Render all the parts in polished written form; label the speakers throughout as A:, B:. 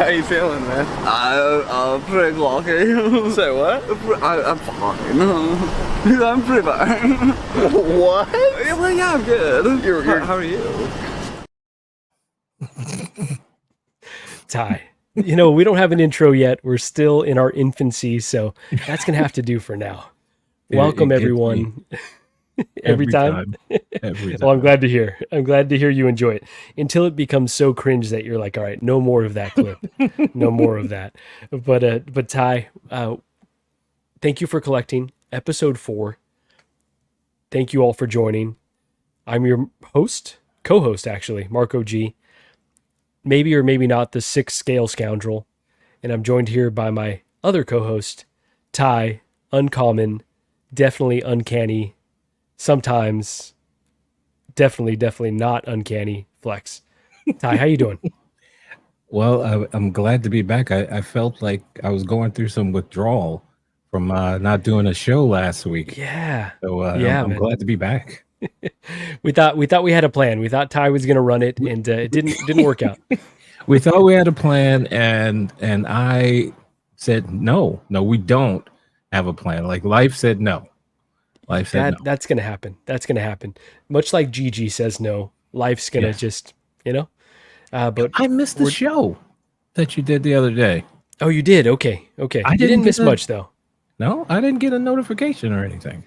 A: How you feeling, man?
B: Pretty lucky.
A: Say what?
B: I'm fine. I'm pretty fine.
A: What?
B: Well, yeah, I'm good.
A: How are you?
C: Ty, you know, we don't have an intro yet. We're still in our infancy, so that's going to have to do for now. Welcome, everyone. Every time.
D: Every time.
C: Well, I'm glad to hear. I'm glad to hear you enjoy it until it becomes so cringe that you're like, all right, no more of that clip. No more of that. But Ty, thank you for collecting episode 4. Thank you all for joining. I'm your host, co-host actually, Marco G. Maybe or maybe not the 6th scale scoundrel. And I'm joined here by my other co-host, Ty, uncommon, definitely uncanny, sometimes definitely not uncanny Flex. Ty, how you doing?
D: Well, I'm glad to be back. I felt like I was going through some withdrawal from not doing a show last week.
C: Yeah.
D: So I'm
C: man.
D: glad to be back.
C: We thought we had a plan. We thought Ty was going to run it, and it didn't work out.
D: We thought we had a plan, and I said no, we don't have a plan. Like life said no. Life said no.
C: That's going to happen. That's going to happen. Much like Gigi says no, life's going to just, you know. But
D: I missed the show that you did the other day.
C: Oh, you did? Okay. You didn't miss much though.
D: No, I didn't get a notification or anything.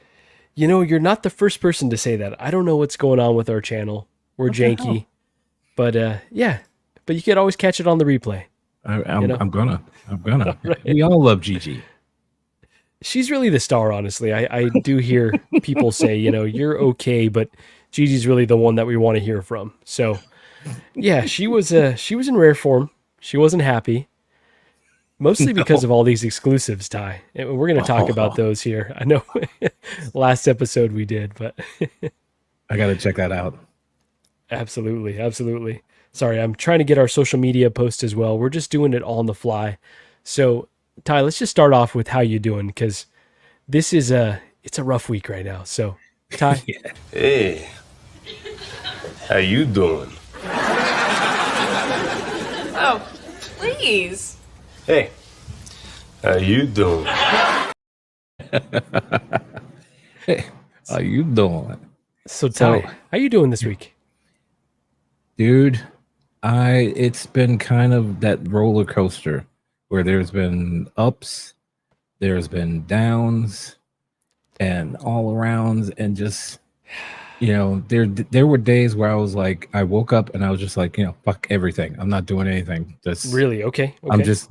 C: You know, you're not the first person to say that. I don't know what's going on with our channel. We're janky. But yeah. But you could always catch it on the replay.
D: I'm gonna.
C: Right.
D: We all love Gigi.
C: She's really the star, honestly. I do hear people say, you know, you're okay, but Gigi's really the one that we want to hear from. So yeah, she was in rare form. She wasn't happy. Mostly because of all these exclusives, Ty. And we're going to talk about those here. I know last episode we did, but
D: I got to check that out.
C: Absolutely. Sorry, I'm trying to get our social media post as well. We're just doing it all on the fly. So, Ty, let's just start off with how you doing, because this is it's a rough week right now. So, Ty.
E: Yeah. Hey, how you doing?
F: Oh, please.
E: Hey, how you doing?
D: Hey, how you doing?
C: So Ty, how you doing this week?
D: Dude, it's been kind of that roller coaster where there's been ups, there's been downs, and all arounds, and just, you know, there were days where I was like, I woke up and I was just like, you know, fuck everything. I'm not doing anything.
C: Really? Okay.
D: I'm just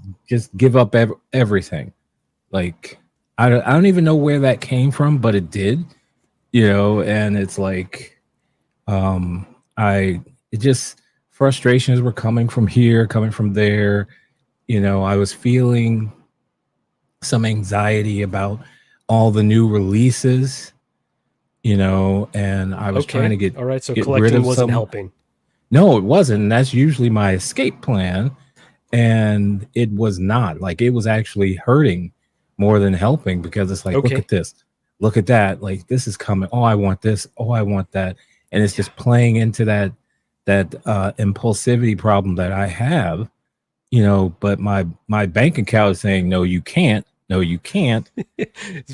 D: give up everything. Like I don't even know where that came from, but it did, you know. And it's like, frustrations were coming from here, coming from there. You know, I was feeling some anxiety about all the new releases. You know, and I was trying to get
C: all right. So
D: get
C: collecting
D: rid of
C: wasn't helping.
D: No, it wasn't. That's usually my escape plan, and it was not. Like it was actually hurting more than helping, because it's like, look at this, look at that. Like this is coming. Oh, I want this. Oh, I want that, and it's just playing into that impulsivity problem that I have. You know, but my bank account is saying no, you can't. No, you can't.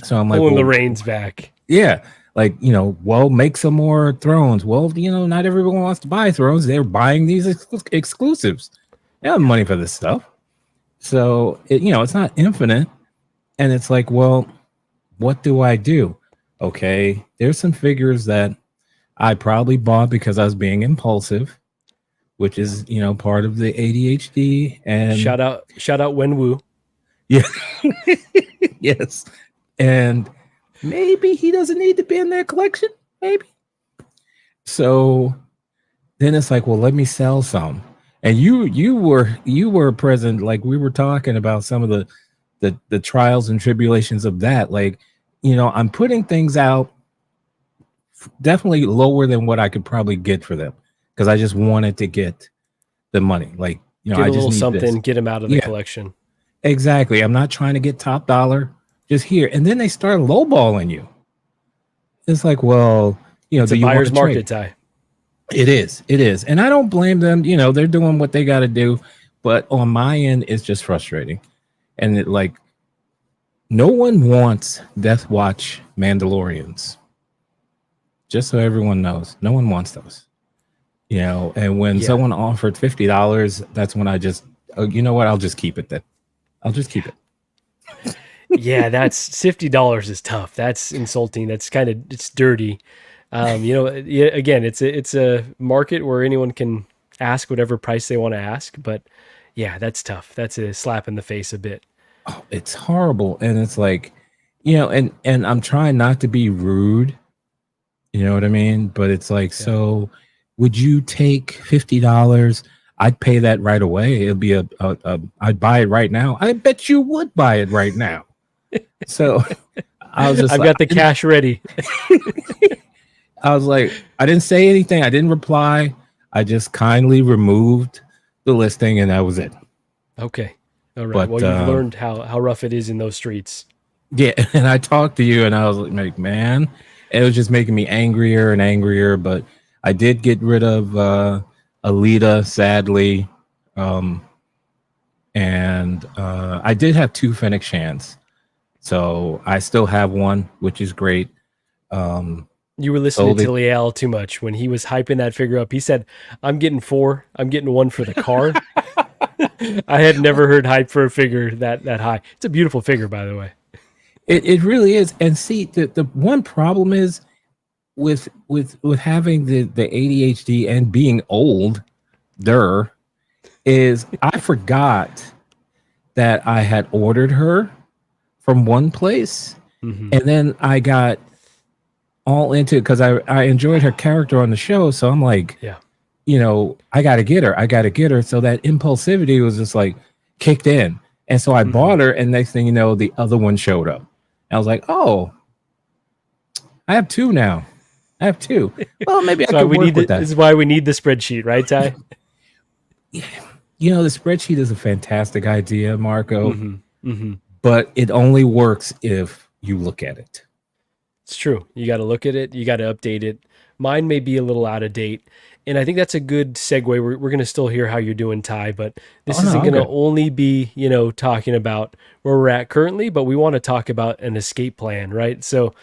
D: So I'm like
C: pulling the reins back.
D: Yeah. Like, you know, well, make some more thrones. Well, you know, not everyone wants to buy thrones. They're buying these exclusives. They have money for this stuff. So, you know, it's not infinite. And it's like, well, what do I do? Okay, there's some figures that I probably bought because I was being impulsive, which is, you know, part of the ADHD. And
C: shout out Wenwu.
D: Yeah. Yes. And maybe he doesn't need to be in their collection. Maybe. So then it's like, well, let me sell some. And you were present. Like we were talking about some of the trials and tribulations of that. Like, you know, I'm putting things out definitely lower than what I could probably get for them, because I just wanted to get the money. Like, you know,
C: get
D: I
C: a
D: just
C: little
D: need
C: something,
D: this.
C: get them out of the collection.
D: Exactly. I'm not trying to get top dollar, just here. And then they start lowballing you. It's like, well, you know,
C: it's a buyer's market, Ty.
D: It is. And I don't blame them. You know, they're doing what they got to do. but on my end, it's just frustrating. And it like no one wants Death Watch Mandalorians. Just so everyone knows, no one wants those. You know, and when someone offered $50, that's when I just, oh, you know what? I'll just keep it then. I'll just keep it.
C: Yeah, that's $50 is tough. That's insulting. That's kind of, it's dirty. You know, again, it's a market where anyone can ask whatever price they want to ask, but yeah, that's tough. That's a slap in the face a bit.
D: Oh, it's horrible. And it's like, you know, and I'm trying not to be rude, you know what I mean? But it's like, so would you take $50? I'd pay that right away. It'd be I'd buy it right now. I bet you would buy it right now. So I was just
C: I've got the cash ready.
D: I was like, I didn't say anything. I didn't reply. I just kindly removed the listing and that was it.
C: Okay. All right.
D: But,
C: well, you've learned how rough it is in those streets.
D: Yeah. And I talked to you and I was like, man, it was just making me angrier and angrier. But I did get rid of Alita, sadly. And I did have 2 Fennec Shans. So I still have one, which is great.
C: You were listening to Liel too much when he was hyping that figure up. He said, I'm getting 4. I'm getting 1 for the car. I had never heard hype for a figure that high. It's a beautiful figure, by the way.
D: It really is. And see, the one problem is with having the ADHD and being old, is I forgot that I had ordered her from one place. Mm-hmm. And then I got all into it because I enjoyed her character on the show. So I'm like, you know, I got to get her. So that impulsivity was just like kicked in. And so I bought her. And next thing you know, the other one showed up. And I was like, oh, I have 2 now. Well, maybe I could work with that.
C: This is why we need the spreadsheet, right, Ty?
D: Yeah. You know, the spreadsheet is a fantastic idea, Marco.
C: Mm-hmm. Mm-hmm.
D: But it only works if you look at it.
C: It's true. You got to look at it. You got to update it. Mine may be a little out of date. And I think that's a good segue. We're going to still hear how you're doing, Ty, but this isn't going to only be, you know, talking about where we're at currently, but we want to talk about an escape plan, right? So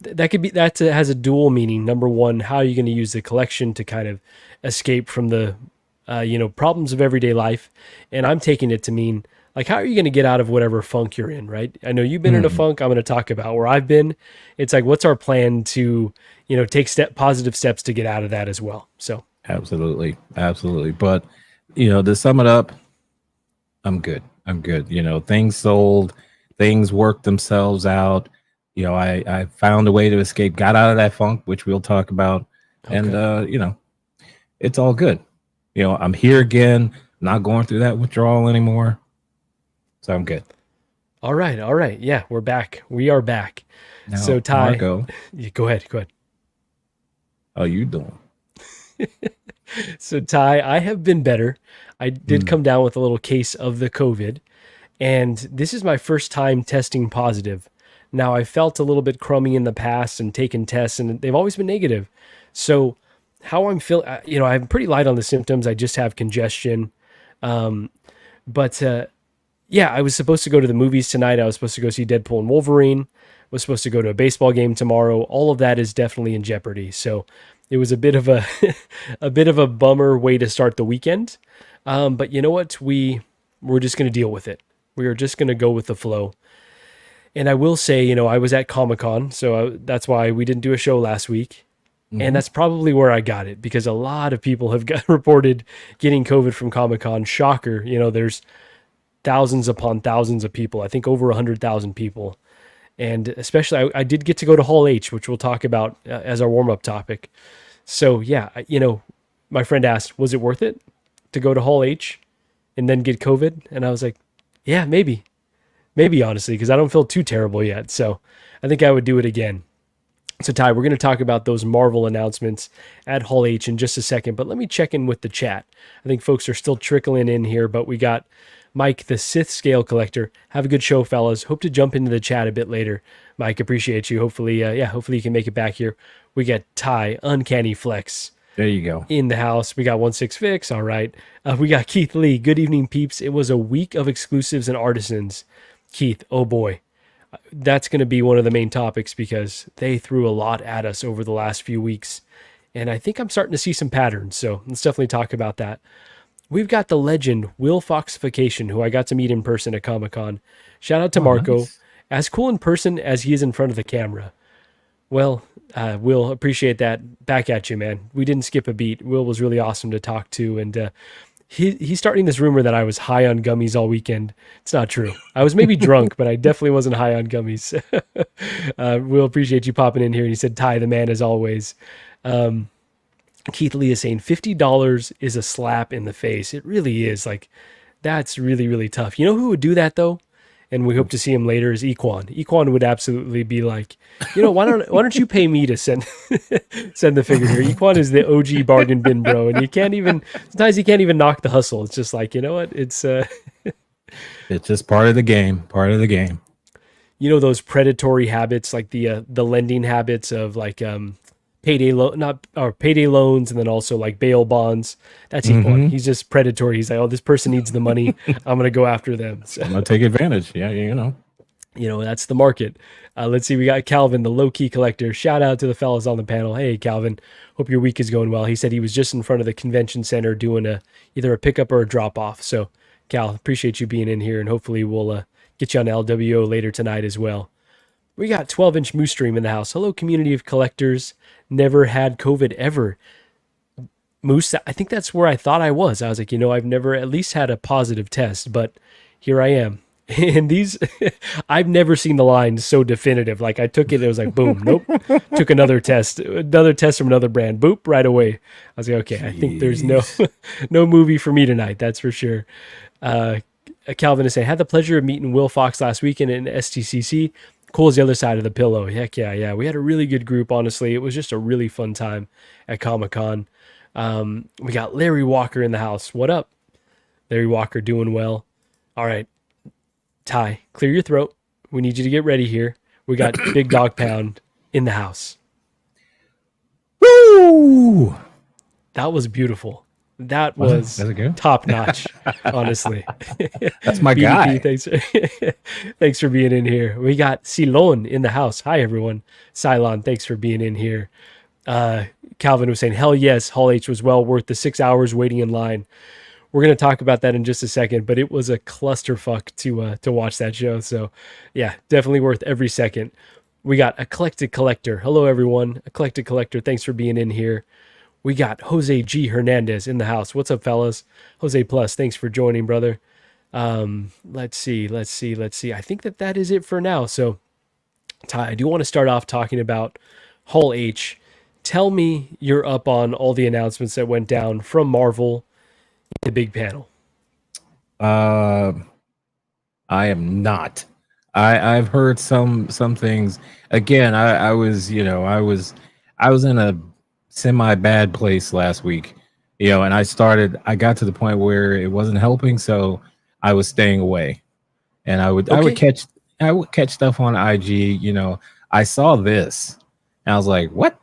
C: that could be, has a dual meaning. Number one, how are you going to use the collection to kind of escape from the, you know, problems of everyday life? And I'm taking it to mean, like, how are you going to get out of whatever funk you're in, right? I know you've been in a funk. I'm going to talk about where I've been. It's like, what's our plan to, you know, take positive steps to get out of that as well? So
D: absolutely. But, you know, to sum it up, I'm good. You know, things sold, things worked themselves out. You know, I found a way to escape, got out of that funk, which we'll talk about. Okay. And, you know, it's all good. You know, I'm here again, not going through that withdrawal anymore. So I'm good.
C: All right. Yeah, we're back. We are back.
D: Now,
C: so Ty,
D: Marco,
C: go ahead.
D: How you doing?
C: So Ty, I have been better. I did come down with a little case of the COVID, and this is my first time testing positive. Now, I felt a little bit crummy in the past and taken tests, and they've always been negative. So how I'm feeling, you know, I'm pretty light on the symptoms. I just have congestion. Yeah, I was supposed to go to the movies tonight. I was supposed to go see Deadpool and Wolverine. Was supposed to go to a baseball game tomorrow. All of that is definitely in jeopardy. So it was a bit of a bummer way to start the weekend. But you know what? We're just going to deal with it. We are just going to go with the flow. And I will say, you know, I was at Comic-Con, so that's why we didn't do a show last week. Mm-hmm. And that's probably where I got it, because a lot of people have reported getting COVID from Comic-Con. Shocker. You know, there's thousands upon thousands of people. I think over 100,000 people. And especially, I did get to go to Hall H, which we'll talk about as our warm-up topic. So yeah, you know, my friend asked, was it worth it to go to Hall H and then get COVID? And I was like, yeah, maybe honestly, because I don't feel too terrible yet. So I think I would do it again. So Ty, we're going to talk about those Marvel announcements at Hall H in just a second, but let me check in with the chat. I think folks are still trickling in here, but we got Mike, the Sith Scale Collector. Have a good show, fellas. Hope to jump into the chat a bit later. Mike, appreciate you. Hopefully you can make it back here. We got Ty, Uncanny Flex.
D: There you go.
C: in the house. We got 16 Fix. All right. We got Keith Lee. Good evening, peeps. It was a week of exclusives and artisans. Keith, oh boy. That's going to be one of the main topics because they threw a lot at us over the last few weeks. And I think I'm starting to see some patterns. So let's definitely talk about that. We've got the legend, Will Foxification, who I got to meet in person at Comic-Con. Shout out to Marco.
D: Nice.
C: As cool in person as he is in front of the camera. Well, Will, appreciate that. Back at you, man. We didn't skip a beat. Will was really awesome to talk to. And he's starting this rumor that I was high on gummies all weekend. It's not true. I was maybe drunk, but I definitely wasn't high on gummies. Will, appreciate you popping in here. And he said, Ty, the man, as always. Keith Lee is saying $50 is a slap in the face. It really is. Like, that's really, really tough. You know who would do that, though? And we hope to see him later is Equan. Equan would absolutely be like, why don't you pay me to send the figure here? Equan is the OG bargain bin bro, and sometimes he can't even knock the hustle. It's just like, you know what? It's
D: it's just part of the game. Part of the game.
C: You know those predatory habits, like the lending habits of like payday loans, and then also like bail bonds. That's Equan. He's just predatory. He's like, oh, this person needs the money. I'm gonna go after them. So,
D: I'm gonna take advantage. Yeah,
C: that's the market. Let's see. We got Calvin, the low key collector. Shout out to the fellas on the panel. Hey, Calvin. Hope your week is going well. He said he was just in front of the convention center doing either a pickup or a drop off. So, Cal, appreciate you being in here, and hopefully we'll get you on LWO later tonight as well. We got 12-inch Moose Stream in the house. Hello, community of collectors. Never had COVID ever. Moose, I think that's where I thought I was. I was like, I've never at least had a positive test, but here I am. And these, I've never seen the line so definitive. Like I took it, it was like, boom, nope. Took another test from another brand, boop, right away. I was like, okay, I think there's no movie for me tonight. That's for sure. Calvin is saying, had the pleasure of meeting Will Fox last weekend in SDCC. Cool as the other side of the pillow. Heck yeah. We had a really good group, honestly. It was just a really fun time at Comic-Con. We got Larry Walker in the house. What up? Larry Walker doing well. All right. Ty, clear your throat. We need you to get ready here. We got Big Dog Pound in the house.
D: Woo!
C: That was beautiful. That was top notch, honestly.
D: That's my guy.
C: Thanks for being in here. We got Silon in the house. Hi, everyone. Cylon, thanks for being in here. Calvin was saying, hell yes, Hall H was well worth the 6 hours waiting in line. We're going to talk about that in just a second, but it was a clusterfuck to watch that show. So, yeah, definitely worth every second. We got Eclectic Collector. Hello, everyone. Eclectic Collector, thanks for being in here. We got Jose G. Hernandez in the house. What's up, fellas? Jose Plus, thanks for joining, brother. Let's see. I think that is it for now. So, Ty, I do want to start off talking about Hall H. Tell me you're up on all the announcements that went down from Marvel, the big panel.
D: I am not. I've heard some things. Again, I was in a semi bad place last week, and I got to the point where it wasn't helping, so I was staying away, and I would catch stuff on IG. I saw this and I was like, what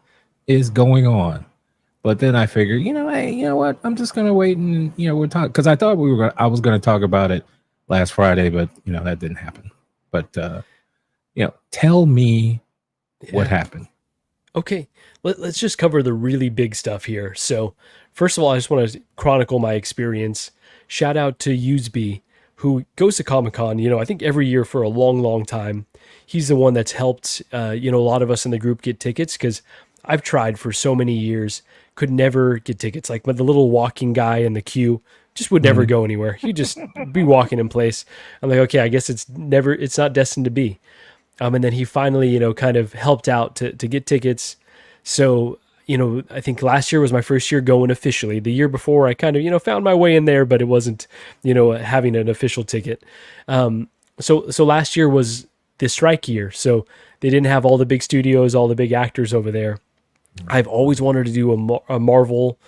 D: is going on? But then I figured, hey, you know what, I'm just gonna wait and we'll talk, because I thought I was gonna talk about it last Friday, but that didn't happen. But tell me what happened.
C: Okay, let's just cover the really big stuff here. So, first of all, I just want to chronicle my experience. Shout out to Useby, who goes to Comic-Con, I think every year for a long, long time. He's the one that's helped, a lot of us in the group get tickets, because I've tried for so many years, could never get tickets. Like the little walking guy in the queue just would never go anywhere. He'd just be walking in place. I'm like, okay, I guess it's not destined to be. And then he finally, kind of helped out to get tickets. So, I think last year was my first year going officially. The year before I kind of, found my way in there, but it wasn't, having an official ticket. So last year was the strike year. So they didn't have all the big studios, all the big actors over there. I've always wanted to do a Marvel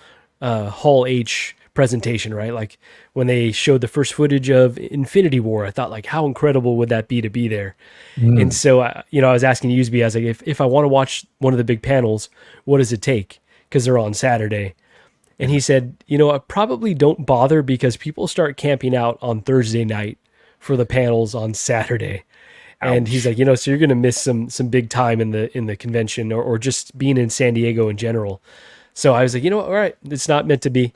C: Hall H presentation, right? Like when they showed the first footage of Infinity War, I thought, like, how incredible would that be to be there? And so, I was asking Useby, I was like, if I want to watch one of the big panels, what does it take? because they're on Saturday. And he said, I probably don't bother because people start camping out on Thursday night for the panels on Saturday. And he's like, so you're going to miss some big time in the convention or just being in San Diego in general. So I was like, all right, it's not meant to be.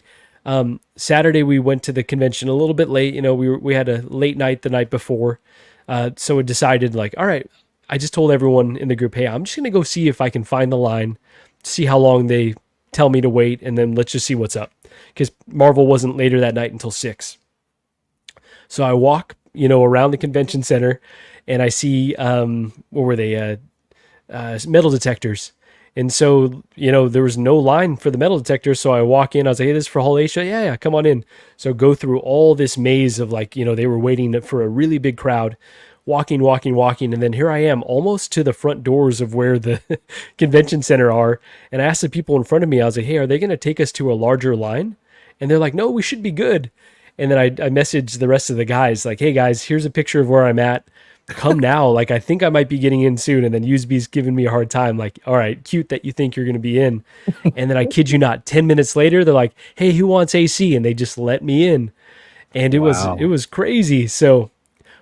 C: Saturday we went to the convention a little bit late. We had a late night the night before. So we decided like, all right, I just told everyone in the group, hey, I'm just going to go see if I can find the line, see how long they tell me to wait, and then let's just see what's up. Because Marvel wasn't later that night until 6. So I walk, around the convention center, and I see, what were they, metal detectors. And so, there was no line for the metal detectors. So I walk in, I was like, hey, this is for Hall Asia? Yeah, come on in. So go through all this maze of like, they were waiting for a really big crowd, walking. And then here I am almost to the front doors of where the convention center are. And I asked the people in front of me, I was like, hey, are they going to take us to a larger line? And they're like, no, we should be good. And then I messaged the rest of the guys like, hey guys, here's a picture of where I'm at. Come now. Like, I think I might be getting in soon. And then USB's giving me a hard time. Like, all right, cute that you think you're going to be in. And then I kid you not, 10 minutes later, they're like, hey, who wants AC? And they just let me in. And it was crazy. So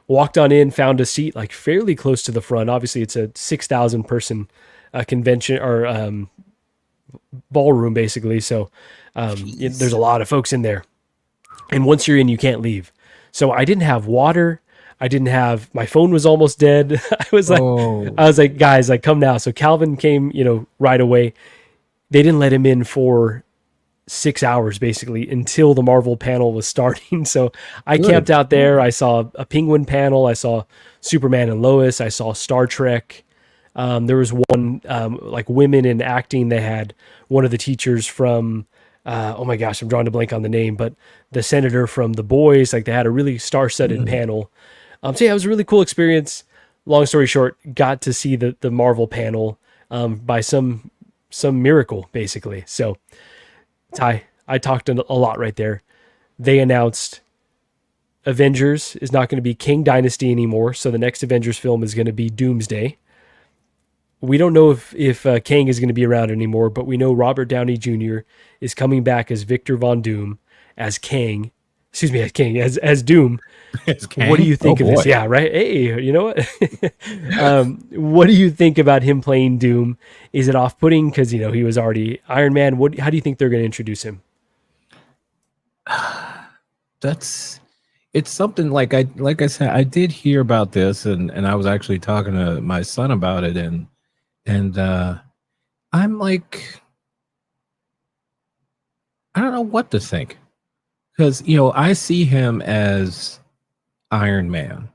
C: walked on in, found a seat like fairly close to the front. Obviously it's a 6,000 person convention or ballroom basically. So there's a lot of folks in there. And once you're in, you can't leave. So I didn't have water. My phone was almost dead. I was like, guys, like come now. So Calvin came, right away. They didn't let him in for 6 hours basically until the Marvel panel was starting. So I camped out there. I saw a Penguin panel. I saw Superman and Lois. I saw Star Trek. There was one, like women in acting. They had one of the teachers from, oh my gosh, I'm drawing a blank on the name, but the senator from The Boys, like they had a really star-studded panel. So yeah, it was a really cool experience. Long story short, got to see the Marvel panel, by some miracle basically. So Ty, I talked a lot right there. They announced Avengers is not going to be King Dynasty anymore. So the next Avengers film is going to be Doomsday. We don't know if Kang is going to be around anymore, but we know Robert Downey Jr. is coming back as Victor Von Doom, as Kang. Excuse me, as Doom. What do you think of this? Yeah, right. Hey, you know what? What do you think about him playing Doom? Is it off-putting because he was already Iron Man? How do you think they're going to introduce him?
D: It's something like I said, I did hear about this, and I was actually talking to my son about it, and I'm like, I don't know what to think, because I see him as Iron Man,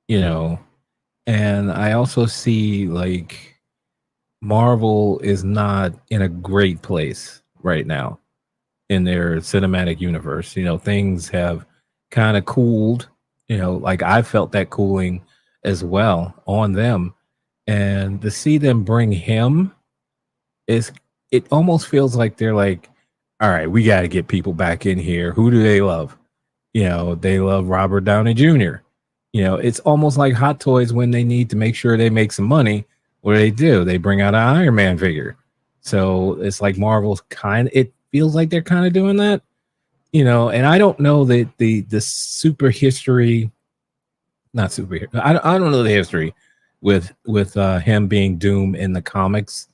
D: and I also see like Marvel is not in a great place right now in their cinematic universe. Things have kind of cooled, like I felt that cooling as well on them. And to see them bring him it almost feels like they're like, all right, we got to get people back in here. Who do they love? They love Robert Downey Jr. It's almost like Hot Toys when they need to make sure they make some money. What do? They bring out an Iron Man figure. So it's like Marvel's it feels like they're kind of doing that, and I don't know the super history, not super. I don't know the history with him being Doom in the comics,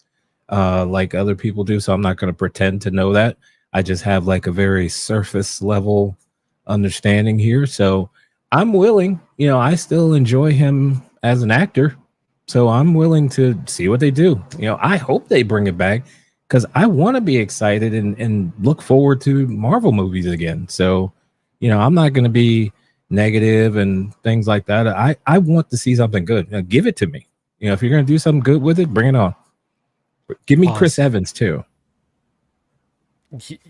D: like other people do. So I'm not going to pretend to know that. I just have like a very surface level understanding here. So I'm willing, I still enjoy him as an actor. So I'm willing to see what they do. I hope they bring it back because I want to be excited and look forward to Marvel movies again. So, I'm not going to be negative and things like that. I want to see something good. Give it to me. If you're going to do something good with it, bring it on. Give me Chris Evans too.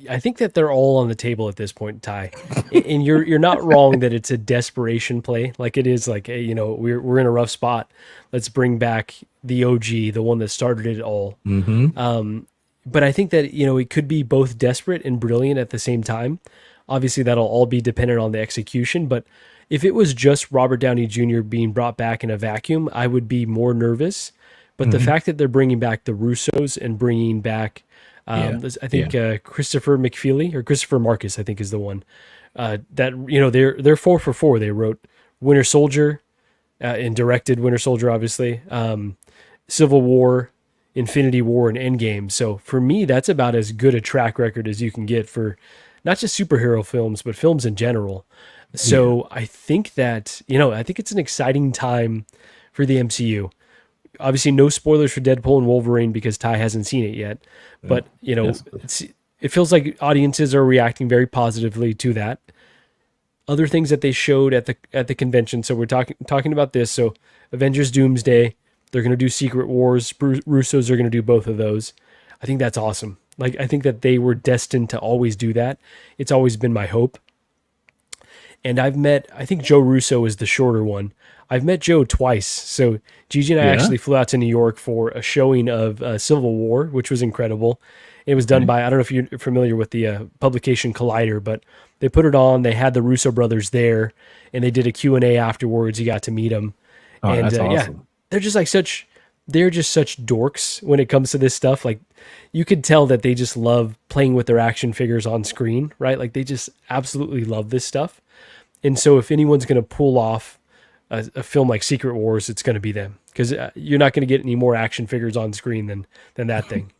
C: I think that they're all on the table at this point, Ty. And you're not wrong that it's a desperation play. Like it is like, hey, we're in a rough spot. Let's bring back the OG, the one that started it all.
D: Mm-hmm.
C: But I think that, it could be both desperate and brilliant at the same time. Obviously, that'll all be dependent on the execution. But if it was just Robert Downey Jr. being brought back in a vacuum, I would be more nervous. But the fact that they're bringing back the Russos and bringing back I think Christopher McFeely or Christopher Marcus, I think, is the one that they're 4 for 4. They wrote Winter Soldier and directed Winter Soldier, obviously, Civil War, Infinity War, and Endgame. So for me, that's about as good a track record as you can get for not just superhero films, but films in general. So I think that, I think it's an exciting time for the MCU. Obviously, no spoilers for Deadpool and Wolverine because Ty hasn't seen it yet. But, it feels like audiences are reacting very positively to that. Other things that they showed at the convention. So we're talking about this. So Avengers Doomsday, they're going to do Secret Wars. Russos are going to do both of those. I think that's awesome. Like, I think that they were destined to always do that. It's always been my hope. And I think Joe Russo is the shorter one. I've met Joe twice. So Gigi and I actually flew out to New York for a showing of Civil War, which was incredible. It was done by, I don't know if you're familiar with the publication Collider, but they put it on. They had the Russo brothers there, and they did a Q&A afterwards. You got to meet them.
D: Oh, and that's awesome.
C: They're just such dorks when it comes to this stuff. Like, you could tell that they just love playing with their action figures on screen, right? Like, they just absolutely love this stuff. And so if anyone's going to pull off a film like Secret Wars, it's going to be them, because you're not going to get any more action figures on screen than that thing.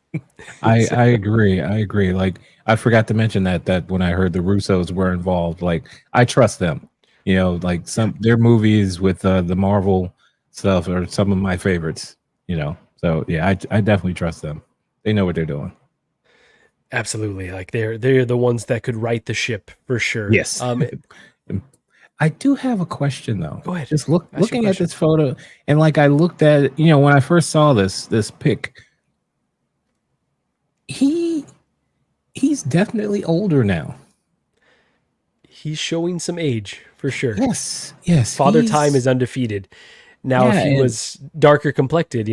D: I agree. Like, I forgot to mention that when I heard the Russos were involved, like, I trust them. Like their movies with the Marvel stuff are some of my favorites. So yeah, I definitely trust them. They know what they're doing.
C: Absolutely, like they're the ones that could right the ship for sure.
D: Yes. I do have a question though.
C: Go ahead.
D: Just looking at this photo, and like I looked at it, when I first saw this pic, he's definitely older now.
C: He's showing some age for sure.
D: Yes.
C: Father Time is undefeated. Now, if he was darker complected,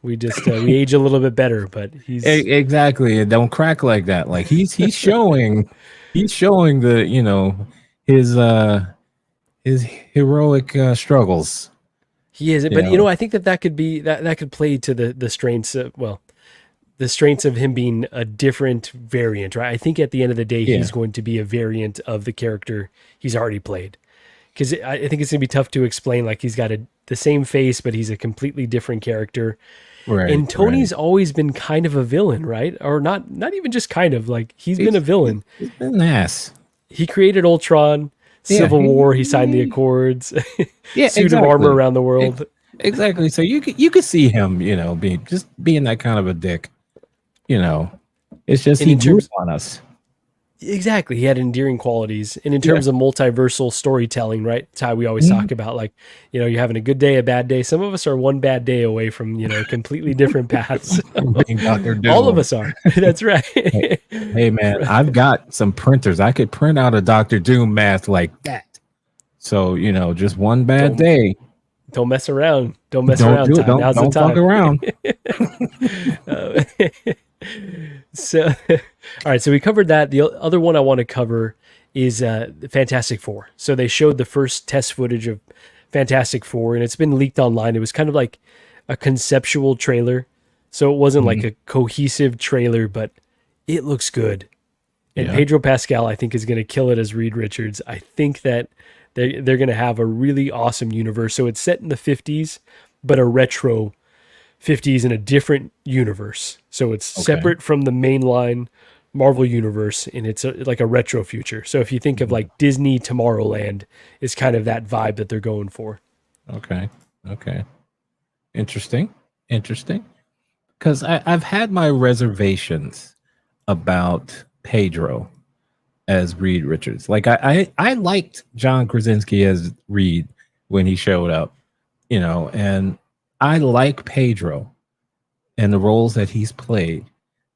C: we just we age a little bit better. But he's
D: exactly. It don't crack like that. Like he's showing the his heroic struggles.
C: He is, but I think that could be that could play to the strengths of the strengths of him being a different variant, right? I think at the end of the day, he's going to be a variant of the character he's already played. Because I think it's going to be tough to explain. Like, he's got the same face, but he's a completely different character. Right. And Tony's always been kind of a villain, right? Or not even just kind of. Like, he's been a villain.
D: He's been an ass.
C: He created Ultron, Civil War. He signed the Accords. Suit of armor around the world.
D: Exactly. So you could see him, being that kind of a dick. It's just he grew on us.
C: Exactly. He had endearing qualities. And in terms of multiversal storytelling, right? It's how we always talk about, like, you're having a good day, a bad day. Some of us are one bad day away from, completely different paths. All of us are. That's right.
D: Hey, man, I've got some printers. I could print out a Dr. Doom mask like that. So, just one bad day.
C: Don't mess around. Don't mess around. Now's the time.
D: Fuck around.
C: So, all right. So we covered that. The other one I want to cover is the Fantastic Four. So they showed the first test footage of Fantastic Four, and it's been leaked online. It was kind of like a conceptual trailer. So it wasn't like a cohesive trailer, but it looks good. And Pedro Pascal, I think, is going to kill it as Reed Richards. I think that they're going to have a really awesome universe. So it's set in the 50s, but a retro 50s in a different universe. So it's separate from the mainline Marvel universe, and it's like a retro future. So if you think of like Disney Tomorrowland, is kind of that vibe that they're going for.
D: Okay. Interesting. Because I've had my reservations about Pedro as Reed Richards. Like I liked John Krasinski as Reed when he showed up, and I like Pedro and the roles that he's played.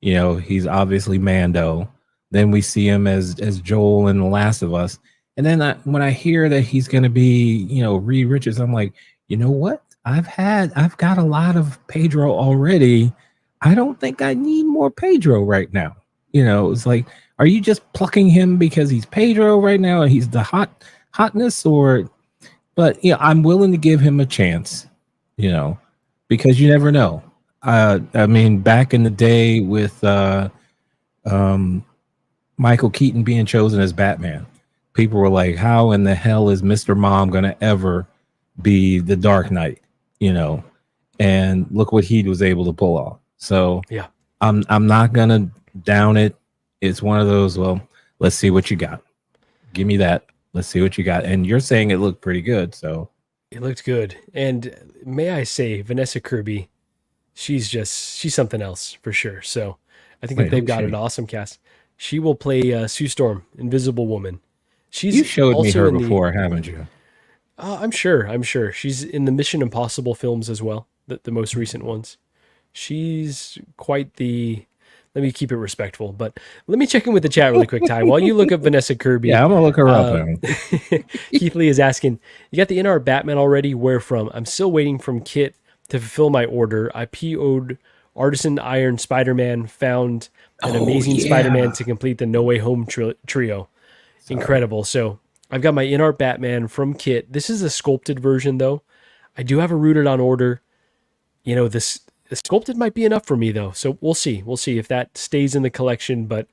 D: He's obviously Mando. Then we see him as Joel in The Last of Us. And then when I hear that he's going to be, Reed Richards, I'm like, you know what? I've got a lot of Pedro already. I don't think I need more Pedro right now. It's like, are you just plucking him because he's Pedro right now and he's the hotness, but I'm willing to give him a chance, because you never know. I mean, back in the day with Michael Keaton being chosen as Batman. People were like, how in the hell is Mr. Mom going to ever be the Dark Knight? And look what he was able to pull off. So
C: Yeah.
D: I'm not going to down it. It's one of those, well, let's see what you got. Give me that. Let's see what you got. And you're saying it looked pretty good. So
C: It looked good. And may I say, Vanessa Kirby, she's something else for sure. So I think that they've got an awesome cast. She will play Sue Storm, Invisible Woman.
D: You showed me her before, haven't you?
C: I'm sure. She's in the Mission Impossible films as well, the most recent ones. She's quite the... Let me keep it respectful, but let me check in with the chat really quick, Ty. While you look up Vanessa Kirby.
D: Yeah, I'm going to look her up.
C: Keith Lee is asking, you got the InArt Batman already? Where from? I'm still waiting from Kit to fulfill my order. I PO'd Artisan Iron Spider-Man, found an amazing Spider-Man to complete the No Way Home trio. Incredible. So I've got my InArt Batman from Kit. This is a sculpted version, though. I do have a rooted on order. The sculpted might be enough for me, though. So we'll see. We'll see if that stays in the collection. But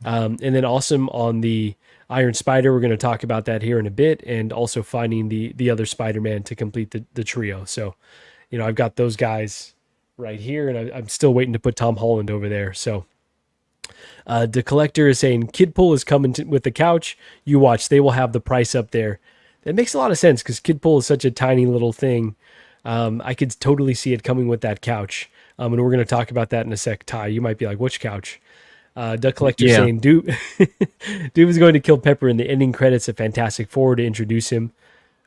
C: and then awesome on the Iron Spider. We're going to talk about that here in a bit, and also finding the other Spider-Man to complete the trio. So, I've got those guys right here, and I'm still waiting to put Tom Holland over there. So the collector is saying Kidpool is coming with the couch. You watch. They will have the price up there. That makes a lot of sense because Kidpool is such a tiny little thing. I could totally see it coming with that couch. And we're going to talk about that in a sec. Ty, you might be like, which couch? Duck Collector saying, Dude is going to kill Pepper in the ending credits of Fantastic Four to introduce him.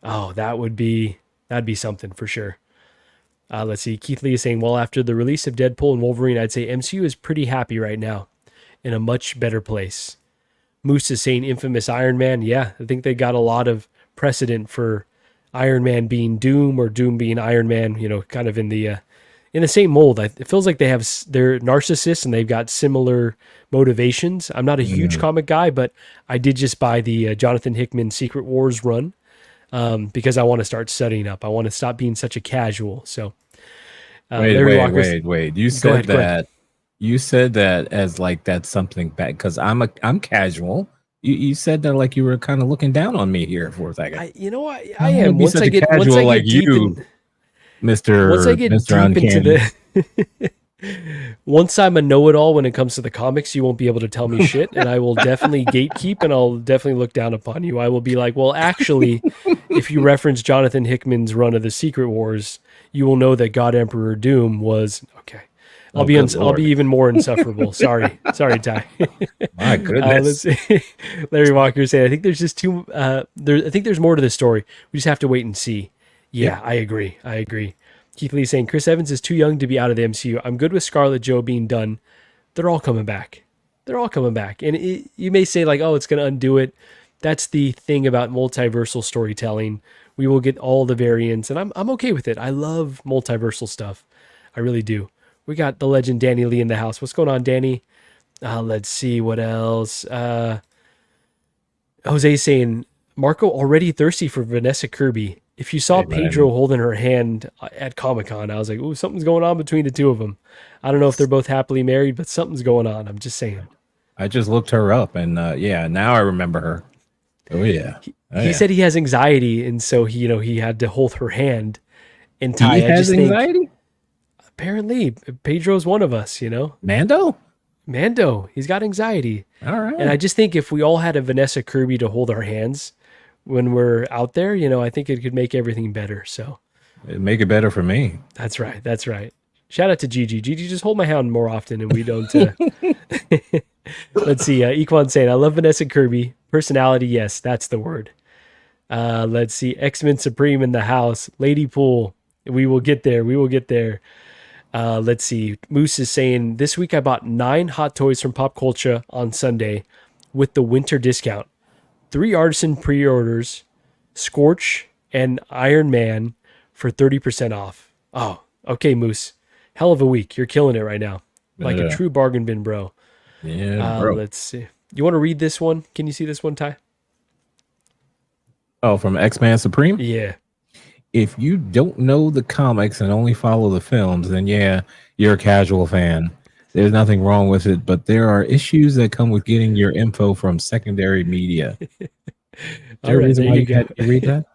C: Oh, that'd be something for sure. Let's see. Keith Lee is saying, well, after the release of Deadpool and Wolverine, I'd say MCU is pretty happy right now, in a much better place. Moose is saying infamous Iron Man. Yeah, I think they got a lot of precedent for Iron Man being Doom or Doom being Iron Man, kind of in the same mold. It feels like they're narcissists and they've got similar motivations. I'm not a huge comic guy, but I did just buy the Jonathan Hickman Secret Wars run because I want to start studying up. I want to stop being such a casual. So
D: wait. You said that. You said that as like that's something bad because I'm casual. You said that like you were kind of looking down on me here for a second.
C: I am. Once I get
D: Mr.
C: deep into the once I'm a know-it-all when it comes to the comics, you won't be able to tell me shit, and I will definitely gatekeep, and I'll definitely look down upon you. I will be like, well, actually, if you reference Jonathan Hickman's run of the Secret Wars, you will know that God Emperor Doom was okay. I'll be even more insufferable. Sorry, Ty.
D: My goodness.
C: Let's see. Larry Walker saying, I think there's just I think there's more to this story. We just have to wait and see. Yeah. I agree. Keith Lee saying Chris Evans is too young to be out of the MCU. I'm good with Scarlet Jo being done. They're all coming back. And you may say like, oh, it's going to undo it. That's the thing about multiversal storytelling. We will get all the variants, and I'm okay with it. I love multiversal stuff. I really do. We got the legend Danny Lee in the house. What's going on, Danny? Let's see what else. Jose saying, Marco already thirsty for Vanessa Kirby. If you saw Pedro holding her hand at Comic-Con, I was like, ooh, something's going on between the two of them. I don't know if they're both happily married, but something's going on. I'm just saying.
D: I just looked her up, and now I remember her. Oh, yeah.
C: He said he has anxiety, and so he had to hold her hand. And
D: Ty, he has anxiety?
C: Apparently, Pedro's one of us,
D: Mando,
C: he's got anxiety.
D: All right.
C: And I just think if we all had a Vanessa Kirby to hold our hands when we're out there, I think it could make everything better. So
D: it'd make it better for me.
C: That's right. Shout out to Gigi. Gigi, just hold my hand more often and we don't. Let's see. Equan saying, I love Vanessa Kirby. Personality, yes, that's the word. Let's see. X-Men Supreme in the house. Ladypool. We will get there. Let's see. Moose is saying, this week I bought 9 hot toys from Pop Culture on Sunday with the winter discount. 3 artisan pre-orders, Scorch and Iron Man for 30% off. Oh, okay, Moose. Hell of a week. You're killing it right now. Like a true bargain bin, bro.
D: Yeah, bro.
C: Let's see. You want to read this one? Can you see this one, Ty?
D: Oh, from X-Men Supreme?
C: Yeah.
D: If you don't know the comics and only follow the films, then yeah, you're a casual fan. There's nothing wrong with it, but there are issues that come with getting your info from secondary media. Is
C: All
D: there a
C: right,
D: reason
C: there
D: why
C: you
D: you
C: go.
D: had to read that?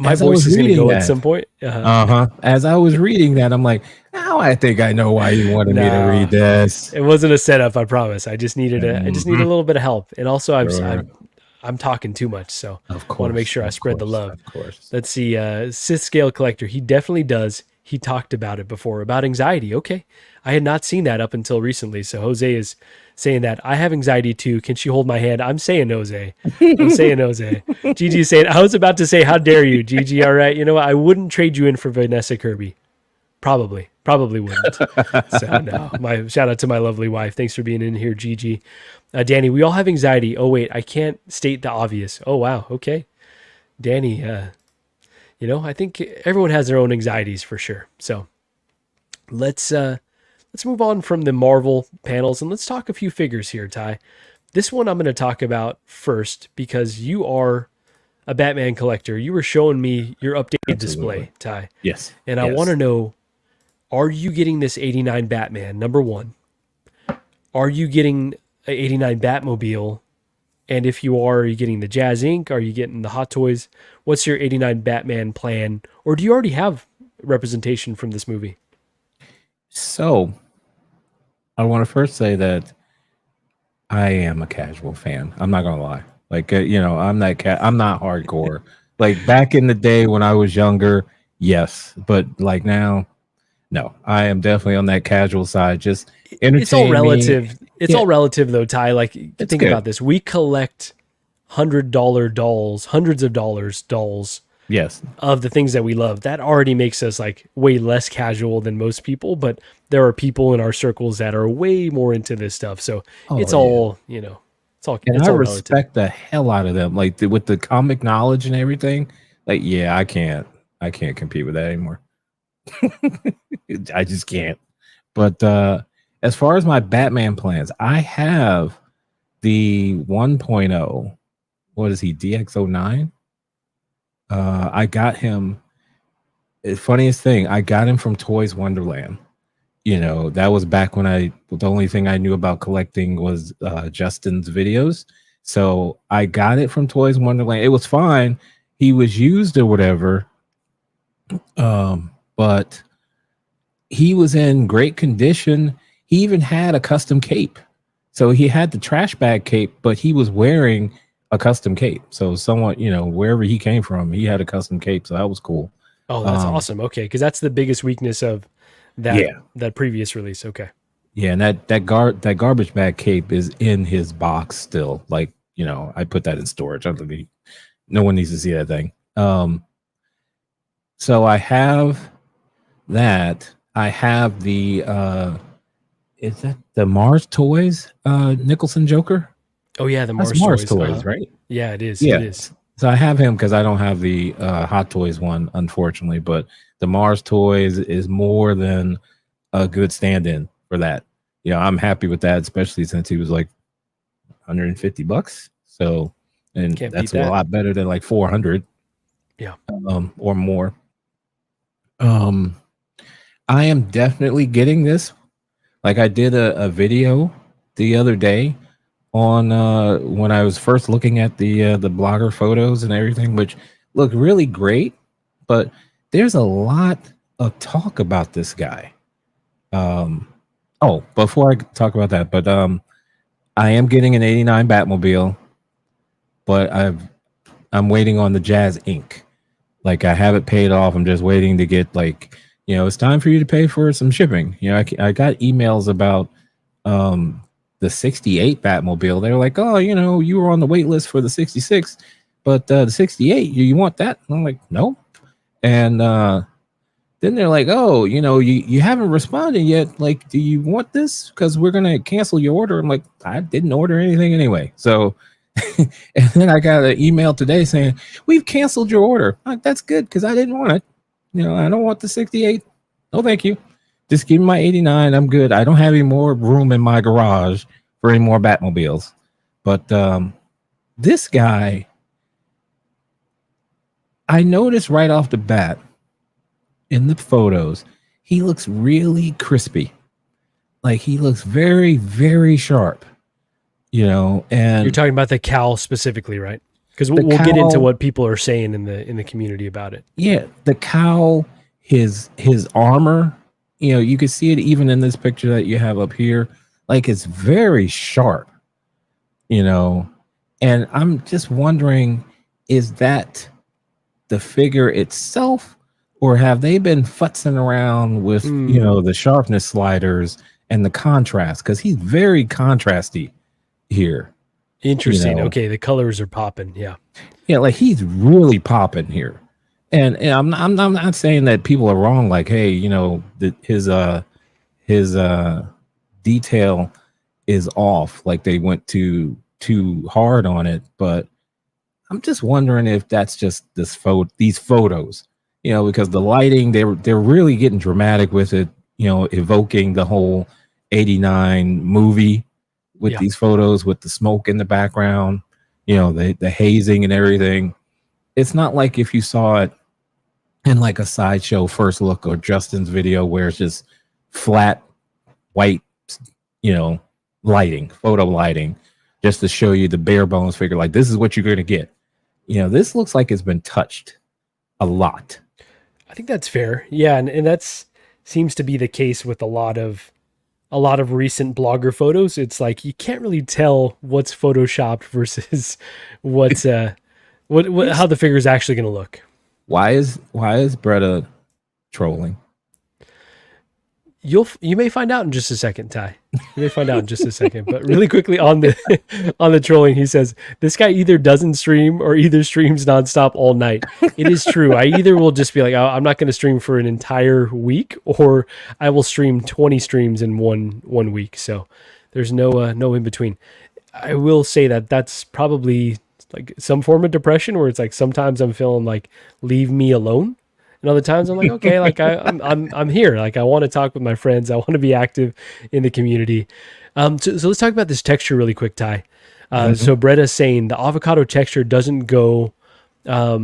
C: My
D: As I
C: voice
D: was
C: is going to
D: reading
C: go at
D: that,
C: some point.
D: as I was reading that, I'm like, now I think I know why you wanted me to read
C: No,
D: this.
C: it wasn't a setup. I promise. I just needed a little bit of help, and also
D: Sure.
C: I'm talking too much, so
D: Of
C: I want to make
D: course,
C: sure I
D: of
C: spread the
D: course,
C: love.
D: of course.
C: Let's see. Sith Scale Collector. He definitely does. He talked about it before about anxiety. Okay, I had not seen that up until recently. So Jose is saying that I have anxiety too. Can she hold my hand? I'm saying Jose. I'm saying Jose. Gigi is saying I was about to say how dare you, Gigi. All right, you know what? I wouldn't trade you in for Vanessa Kirby. Probably wouldn't. So no, my shout out to my lovely wife. Thanks for being in here, Gigi. Danny, we all have anxiety. Oh wait, I can't state the obvious. Oh wow, okay, Danny. I think everyone has their own anxieties for sure. So let's move on from the Marvel panels and let's talk a few figures here, Ty. This one I'm going to talk about first because you are a Batman collector. You were showing me your updated display, Ty.
D: Yes.
C: And I want to know, are you getting this 89 Batman, number one? Are you getting an 89 Batmobile? And if you are you getting the Jazz Inc? Are you getting the Hot Toys? What's your 89 Batman plan? Or do you already have representation from this movie?
D: So, I want to first say that I am a casual fan. I'm not gonna lie. Like, I'm not hardcore. Like back in the day when I was younger, yes, but like now, no. I am definitely on that casual side. Just entertain
C: It's all
D: me.
C: relative. It's
D: Yeah.
C: all relative though, Ty. Like think
D: good.
C: about this. We collect $100 dolls, hundreds of dollars dolls
D: Yes.
C: of the things that we love. That already makes us like way less casual than most people, but there are people in our circles that are way more into this stuff. So it's all, it's all,
D: And
C: it's
D: I
C: all relative.
D: respect the hell out of them. Like with the comic knowledge and everything. Like, yeah, I can't compete with that anymore. I just can't. But as far as my Batman plans, I have the 1.0. What is he? DX09? I got him. The funniest thing, I got him from Toys Wonderland. That was back when the only thing I knew about collecting was Justin's videos. So I got it from Toys Wonderland. It was fine. He was used or whatever. But he was in great condition. He even had a custom cape. So he had the trash bag cape, but he was wearing a custom cape. So someone, wherever he came from, he had a custom cape. So that was cool.
C: Oh, that's awesome. Okay. Cause that's the biggest weakness of that previous release. Okay.
D: Yeah. And that garbage bag cape is in his box still. Like, I put that in storage underneath. No one needs to see that thing. So I have that. I have the is that the Mars Toys Nicholson Joker?
C: Oh yeah, the
D: That's Mars Toys, right?
C: Yeah, it is.
D: Yeah.
C: It is.
D: So I have him because I don't have the Hot Toys one, unfortunately. But the Mars Toys is more than a good stand-in for that. I'm happy with that, especially since he was like $150. So, and that's a lot better than like 400.
C: Yeah.
D: Or more. I am definitely getting this. Like I did a video the other day on when I was first looking at the blogger photos and everything, which look really great, but there's a lot of talk about this guy. Before I talk about that, but I am getting an 89 Batmobile, but I'm waiting on the Jazz Inc. Like I have it paid off. I'm just waiting to get it's time for you to pay for some shipping. I got emails about the 68 Batmobile. They were like, oh, you were on the wait list for the 66, but the 68, you want that? And I'm like, no. And then they're like, oh, you haven't responded yet. Like, do you want this? Because we're going to cancel your order. I'm like, I didn't order anything anyway. So, and then I got an email today saying, we've canceled your order. I'm like, that's good because I didn't want it. I don't want the 68. No, thank you. Just give me my 89. I'm good. I don't have any more room in my garage for any more Batmobiles. But this guy, I noticed right off the bat in the photos, he looks really crispy. Like he looks very, very sharp, you know. And
C: You're talking about the cowl specifically, right? Because
D: The
C: we'll get into
D: cowl-
C: what people are saying in the community about it.
D: yeah, the cowl, his armor, you know, you can see it even in this picture that you have up here. Like it's very sharp, you know. And I'm just wondering, is that the figure itself, or have they been futzing around with you know the sharpness sliders and the contrast? Because he's very contrasty here.
C: Interesting.
D: You know.
C: Okay, the colors are popping. Yeah.
D: Yeah, like he's really popping here. And I'm not saying that people are wrong. Like, hey, you know, his detail is off. Like they went too hard on it. But I'm just wondering if that's just these photos, you know, because the lighting, they're really getting dramatic with it, you know, evoking the whole 89 movie with these photos with the smoke in the background, you know, the hazing and everything. It's not like if you saw it in like a Sideshow first look or Justin's video where it's just flat white, you know, lighting, photo lighting, just to show you the bare bones figure. Like this is what you're going to get. You know, this looks like it's been touched a lot.
C: I think that's fair. Yeah, and that's seems to be the case with a lot of recent blogger photos. It's like you can't really tell what's photoshopped versus what's what how the figure is actually going to look.
D: Why is Bretta trolling?
C: You may find out in just a second, Ty. You may find out in just a second. But really quickly on the trolling, he says this guy either doesn't stream or either streams nonstop all night. It is true. I either will just be like, oh, I'm not going to stream for an entire week, or I will stream 20 streams in one week. So there's no in between. I will say that that's probably like some form of depression, where it's like sometimes I'm feeling like leave me alone. And other times I'm like, okay, like I'm here. Like I want to talk with my friends. I want to be active in the community. So let's talk about this texture really quick, Ty. So Bretta's saying the avocado texture doesn't go out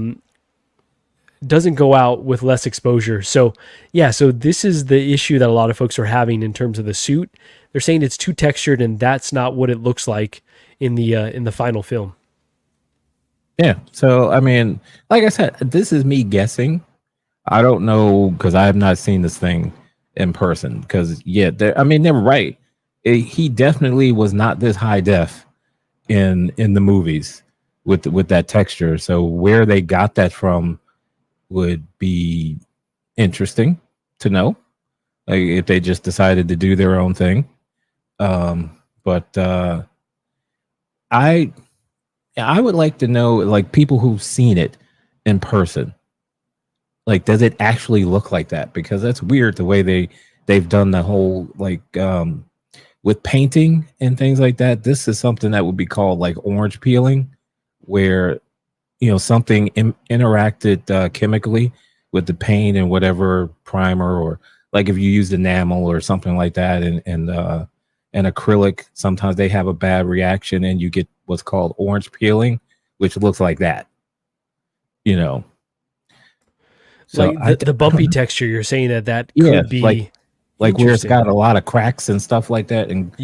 C: with less exposure. So yeah, so this is the issue that a lot of folks are having in terms of the suit. They're saying it's too textured, and that's not what it looks like in the final film.
D: Yeah. So I mean, like I said, this is me guessing. I don't know because I have not seen this thing in person. Because they're right. He definitely was not this high def in the movies with that texture. So where they got that from would be interesting to know. Like if they just decided to do their own thing. But I would like to know, like, people who've seen it in person. Like, does it actually look like that? Because that's weird the way they've done the whole, like, with painting and things like that. This is something that would be called like orange peeling, where, you know, something interacted chemically with the paint and whatever primer, or like if you used enamel or something like that, and acrylic, sometimes they have a bad reaction and you get what's called orange peeling, which looks like that, you know. So
C: like the bumpy texture, you're saying that could be
D: like where it's got a lot of cracks and stuff like that, and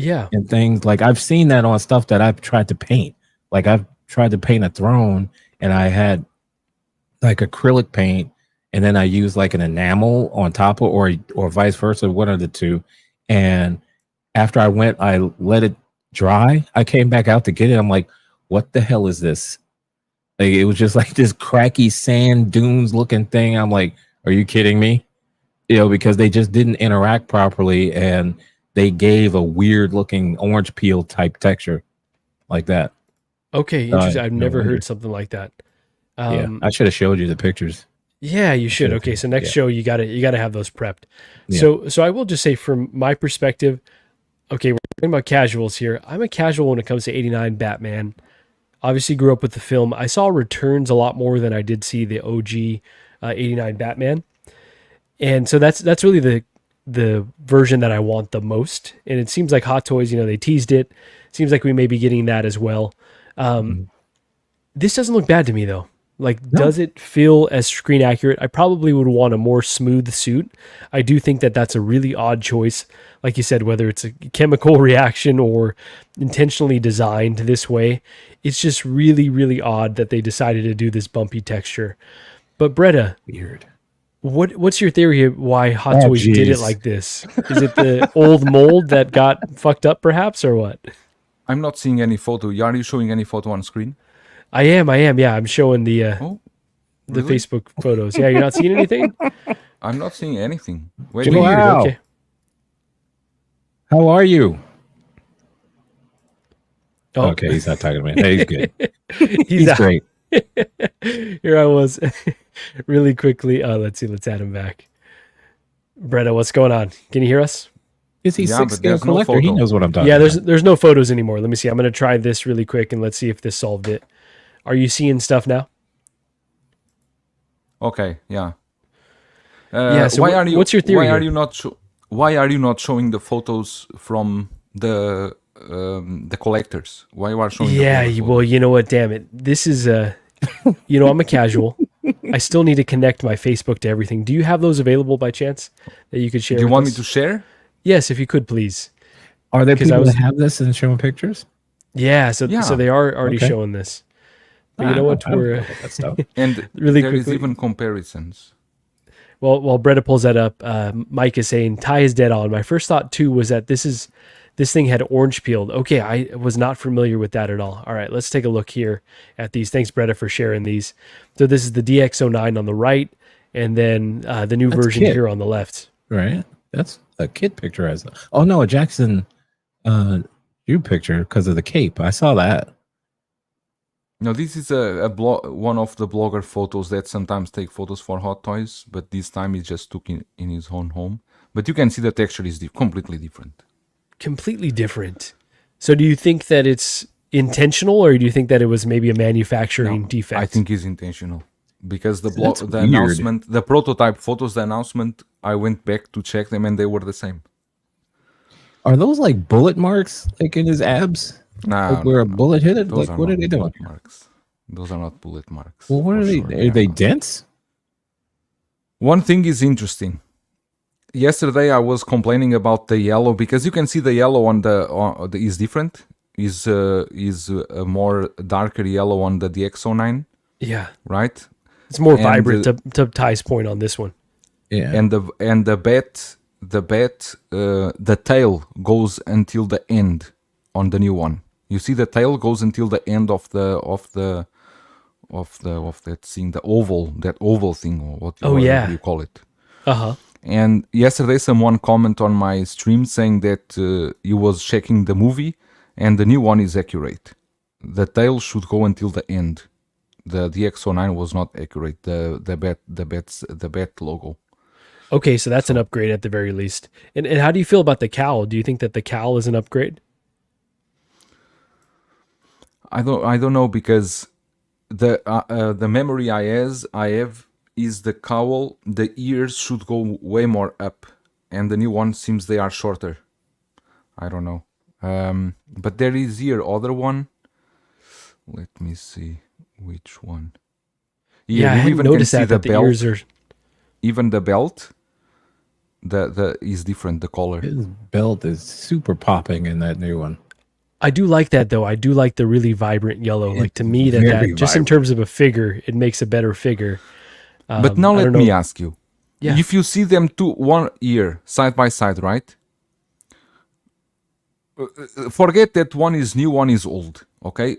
D: things like I've seen that on stuff that I've tried to paint. Like I've tried to paint a throne, and I had like acrylic paint, and then I used like an enamel on top of, or vice versa, one of the two. And after I let it dry. I came back out to get it. I'm like, what the hell is this? Like, it was just like this cracky sand dunes looking thing. I'm like, are you kidding me? You know, because they just didn't interact properly, and they gave a weird looking orange peel type texture like that.
C: Okay, interesting. I've never heard something like that.
D: Yeah, I should have showed you the pictures.
C: Yeah, you should. Okay, so next show you gotta have those prepped.
D: Yeah.
C: So I will just say, from my perspective, okay, we're talking about casuals here. I'm a casual when it comes to 89 Batman. Obviously grew up with the film. I saw Returns a lot more than I did see the OG 89 Batman. And so that's really the version that I want the most. And it seems like Hot Toys, they teased it. Seems like we may be getting that as well. This doesn't look bad to me, though. Like, does it feel as screen accurate? I probably would want a more smooth suit. I do think that that's a really odd choice. Like you said, whether it's a chemical reaction or intentionally designed this way, it's just really, really odd that they decided to do this bumpy texture. But Bretta,
D: Weird.
C: what's your theory of why Hot Toys did it
D: jeez.
C: like this? Is it the old mold that got fucked up, perhaps, or what?
G: I'm not seeing any photo. Are you showing any photo on screen?
C: I am. Yeah, I'm showing the
G: Oh,
C: the
G: really?
C: Facebook photos. Yeah, you're not seeing anything?
G: I'm not seeing anything. Wait,
D: Jimmy,
G: wait.
C: Weird.
D: Wow.
C: Okay.
D: How are you?
C: Oh,
D: Okay, he's not talking to me. Hey, he's good.
C: he's out.
D: great.
C: Here I was really quickly. Let's see. Let's add him back. Bretta, what's going on? Can you hear us?
D: Is he
G: Yeah,
D: six
G: but
D: scale
G: there's no
D: collector? He
G: photo.
D: knows what I'm talking
C: Yeah,
D: about.
C: there's no photos anymore. Let me see. I'm going to try this really quick and let's see if this solved it. Are you seeing stuff now?
G: Okay, yeah.
C: Yeah, so
G: why are you?
C: what's your theory
G: Why are
C: here?
G: you not? Why are you not showing the photos from the collectors? Why you are showing?
C: Yeah,
G: the
C: well, you know what? Damn it. This is I'm a casual. I still need to connect my Facebook to everything. Do you have those available by chance that you could share?
G: Do you
C: with
G: want me
C: us?
G: to share?
C: Yes, if you could, please.
D: Are there
C: 'Cause I
D: people
C: was-
D: that have this and showing pictures?
C: Yeah, so
G: Yeah.
C: they are already
D: Okay.
C: showing this. But you know what?
D: I don't
C: We're
D: know about that stuff.
G: And
C: Really
G: there is
C: quickly-
G: even comparisons.
C: Well, while Bretta pulls that up, Mike is saying Ty is dead on. My first thought too was that this thing had orange peeled. Okay, I was not familiar with that at all. All right, let's take a look here at these. Thanks, Bretta, for sharing these. So this is the DX09 on the right, and then the new
D: That's
C: version
D: kit.
C: here on the left.
D: Right? That's a kid picture. Oh no, a Jackson Jew picture because of the cape. I saw that.
G: No, this is one of the blogger photos that sometimes take photos for Hot Toys, but this time he just took in his own home. But you can see the texture is completely different.
C: Completely different. So do you think that it's intentional, or do you think that it was maybe a manufacturing defect?
G: I think it's intentional because the
D: That's weird.
G: announcement, the prototype photos, the announcement, I went back to check them and they were the same.
D: Are those like bullet marks like in his abs?
G: Nah,
D: Like where a bullet hit it?
G: those
D: Like what are
G: not
D: they doing?
G: bullet marks. Those are not bullet marks.
D: Well, what
G: for
D: are they?
G: sure.
D: Are they dents?
G: One thing is interesting. Yesterday I was complaining about the yellow because you can see the yellow on the is different. Is a more darker yellow on the DX09,
C: Yeah,
G: right?
C: it's more
G: And,
C: vibrant to Ty's point on this one.
D: Yeah.
G: And the tail goes until the end on the new one. You see the tail goes until the end of that thing, that oval thing, or whatever you call it.
C: Uh-huh.
G: And yesterday someone commented on my stream saying that he was checking the movie and the new one is accurate. The tail should go until the end. The DX09 was not accurate. The bat logo.
C: Okay, so that's an upgrade at the very least. And how do you feel about the cowl? Do you think that the cowl is an upgrade?
G: I don't know because the memory I have is the cowl. The ears should go way more up, and the new one seems they are shorter. I don't know. But there is here other one. Let me see which one.
C: Yeah, I
G: you
C: hadn't
G: even can
C: noticed
G: see
C: that the ears are.
G: even the belt. The is different. The color.
D: His belt is super popping in that new one.
C: I do like that though. I do like the really vibrant yellow. Like to me,
D: very
C: that just in
D: vibrant.
C: terms of a figure, it makes a better figure.
G: But now
C: I
G: let
C: don't
G: me
C: know.
G: ask you.
C: Yeah.
G: If you see them one ear side by side, right? Forget that one is new, one is old. Okay,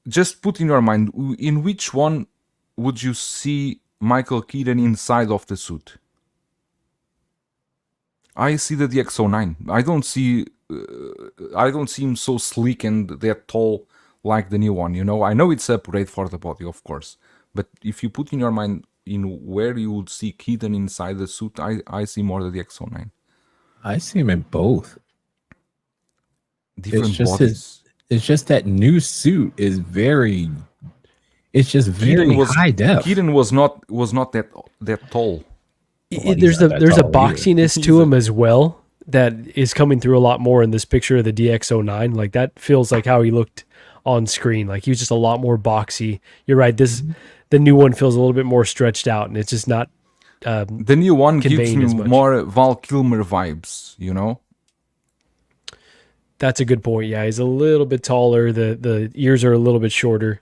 G: just put in your mind in which one would you see Michael Keaton inside of the suit? I see the DX09. I don't see him so sleek and that tall like the new one. You know, I know it's upgrade for the body, of course, but if you put in your mind in where you would see Keaton inside the suit, I see more the DX09.
D: I see him in both.
G: Different
D: just
G: bodies.
D: It's just that new suit is very. It's just very
G: Keaton was
D: high def.
G: Keaton was not that tall.
D: Well,
C: There's
D: he's not that
C: there's a
D: tall either.
C: boxiness to him as well that is coming through a lot more in this picture of the DX09. Like that feels like how he looked on screen. Like he was just a lot more boxy. You're right. the new one feels a little bit more stretched out, and it's just not.
G: The new one gives
C: conveying
G: me
C: as much.
G: more Val Kilmer vibes, you know?
C: That's a good point. Yeah, he's a little bit taller. The ears are a little bit shorter.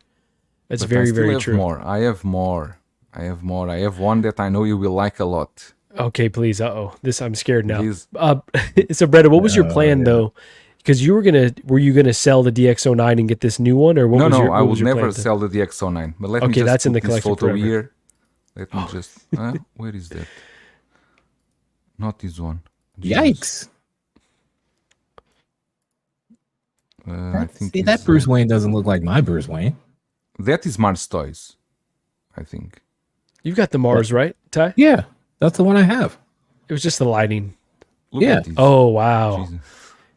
C: That's
G: But
C: very,
G: I still
C: very
G: have
C: true.
G: more. I have one that I know you will like a lot.
C: Okay, please. This I'm scared now.
G: These-
C: So Bretta, what was your plan though? Because were you gonna sell the DX09 and get this new one, or what was your?
G: I
C: what
G: would
C: was your
G: never
C: plan
G: sell the DX09. But let me
C: Okay,
G: just
C: that's in
G: put
C: the
G: this
C: collection
G: photo
C: forever.
G: here. Let me just. Where is that? Not this one. Jesus.
D: Yikes!
G: I think
D: See,
G: it's,
D: that Bruce Wayne doesn't look like my Bruce Wayne.
G: that is Mars Toys. I think.
C: You've got the Mars, right, Ty?
D: Yeah, that's the one I have.
C: It was just the lighting.
G: Look
D: Yeah.
G: at this.
C: Oh wow,
G: Jesus.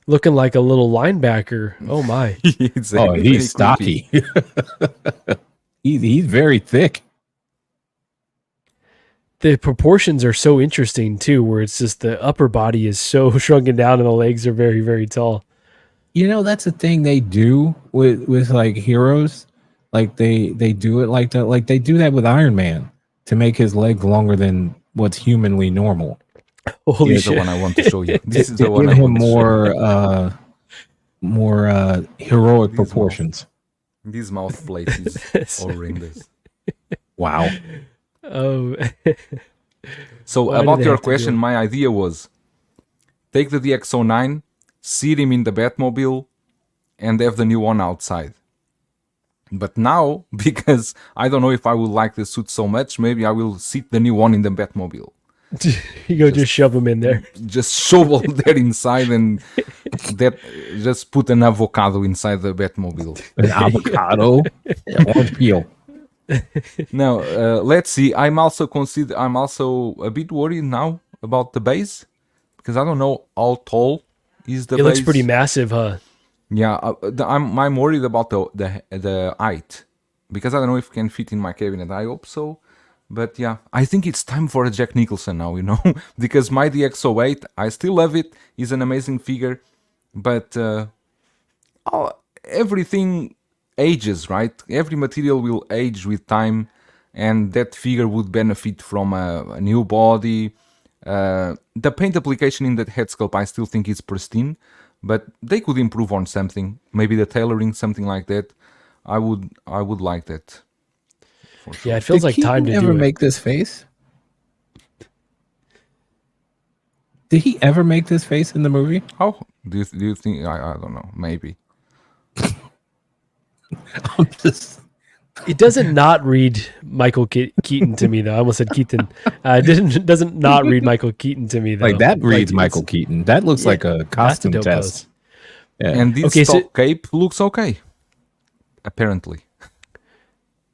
C: looking like a little linebacker. Oh my.
G: It's
D: Oh,
G: very
D: he's
G: creepy.
D: stocky. he's very thick.
C: The proportions are so interesting too, where it's just the upper body is so shrunken down and the legs are very, very tall.
D: You know, that's a thing they do with like heroes. Like they do it like that. Like they do that with Iron Man to make his legs longer than what's humanly normal.
C: Holy
G: Here's the
C: shit!
G: one I want to show you. This is
D: To
G: the one
D: give
G: I
D: him
G: want to show you.
D: more heroic
G: These
D: proportions.
G: This mouth plate is horrendous.
D: Wow.
C: Oh,
G: So
C: Why do
G: about
C: they
G: your
C: have to do
G: question,
C: it?
G: my idea was take the DX09, seat him in the Batmobile, and have the new one outside. But now, because I don't know if I will like the suit so much, maybe I will seat the new one in the Batmobile.
C: you go just shove them in there.
G: Just shovel there inside and that just put an avocado inside the Batmobile.
D: An avocado, orange peel.
G: Now, let's see. I'm also a bit worried now about the base because I don't know how tall is the
C: It
G: base.
C: looks pretty massive, huh?
G: Yeah, I'm worried about the height because I don't know if it can fit in my cabinet. I hope so, but yeah, I think it's time for a Jack Nicholson now. You know, because my DX08, I still love it. He's an amazing figure, but everything ages, right? Every material will age with time, and that figure would benefit from a new body. The paint application in that head sculpt, I still think is pristine, but they could improve on something. Maybe the tailoring, something like that. I would like that. For sure.
C: Yeah, it feels
D: Did
C: like time to
D: Keaton
C: do
D: ever
C: it.
D: make this face? Did he ever make this face in the movie?
G: How do you think? I don't know. Maybe.
D: I'm just
C: It doesn't not read Michael Keaton to me though. I almost said Keaton. It doesn't not read Michael Keaton to me though.
D: like that reads
C: it's-
D: Michael Keaton. That looks like a
C: That's a
D: costume
C: dope
D: test.
C: pose.
D: Yeah.
G: And this
C: Okay, so-
G: stock cape looks okay. Apparently.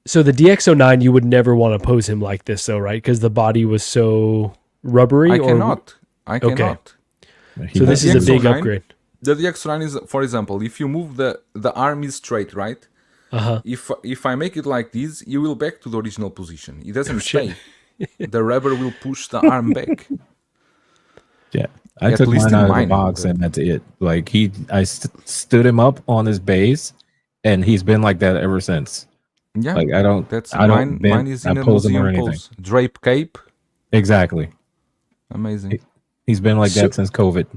C: So the DX09, you would never want to pose him like this though, right? Because the body was so rubbery.
G: I cannot.
C: Okay.
D: He
C: So this is a
G: DX09?
C: big upgrade.
G: The DX9 is, for example, if you move the arm is straight, right?
C: Uh-huh.
G: If I make it like this, you will back to the original position. It doesn't
C: shit.
G: stay. The rubber will push the arm back.
D: Yeah, I
G: At
D: took
G: least
D: mine
G: in
D: out of the
G: mine,
D: box,
G: but-
D: and that's it. Like I stood him up on his base, and he's been like that ever since.
G: Yeah,
D: Like I don't,
G: that's
D: I don't
G: mine.
D: bend-
G: Mine is
D: I
G: in a
D: pose him or
G: museum
D: anything.
G: pose. Drape cape,
D: Exactly.
G: amazing.
D: He's been like that since COVID.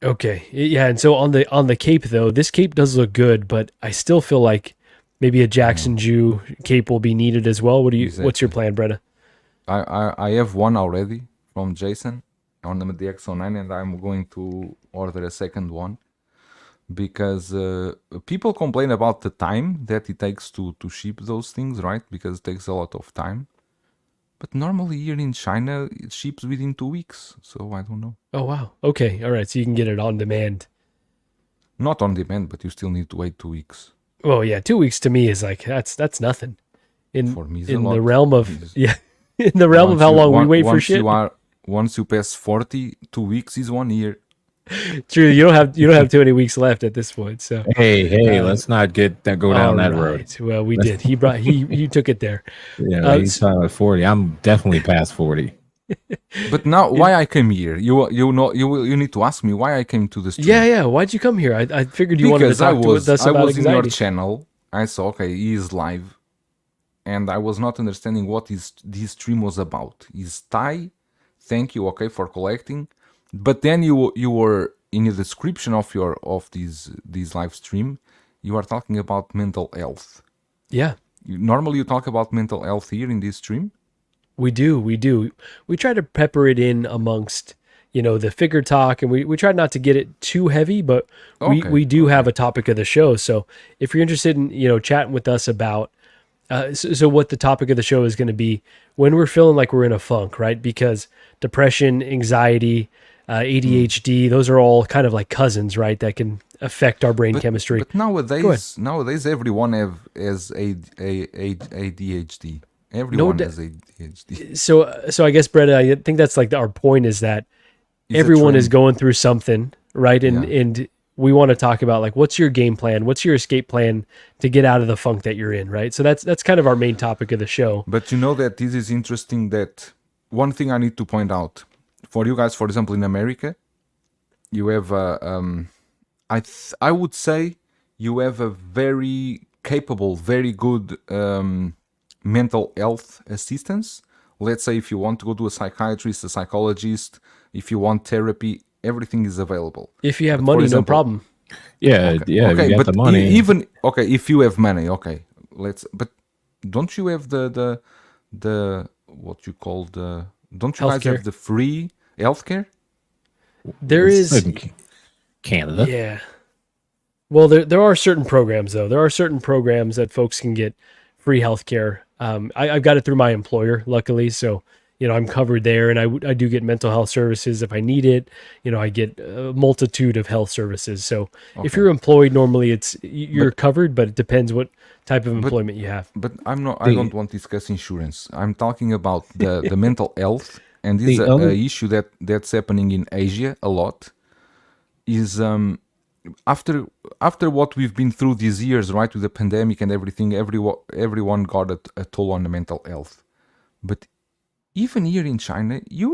C: Okay. Yeah, and so on the cape though, this cape does look good, but I still feel like maybe a Jackson Jew cape will be needed as well. What's your plan, Bretta?
G: I have one already from Jason on the DX09, and I'm going to order a second one because people complain about the time that it takes to ship those things, right? Because it takes a lot of time. But normally here in China, it ships within 2 weeks. So I don't know.
C: Oh wow. Okay. All right. So you can get it on demand.
G: Not on demand, but you still need to wait 2 weeks.
C: Well, yeah, 2 weeks to me is like that's nothing.
G: For me, it's a
C: In the
G: lot.
C: realm of
G: It's-
C: yeah, in the realm of how long we wait for shit.
G: Once you pass 40, 2 weeks is 1 year.
C: True, you don't have too many weeks left at this point. So
D: Hey, let's not go down that road.
C: Alright, well, we did. He took it there.
D: Yeah, he's talking about 40. I'm definitely past 40.
G: But now, why I came here? You need to ask me why I came to the stream.
C: Yeah. Why'd you come here? I figured you wanted to
G: Because I
C: talk to
G: was
C: us about
G: in your
C: anxiety.
G: channel. I saw, okay, he is live. and I was not understanding what this stream was about. Is Thai? Thank you, okay, for collecting. But then you were in the description of this live stream, you are talking about mental health.
C: Yeah.
G: Normally you talk about mental health here in this stream.
C: We do. We try to pepper it in amongst, the figure talk, and we try not to get it too heavy, but we do have a topic of the show. So if you're interested in, chatting with us about, so what the topic of the show is going to be when we're feeling like we're in a funk, right? Because depression, anxiety, ADHD, those are all kind of like cousins, right? That can affect our brain chemistry.
G: But nowadays everyone has ADHD. Everyone has ADHD.
C: So I guess, Brett, I think that's like our point is that everyone is going through something, right? And we want to talk about like, what's your game plan? What's your escape plan to get out of the funk that you're in, right? So that's kind of our main topic of the show.
G: But you know that this is interesting, that one thing I need to point out for you guys, for example, in America, you have I would say you have a very capable, very good mental health assistance. Let's say if you want to go to a psychiatrist, a psychologist, if you want therapy, everything is available.
C: If you have money, no problem.
D: Yeah,
G: Okay,
D: if you got
G: but
D: the money.
G: even if you have money, but don't you have the what you call the, don't you guys
C: Healthcare.
G: have the free healthcare?
C: There is
D: in Canada.
C: Yeah. Well, there are certain programs though. There are certain programs that folks can get free healthcare. I've got it through my employer, luckily, so I'm covered there, and I do get mental health services if I need it. I get a multitude of health services. So if you're employed, normally you're covered, but it depends what type of employment you have.
G: But I don't want to discuss insurance. I'm talking about the mental health, and this is a issue that's happening in Asia a lot. Is after what we've been through these years, right, with the pandemic and everything, everyone got a toll on the mental health. But even here in China, you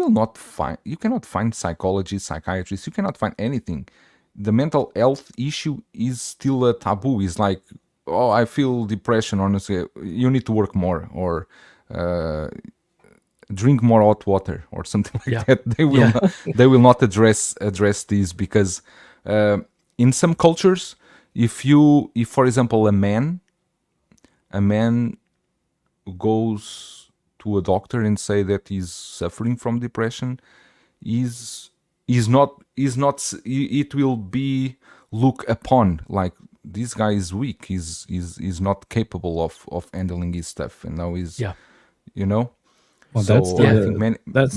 G: cannot find psychologists, psychiatrists, you cannot find anything. The mental health issue is still a taboo. It's like, oh, I feel depression, honestly, you need to work more, or drink more hot water, or something like that. They will not address these, because in some cultures, if for example a man goes to a doctor and say that he's suffering from depression, it will be looked upon like this guy is weak, he's not capable of handling his stuff, and now he's
D: Well,
G: so I think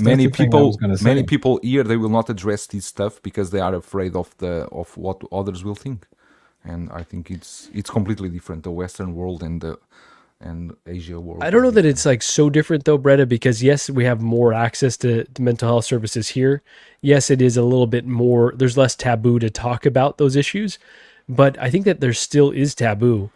G: many people here, they will not address this stuff because they are afraid of what others will think, and I think it's completely different, the Western world and Asia world.
C: I don't know that it's like so different though, Bretta, because yes, we have more access to mental health services here. Yes, it is a little bit more, there's less taboo to talk about those issues, but I think that there still is taboo,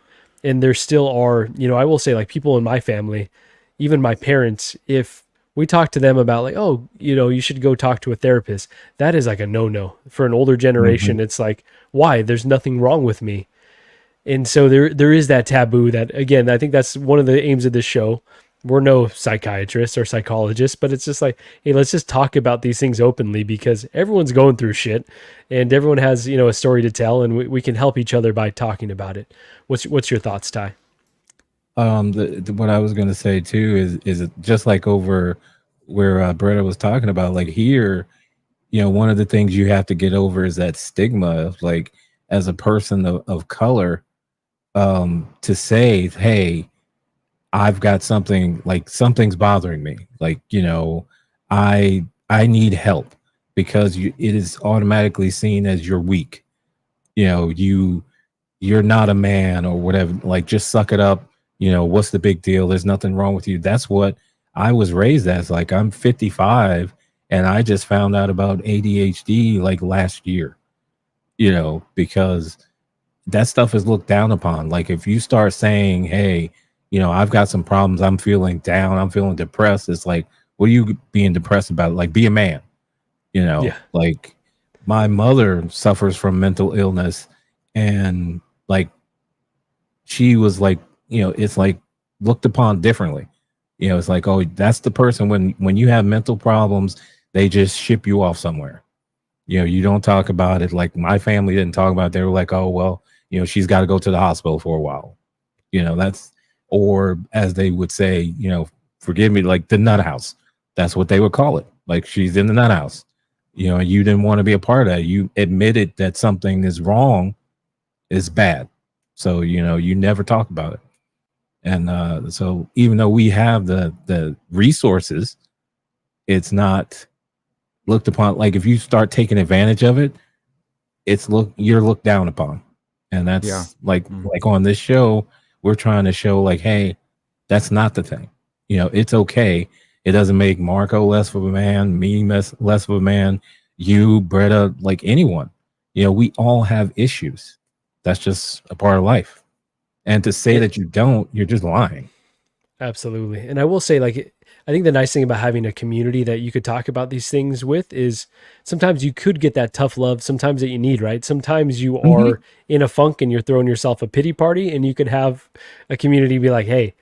C: and there still are, I will say, like, people in my family, even my parents, if we talk to them about like, oh, you should go talk to a therapist, that is like a no-no. For an older generation, It's like, why? There's nothing wrong with me. And so there is that taboo that, again, I think that's one of the aims of this show. We're no psychiatrists or psychologists, but it's just like, hey, let's just talk about these things openly, because everyone's going through shit, and everyone has, a story to tell, and we can help each other by talking about it. What's your thoughts, Ty?
D: What I was going to say too is just like over where Bretta was talking about, like here, one of the things you have to get over is that stigma of, like, as a person of color, to say, hey, I've got something, like something's bothering me, like, I need help, because it is automatically seen as you're weak, you're not a man or whatever, like, just suck it up. What's the big deal? There's nothing wrong with you. That's what I was raised as. Like, I'm 55 and I just found out about ADHD like last year, because that stuff is looked down upon. Like, if you start saying, hey, I've got some problems, I'm feeling down, I'm feeling depressed, it's like, what are you being depressed about? Like, be a man, Like, my mother suffers from mental illness, and like, she was like, it's like looked upon differently. You know, it's like, oh, that's the person when you have mental problems, they just ship you off somewhere. You know, you don't talk about it. Like my family didn't talk about it. They were like, oh, well, you know, she's got to go to the hospital for a while. You know, that's, or as they would say, you know, forgive me, like the nut house. That's what they would call it. Like she's in the nut house. You know, and you didn't want to be a part of that. You admitted that something is wrong, is bad. So, you know, you never talk about it. And so even though we have the resources, it's not looked upon. Like if you start taking advantage of it, you're looked down upon. And that's like on this show, we're trying to show like, hey, that's not the thing. You know, it's okay. It doesn't make Marco less of a man, me less of a man, you, Bretta, like anyone. You know, we all have issues. That's just a part of life. And to say that you don't, you're just lying.
C: Absolutely. And I will say, like, I think the nice thing about having a community that you could talk about these things with is sometimes you could get that tough love sometimes that you need, right? Sometimes you are in a funk and you're throwing yourself a pity party, and you could have a community be like, hey,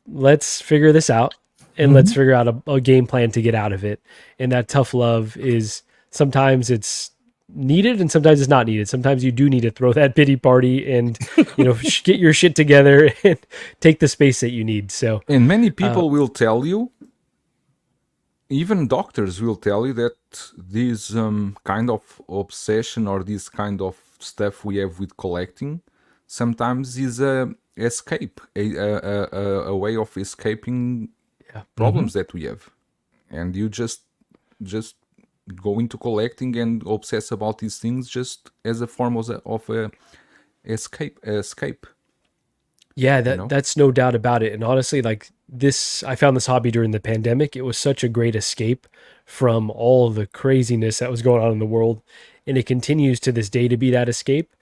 C: let's figure this out, and let's figure out a game plan to get out of it. And that tough love is sometimes it's needed and sometimes it's not needed. Sometimes you do need to throw that pity party and, you know, get your shit together and take the space that you need. So,
G: and many people will tell you, even doctors will tell you that this kind of obsession or this kind of stuff we have with collecting sometimes is a escape, a way of escaping problems that we have, and you just go into collecting and obsess about these things just as a form of a escape.
C: Yeah, that's no doubt about it. And honestly, like this, I found this hobby during the pandemic. It was such a great escape from all the craziness that was going on in the world, and it continues to this day to be that escape.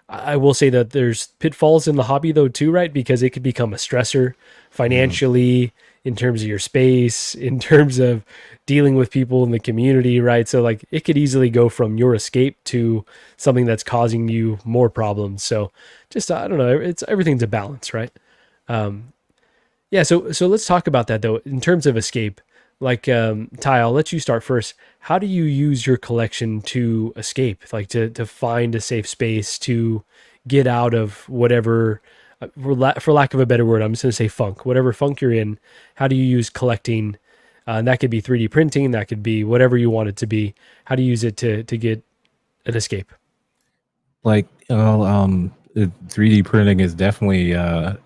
C: I will say that there's pitfalls in the hobby though too, right? Because it could become a stressor financially, in terms of your space, in terms of dealing with people in the community, right? So like it could easily go from your escape to something that's causing you more problems. So just, I don't know, everything's a balance, right? Yeah. So let's talk about that though. In terms of escape, like, Ty, I'll let you start first. How do you use your collection to escape? Like to find a safe space, to get out of whatever, for lack of a better word, I'm just going to say funk, whatever funk you're in. How do you use collecting? And that could be 3D printing. That could be whatever you want it to be. How do you use it to get an escape?
D: Like, 3D printing is definitely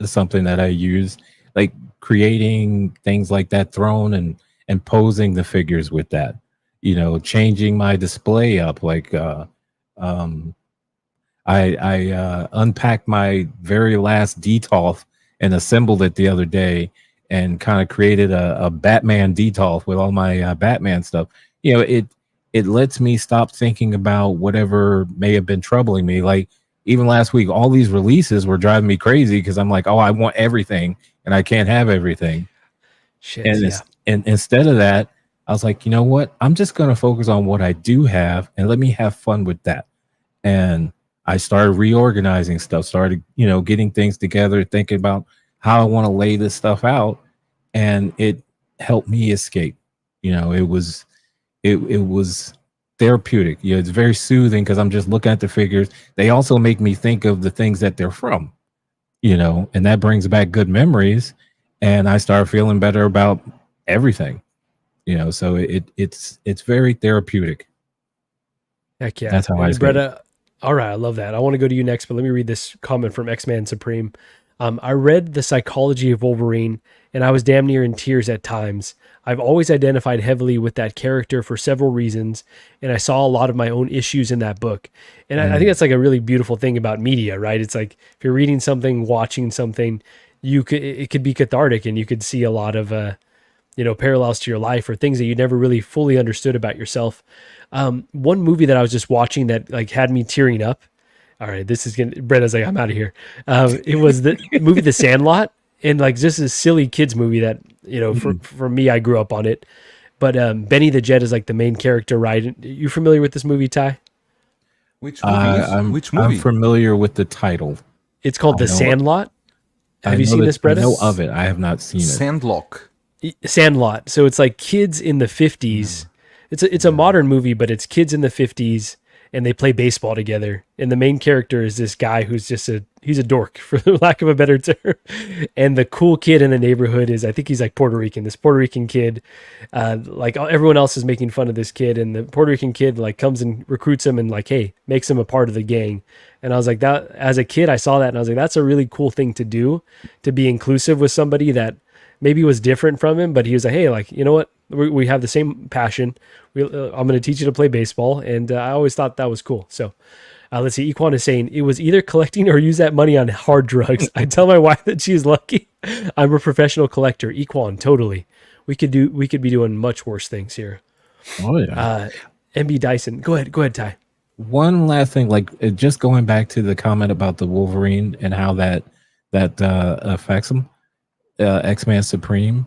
D: something that I use, like creating things like that throne and posing the figures with that, you know, changing my display up. Like, I unpacked my very last Detolf and assembled it the other day and kind of created a Batman Detolf with all my Batman stuff. You know, it lets me stop thinking about whatever may have been troubling me. Like even last week, all these releases were driving me crazy because I'm like, oh, I want everything and I can't have everything.
C: Shit,
D: And instead of that, I was like, you know what? I'm just going to focus on what I do have and let me have fun with that. And I started reorganizing stuff, started, you know, getting things together, thinking about how I want to lay this stuff out. And it helped me escape. You know, it was therapeutic. You know, it's very soothing because I'm just looking at the figures. They also make me think of the things that they're from, you know, and that brings back good memories. And I start feeling better about everything, you know, so it's very therapeutic.
C: Heck yeah.
D: That's how I escape.
C: Bretta, all right, I love that. I want to go to you next, but let me read this comment from X-Man Supreme. I read The Psychology of Wolverine, and I was damn near in tears at times. I've always identified heavily with that character for several reasons, and I saw a lot of my own issues in that book. And I think that's like a really beautiful thing about media, right? It's like if you're reading something, watching something, it could be cathartic, and you could see a lot of parallels to your life or things that you never really fully understood about yourself. One movie that I was just watching that like had me tearing up. All right, Bretta's like, I'm out of here. It was the movie The Sandlot, and like just a silly kids movie that, you know, for me, I grew up on it. But Benny the Jet is like the main character, right? You familiar with this movie, Ty?
G: Which movie?
D: I'm familiar with the title.
C: It's called The Sandlot. Have you seen this,
D: I
C: Bretta?
D: know of it. I have not seen it.
G: Sandlock.
C: Sandlot. So it's like kids in the 50s. It's a modern movie, but it's kids in the 50s and they play baseball together. And the main character is this guy who's just he's a dork, for lack of a better term. And the cool kid in the neighborhood is, I think he's like Puerto Rican. This Puerto Rican kid, like everyone else is making fun of this kid, and the Puerto Rican kid like comes and recruits him and like, hey, makes him a part of the gang. And I was like, that as a kid, I saw that and I was like, that's a really cool thing to do, to be inclusive with somebody that maybe was different from him, but he was like, hey, like, you know what? We have the same passion. I'm going to teach you to play baseball. And I always thought that was cool. So let's see. Equan is saying it was either collecting or use that money on hard drugs. I tell my wife that she's lucky. I'm a professional collector. Equan, totally. We could be doing much worse things here.
D: Oh yeah.
C: MB Dyson. Go ahead, Ty.
D: One last thing, like just going back to the comment about the Wolverine and how that affects him, X-Man Supreme.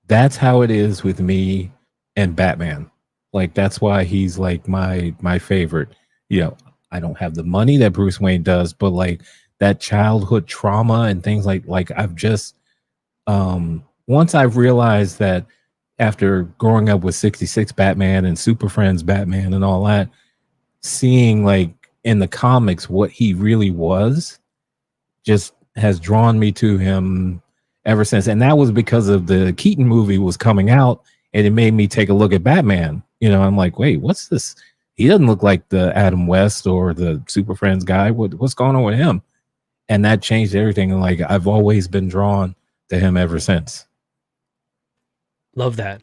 D: That's how it is with me and Batman. Like that's why he's like my favorite. You know, I don't have the money that Bruce Wayne does, but like that childhood trauma and things like I've just once I've realized that after growing up with 66 Batman and Super Friends Batman and all that, seeing like in the comics what he really was just has drawn me to him ever since. And that was because of the Keaton movie was coming out and it made me take a look at Batman. You know, I'm like, wait, what's this? He doesn't look like the Adam West or the Super Friends guy. What's going on with him? And that changed everything. And like, I've always been drawn to him ever since.
C: Love that.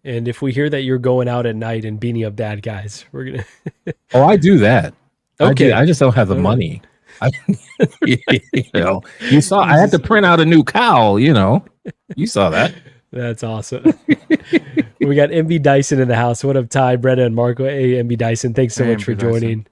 C: And if we hear that you're going out at night and beating up bad guys, we're going to.
D: Oh, I do that.
C: Okay.
D: I just don't have the money. You know, you saw I had to print out a new cowl, you know. You saw that.
C: That's awesome. We got MB Dyson in the house. What up, Ty, Bretta, and Marco? Hey, MB Dyson, thanks so much for joining.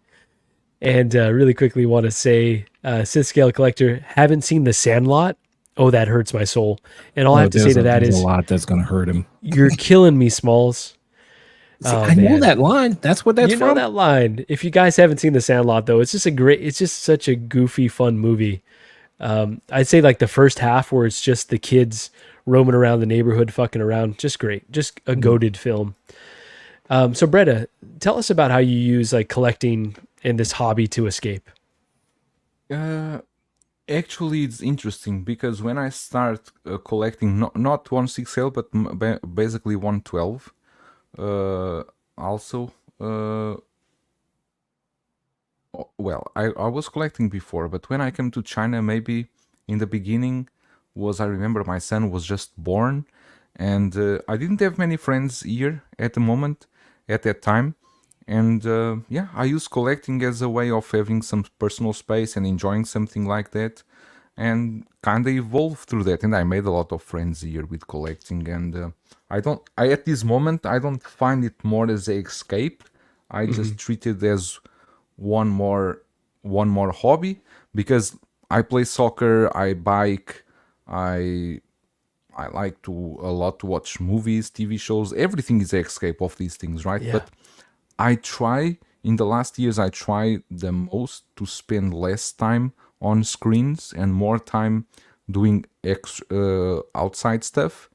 C: And really quickly want to say, Sith Scale Collector, haven't seen The Sandlot. Oh, that hurts my soul. And all I have to say to that is
D: a lot that's going to hurt him.
C: You're killing me, Smalls.
D: See, I know that line. That's what that's from.
C: You know that line. If you guys haven't seen The Sandlot, though, it's just such a goofy, fun movie. I'd say like the first half where it's just the kids roaming around the neighborhood, fucking around. Just great. Just a goated film. So Bretta, tell us about how you use like collecting and this hobby to escape.
G: Actually, it's interesting because when I start collecting, not 1/6L, but basically 1/12, also, well, I was collecting before, but when I came to China, maybe in the beginning I remember my son was just born, and I didn't have many friends here at the moment, at that time. And yeah, I use collecting as a way of having some personal space and enjoying something like that, and kind of evolved through that. And I made a lot of friends here with collecting. And I at this moment I don't find it more as a escape. I just treat it as one more hobby, because I play soccer, I bike, I like a lot to watch movies, TV shows. Everything is an escape of these things, right?
C: Yeah.
G: But in the last years, I try the most to spend less time on screens and more time doing outside stuff,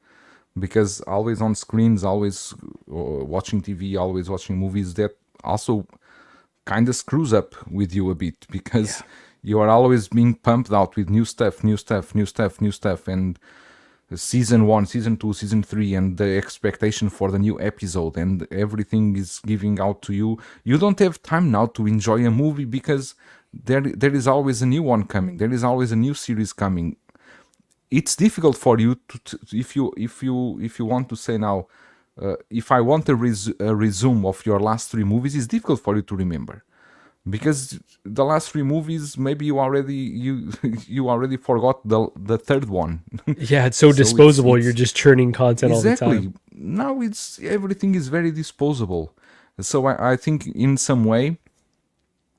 G: because always on screens, always watching TV, always watching movies, that also kind of screws up with you a bit, because you are always being pumped out with new stuff, and season 1, season 2, season 3, and the expectation for the new episode, and everything is giving out to you. You don't have time now to enjoy a movie, because there is always a new one coming. There is always a new series coming. It's difficult for you to if you want to say now, if I want a resume of your last 3 movies, it's difficult for you to remember, because the last 3 movies, maybe you already forgot the third one.
C: Yeah, it's so disposable. You're just churning content all the time.
G: Exactly. Now everything is very disposable. So I think in some way,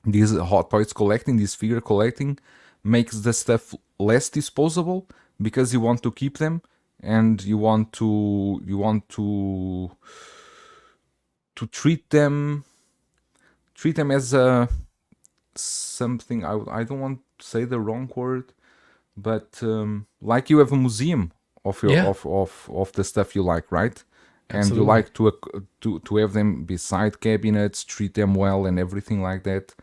G: this hot toys collecting, this figure collecting, makes the stuff less disposable, because you want to keep them, and you want to treat them as a something. I don't want to say the wrong word, but like you have a museum of your
C: Yeah.
G: of the stuff you like, right? And you
C: Absolutely.
G: like to have them beside cabinets, treat them well, and everything like that.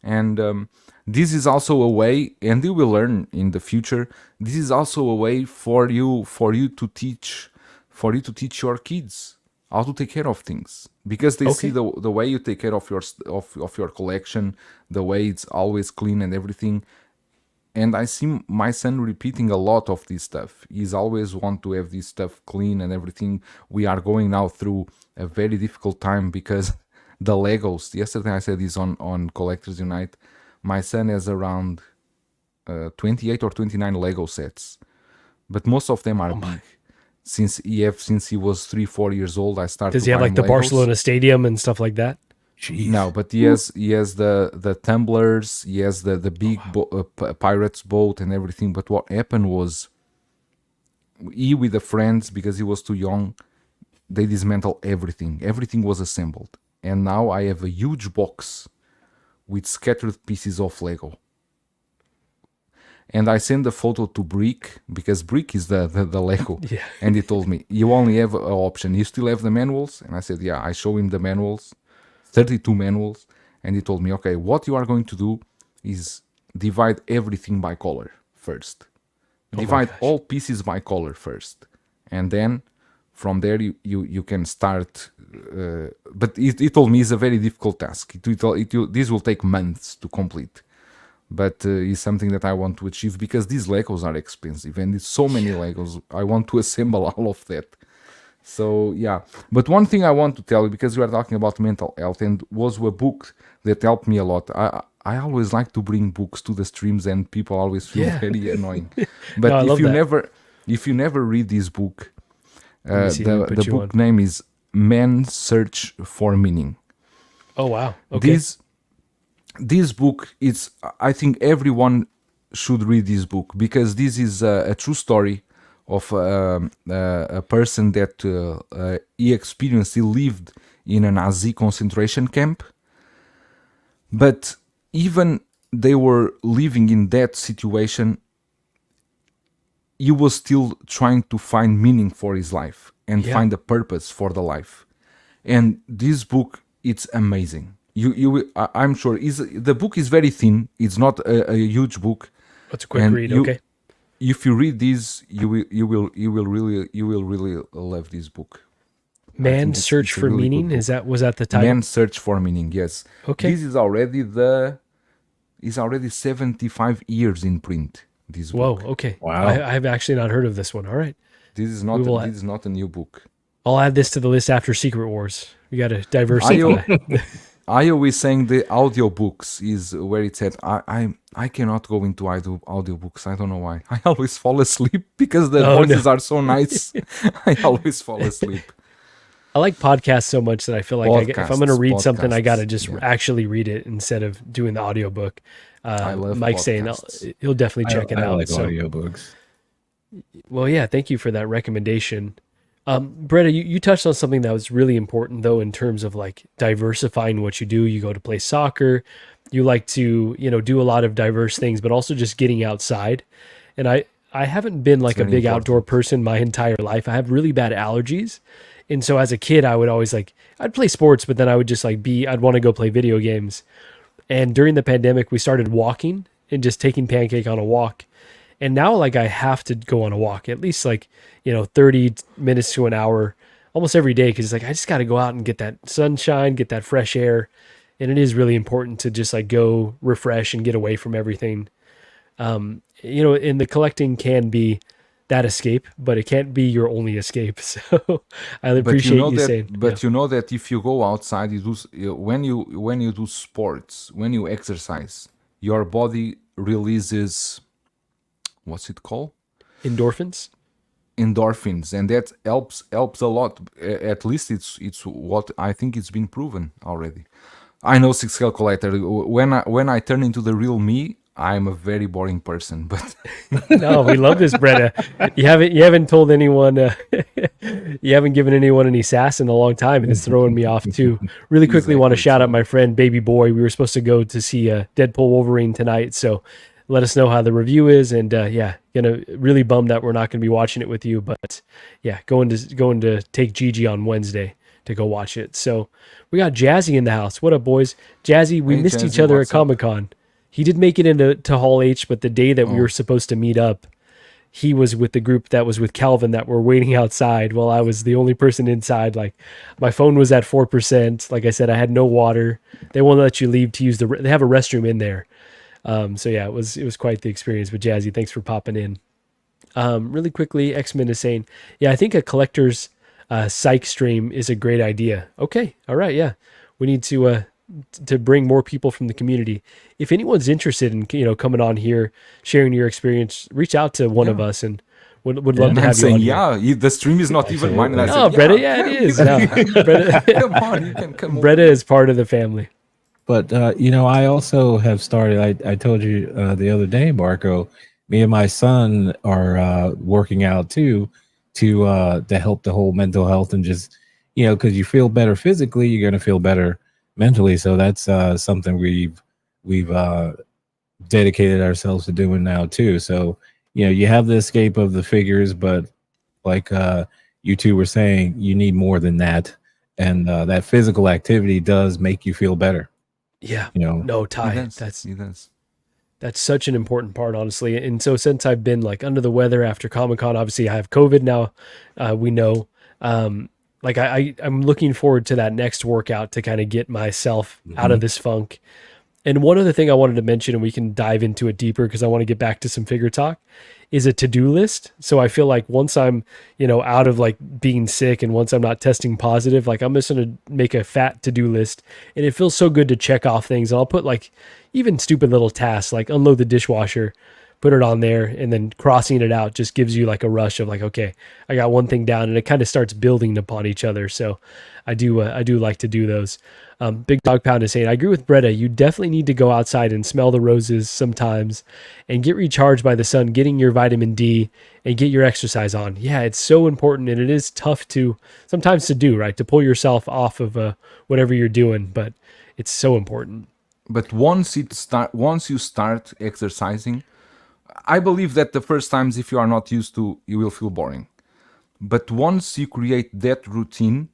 G: And this is also a way, and you will learn in the future. This is also a way for you to teach your kids how to take care of things, because they see
C: Okay.
G: the way you take care of of your collection, the way it's always clean and everything. And I see my son repeating a lot of this stuff. He's always want to have this stuff clean and everything. We are going now through a very difficult time because the Legos. Yesterday I said this on Collectors Unite. My son has around 28 or 29 Lego sets, but most of them are big. Since he was 3-4 years old, I started
C: Does
G: to
C: he have
G: buy
C: like the
G: Legos.
C: Barcelona Stadium and stuff like that?
D: Jeez.
G: No, but he has the tumblers, he has the big pirates boat and everything. But what happened was, he with the friends, because he was too young, they dismantled everything. Everything was assembled, and now I have a huge box with scattered pieces of Lego. And I sent the photo to Brick, because Brick is the Lego.
C: Yeah.
G: And he told me, you only have an option. You still have the manuals? And I said, yeah. I show him the manuals, 32 manuals. And he told me, okay, what you are going to do is divide everything by color first. Divide all pieces by color first. And then from there you can start. But he told me it's a very difficult task. This will take months to complete. But it's something that I want to achieve, because these Legos are expensive, and it's so many Legos. I want to assemble all of that. So yeah, but one thing I want to tell you, because we are talking about mental health, and was a book that helped me a lot. I always like to bring books to the streams, and people always feel very annoying. But
C: No, I love that.
G: if you never read this book,
C: me see, let me put
G: the
C: you
G: book
C: on.
G: name is Man's Search for Meaning.
C: Oh wow. Okay.
G: This book, I think everyone should read this book, because this is a true story of a person that he lived in a Nazi concentration camp. But even they were living in that situation, he was still trying to find meaning for his life and
C: Yeah.
G: find a purpose for the life. And this book, it's amazing. I'm sure the book is very thin. It's not a huge book.
C: That's a quick
G: And
C: read. Okay.
G: If you read this, you will really love this book.
C: Man's
G: it's
C: Search
G: a
C: for
G: really good
C: Meaning.
G: book.
C: Was that the title?
G: Man's Search for Meaning. Yes.
C: Okay.
G: This is already 75 years in print. This book.
C: Whoa. Okay.
D: Wow.
C: I've actually not heard of this one. All right.
G: This is not.
C: We will-
G: This is not a new book.
C: I'll add this to the list after Secret Wars. We got to diversify.
G: I always saying the audiobooks is where it's at. I cannot go into audiobooks. I don't know why. I always fall asleep because the voices are so nice. I always fall asleep.
C: I like podcasts so much that I feel like if I'm going to read something, I got to just
G: yeah.
C: actually read it instead of doing the audiobook.
G: I love
C: Mike's saying
G: podcasts.
C: he'll definitely check it
D: I
C: out.
D: like
C: So,
D: audiobooks.
C: well, yeah, thank you for that recommendation. Bretta, you touched on something that was really important though, in terms of like diversifying what you do. You go to play soccer, you like to, do a lot of diverse things, but also just getting outside. And I haven't been like a
G: very
C: big
G: important.
C: outdoor person my entire life. I have really bad allergies. And so as a kid, I would always I'd play sports, but then I would just I'd want to go play video games. And during the pandemic, we started walking and just taking Pancake on a walk. And now I have to go on a walk at least 30 minutes to an hour almost every day, because I just got to go out and get that sunshine, get that fresh air. And it is really important to just go refresh and get away from everything. And the collecting can be that escape, but it can't be your only escape. So I appreciate you saying.
G: But you know that if you go outside, when you do sports, when you exercise, your body releases, what's it called?
C: Endorphins.
G: Endorphins, and that helps a lot. At least it's what I think it's been proven already. I know Six Calculator. When I turn into the real me, I'm a very boring person. But
C: No, we love this, Bretta. You haven't told anyone. You haven't given anyone any sass in a long time, and it's throwing me off too. Really quickly, want to shout out my friend Baby Boy. We were supposed to go to see Deadpool Wolverine tonight, so let us know how the review is. And yeah, gonna really bummed that we're not gonna be watching it with you, but yeah, going to take Gigi on Wednesday to go watch it. So we got Jazzy in the house. What up, boys? Jazzy, we
G: Hey,
C: missed each
G: Jazzy,
C: other at
G: what's up?
C: Comic-Con. He did make it into Hall H, but the day that we were supposed to meet up, he was with the group that was with Calvin that were waiting outside while I was the only person inside. Like, my phone was at 4%. Like I said, I had no water. They won't let you leave to use they have a restroom in there. So yeah, it was quite the experience. But Jazzy, thanks for popping in. Really quickly, X-Men is saying, yeah, I think a collector's psych stream is a great idea. Okay. All right. Yeah. We need to bring more people from the community. If anyone's interested in, coming on here, sharing your experience, reach out to one of us and would love
G: And
C: to
G: I'm
C: have you on
G: saying,
C: here.
G: the stream is not even mine. And I
C: Oh,
G: said,
C: Bretta, yeah, it is. No, Bretta,
G: come on, you can come over.
C: Bretta is part of the family.
D: But I also have started. I told you the other day, Marco. Me and my son are working out too to help the whole mental health and just because you feel better physically, you're gonna feel better mentally. So that's something we've dedicated ourselves to doing now too. So you have the escape of the figures, but like you two were saying, you need more than that, and that physical activity does make you feel better.
C: Yeah.
D: No,
G: He
C: Ty,
G: does, he does.
C: that's such an important part, honestly. And so since I've been like under the weather after Comic-Con, obviously I have COVID now. We know, like I'm looking forward to that next workout to kind of get myself out of this funk. And one other thing I wanted to mention, and we can dive into it deeper because I want to get back to some figure talk, is a to-do list. So I feel like once I'm, out of like being sick and once I'm not testing positive, like I'm just going to make a fat to-do list. And it feels so good to check off things. And I'll put like even stupid little tasks, like unload the dishwasher, put it on there, and then crossing it out just gives you like a rush of like, okay, I got one thing down, and it kind of starts building upon each other. So I do like to do those. Big Dog Pound is saying, I agree with Bretta. You definitely need to go outside and smell the roses sometimes and get recharged by the sun, getting your vitamin D and get your exercise on. Yeah, it's so important, and it is tough sometimes to do, right? To pull yourself off of whatever you're doing, but it's so important.
G: But once you start exercising, I believe that the first times, if you are not used to, you will feel boring. But once you create that routine,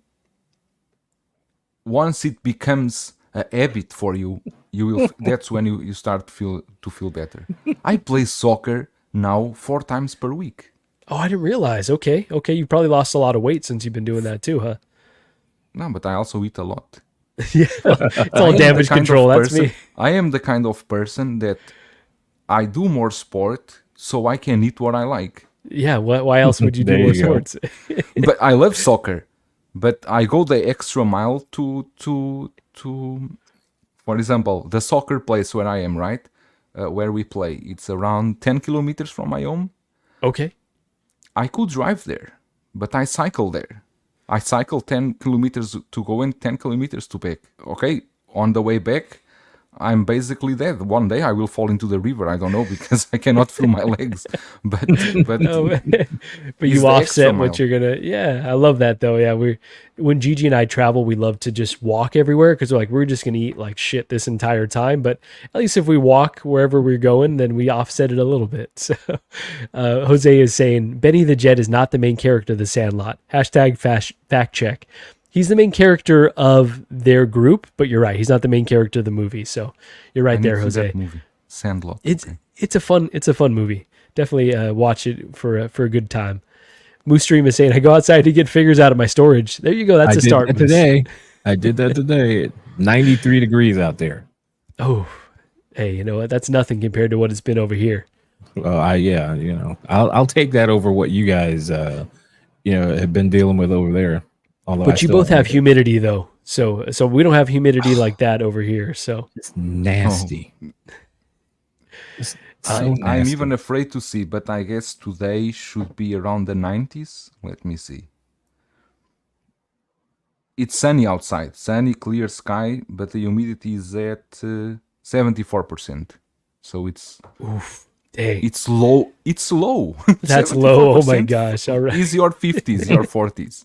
G: once it becomes a habit for you, you will. That's when you start to feel better. I play soccer now 4 times per week.
C: Oh, I didn't realize. Okay. You probably lost a lot of weight since you've been doing that too, huh?
G: No, but I also eat a lot.
C: Yeah, it's all damage control. That's me.
G: I am the kind of person that I do more sport so I can eat what I like.
C: Yeah, why else would you do
D: There
C: more
D: you go.
C: sports?
G: But I love soccer. But I go the extra mile to for example, the soccer place where I am, right? Where we play. It's around 10 kilometers from my home.
C: Okay.
G: I could drive there, but I cycle there. I cycle 10 kilometers to go and 10 kilometers to back. Okay, on the way back, I'm basically dead. One day I will fall into the river. I don't know because I cannot feel my legs. But
C: Oh, but
G: It's
C: you
G: the
C: offset
G: extra
C: what
G: mile.
C: you're gonna. Yeah, I love that though. Yeah, when Gigi and I travel, we love to just walk everywhere because we're just gonna eat like shit this entire time. But at least if we walk wherever we're going, then we offset it a little bit. So Jose is saying Benny the Jet is not the main character of the Sandlot. Hashtag fact check. He's the main character of their group, but you're right. He's not the main character of the movie. So you're right
G: I need
C: there,
G: to see
C: Jose.
G: that movie, Sandlot.
C: It's
G: okay.
C: it's a fun movie. Definitely watch it for a good time. Moose Stream is saying, I go outside to get figures out of my storage. There you go. That's
D: I
C: a
D: did
C: start.
D: that
C: Moose.
D: today. I did that today. 93 degrees out there.
C: Oh, hey, you know what? That's nothing compared to what it's been over here.
D: I'll take that over what you guys have been dealing with over there. Although
C: But you both have humidity though. So we don't have humidity like that over here. So
D: It's nasty. It's so
G: I'm
D: nasty.
G: even afraid to see, but I guess today should be around the 90s. Let me see. It's sunny outside, sunny, clear sky, but the humidity is at 74%. So
C: dang,
G: it's low. It's low.
C: that's low. Oh my
G: 74%
C: gosh. All right.
G: is your 50s, your 40s.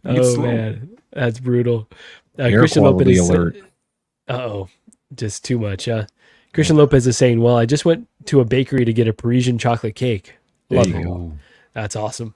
C: Oh
G: low.
C: man, that's brutal.
D: Air
C: Christian
D: quality
C: Lopez
D: alert.
C: Uh-oh, just too much, huh? Christian Lopez is saying, well, I just went to a bakery to get a Parisian chocolate cake. Love
D: There
C: it.
D: you go.
C: That's awesome.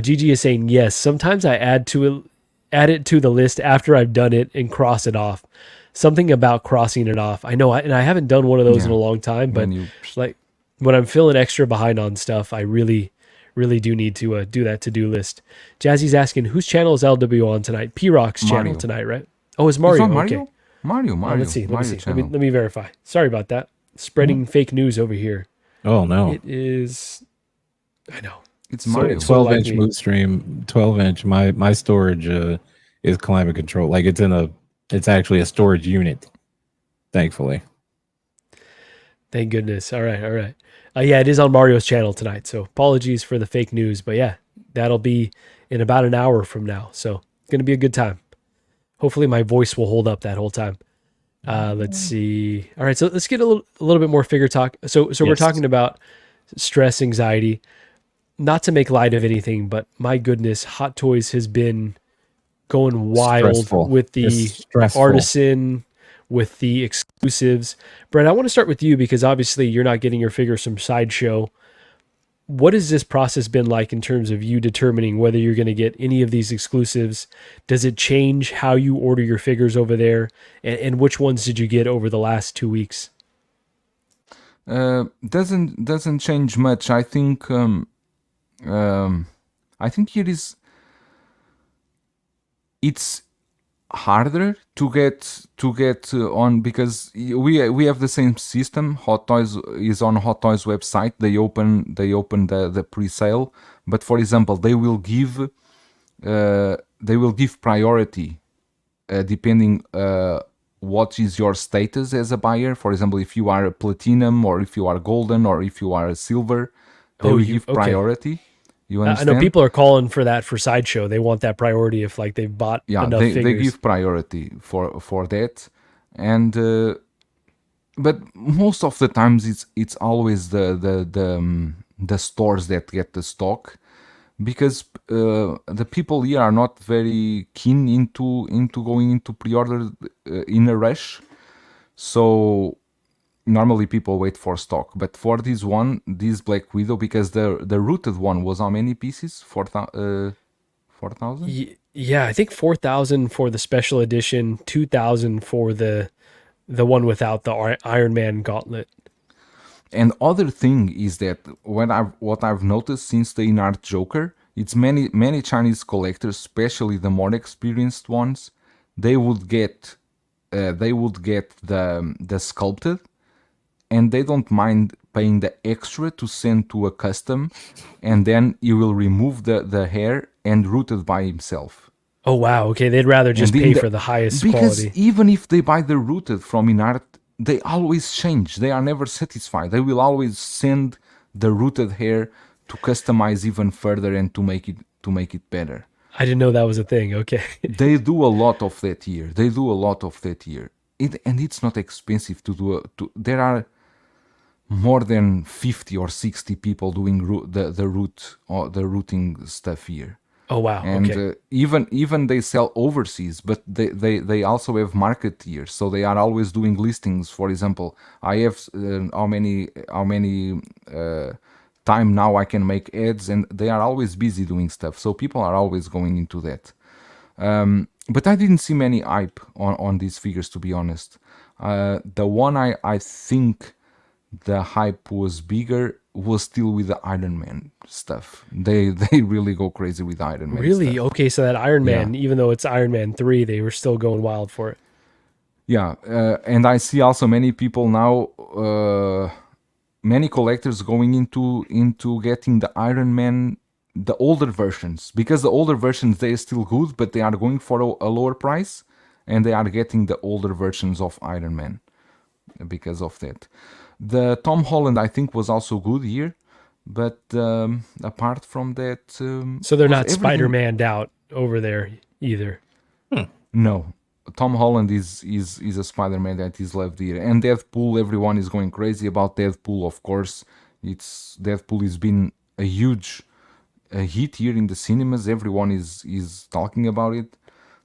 C: Gigi is saying, yes, sometimes I add it to the list after I've done it and cross it off. Something about crossing it off. I know, and I haven't done one of those in a long time, but like when I'm feeling extra behind on stuff, I really do need to do that to-do list. Jazzy's asking, whose channel is LW on tonight? P-Rock's channel tonight, right? Oh, it's Mario.
G: It's on Mario?
C: Okay.
G: Mario.
C: Let's see.
G: Mario channel.
C: Let me verify. Sorry about that. Spreading fake news over here.
D: Oh no.
C: It is. I know.
G: It's Mario.
D: 12-inch
C: like me.
D: move stream, 12-inch. My storage is climate control. Like it's actually a storage unit. Thankfully.
C: Thank goodness. All right. Yeah, it is on Mario's channel tonight. So apologies for the fake news, but yeah, that'll be in about an hour from now. So it's gonna be a good time. Hopefully my voice will hold up that whole time. Let's see. All right, so let's get a little bit more figure talk. So we're talking about stress, anxiety. Not to make light of anything, but my goodness, Hot Toys has been going wild
D: Stressful.
C: with the
D: It's stressful.
C: artisan, with the exclusives. Brett, I want to start with you because obviously you're not getting your figures from Sideshow. What has this process been like in terms of you determining whether you're going to get any of these exclusives? Does it change how you order your figures over there? And which ones did you get over the last 2 weeks?
G: Doesn't change much. I think it's harder to get on because we have the same system. Hot Toys is on Hot Toys website. They open the pre-sale, but for example, they will give priority depending what is your status as a buyer. For example, if you are a platinum or if you are golden or if you are a silver, they will give priority. You understand?
C: I know people are calling for that for Sideshow. They want that priority if like they've bought enough figures.
G: They give priority for that, and but most of the times it's always the stores that get the stock, because the people here are not very keen into going into pre-order in a rush, so normally people wait for stock. But for this Black Widow, because the rooted one was how many pieces? 4,000?
C: Yeah, I think 4,000 for the special edition, 2,000 for the one without the Iron Man gauntlet.
G: And other thing is that what I've noticed since the InArt Joker, it's many Chinese collectors, especially the more experienced ones, they would get the sculpted, and they don't mind paying the extra to send to a custom, and then you will remove the hair and root it by himself.
C: Oh wow, okay, they'd rather just pay for the highest
G: because
C: quality.
G: Even if they buy the rooted from InArt, they always change. They are never satisfied. They will always send the rooted hair to customize even further and to make it better.
C: I didn't know that was a thing. Okay.
G: They do a lot of that here. And it's not expensive to do. There are more than 50 or 60 people doing the routing stuff here.
C: Oh wow!
G: And
C: okay.
G: Even they sell overseas, but they also have market here, so they are always doing listings. For example, I have how many time now I can make ads, and they are always busy doing stuff. So people are always going into that. But I didn't see many hype on these figures, to be honest. The one I think the hype was bigger was still with the Iron Man stuff. They really go crazy with Iron Man.
C: Really?
G: Stuff.
C: Okay, so that Iron Man, even though it's Iron Man 3, they were still going wild for it.
G: Yeah, and I see also many people now, many collectors going into getting the Iron Man, the older versions, because the older versions, they're still good, but they are going for a lower price, and they are getting the older versions of Iron Man because of that. The Tom Holland, I think, was also good here, but apart from that...
C: so they're not Spider-Man'd out over there either?
G: No. Tom Holland is a Spider-Man that is loved here. And Deadpool, everyone is going crazy about Deadpool, of course. Deadpool has been a huge hit here in the cinemas. Everyone is talking about it,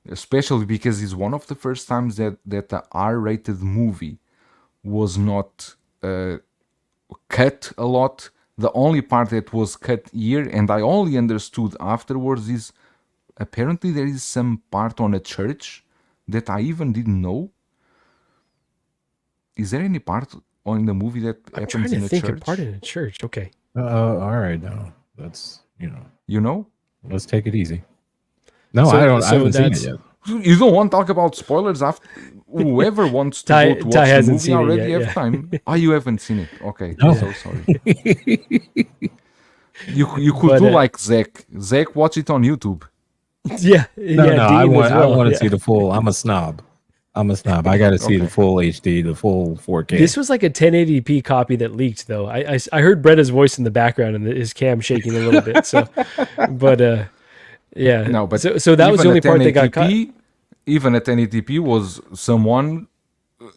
G: especially because it's one of the first times that the R-rated movie was not cut a lot. The only part that was cut here, and I only understood afterwards, is apparently there is some part on a church that I even didn't know. Is there any part on the movie that
C: I'm trying
G: happens
C: to
G: in a
C: think
G: church?
C: a part in a church. Okay.
D: All right, now let's
G: You know?
D: let's take it easy. No,
C: So-
D: I don't.
C: so
D: I haven't seen it
C: that's-
D: yet.
G: You don't want to talk about spoilers after whoever wants to
C: Ty-
G: go to
C: Ty
G: watch the
C: hasn't
G: movie
C: seen it
G: already
C: yet,
G: have
C: yeah.
G: time. Oh, you haven't seen it. Okay,
D: No.
G: I'm so sorry. You could
C: But,
G: do like Zach. Zach, watch it on YouTube.
C: Yeah.
D: No,
C: yeah,
D: no,
C: Dean as
D: I
C: well,
D: want to
C: yeah.
D: see the full. I'm a snob. I got to see the
G: Okay.
D: full HD, the full 4K.
C: This was like a 1080p copy that leaked, though. I heard Bretta's voice in the background and his cam shaking a little bit. So, but yeah.
G: No, but
C: so that was the
G: even
C: only
G: at
C: part that got cut.
G: 1080p, even at 1080p was someone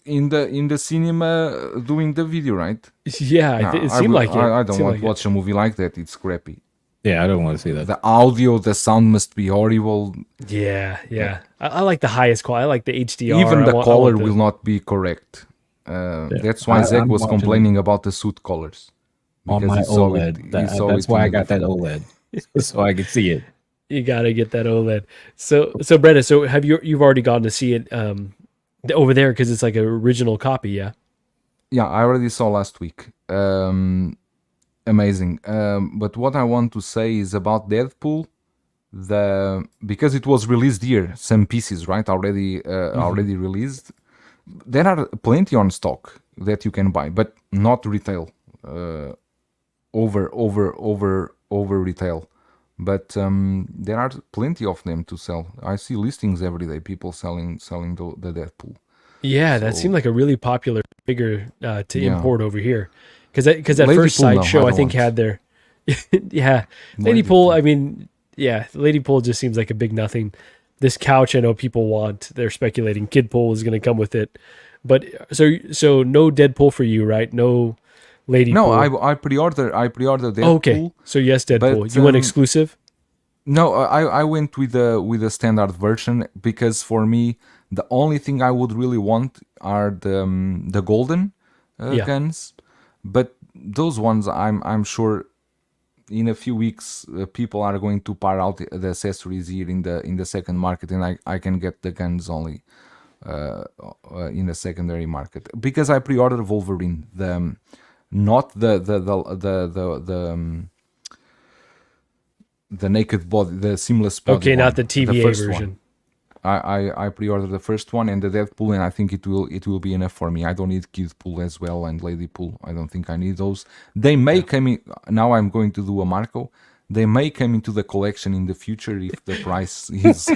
G: in the cinema doing the video, right?
C: Yeah,
G: No,
C: it seemed like it.
G: I
C: It
G: don't
C: seemed
G: want
C: like
G: to watch a movie like that. It's crappy.
D: Yeah, I don't want to see that.
G: The audio, the sound must be horrible.
C: it. Yeah. I like the highest quality. I like the HDR.
G: Even the
C: I want
G: color
C: the-
G: will not be correct. That's why
D: I-
G: Zach
D: I'm
G: was
D: watching
G: complaining about the suit colors.
D: on
G: Because
D: my
G: he saw
D: OLED.
G: he saw
D: That's
G: it
D: why
G: in
D: I
G: the
D: got that
G: film.
D: OLED, so I could see it.
C: You gotta get that OLED. So Bretta, so have you've already gone to see it over there because it's like an original copy, yeah?
G: Yeah, I already saw last week. Amazing. But what I want to say is about Deadpool, because it was released here, some pieces, right, already already released. There are plenty on stock that you can buy, but not retail. Over retail. But there are plenty of them to sell. I see listings every day, people selling the Deadpool.
C: Yeah, that
G: So-
C: seemed like a really popular figure to
G: Yeah.
C: import over here. Because that first
G: Ladypool, no,
C: sideshow,
G: I
C: I think,
G: don't want.
C: had their yeah. Ladypool,
G: Ladypool.
C: I mean, yeah, Ladypool just seems like a big nothing. This couch, I know people want. They're speculating Kidpool is going to come with it, but so no Deadpool for you, right? No Ladypool.
G: No, I pre-order Deadpool.
C: Oh, okay. So yes, Deadpool.
G: but,
C: You went
G: um,
C: exclusive?
G: No, I went with the standard version because for me the only thing I would really want are the golden
C: Yeah.
G: guns, but those ones I'm sure in a few weeks people are going to par out the accessories here in the second market, and I can get the guns only in the secondary market because I pre-ordered Wolverine, not the naked body, the seamless body.
C: Okay, not
G: one,
C: the TVA
G: first
C: version.
G: one. I pre-ordered the first one and the Deadpool, and I think it will be enough for me. I don't need Kidpool as well and Ladypool. I don't think I need those. They may come in. Now I'm going to do a Marco. They may come into the collection in the future if the price is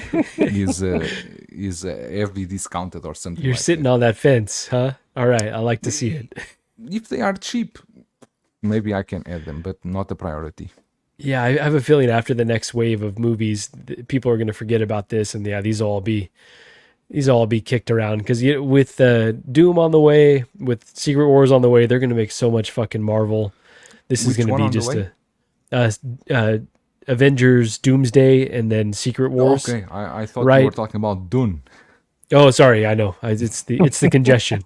G: heavily discounted or something.
C: You're
G: like
C: sitting on that fence, huh? All right, I like to see it.
G: that. If they are cheap, maybe I can add them, but not a priority.
C: Yeah, I have a feeling after the next wave of movies, people are going to forget about this, and yeah, these will all be kicked around because with Doom on the way, with Secret Wars on the way, they're going to make so much fucking Marvel. This is
G: Which
C: going to
G: one
C: be
G: on the
C: just
G: way?
C: Avengers, Doomsday, and then Secret Wars.
G: Okay, I thought
C: Right.
G: you were talking about Dune.
C: Oh, sorry, I know. It's the congestion.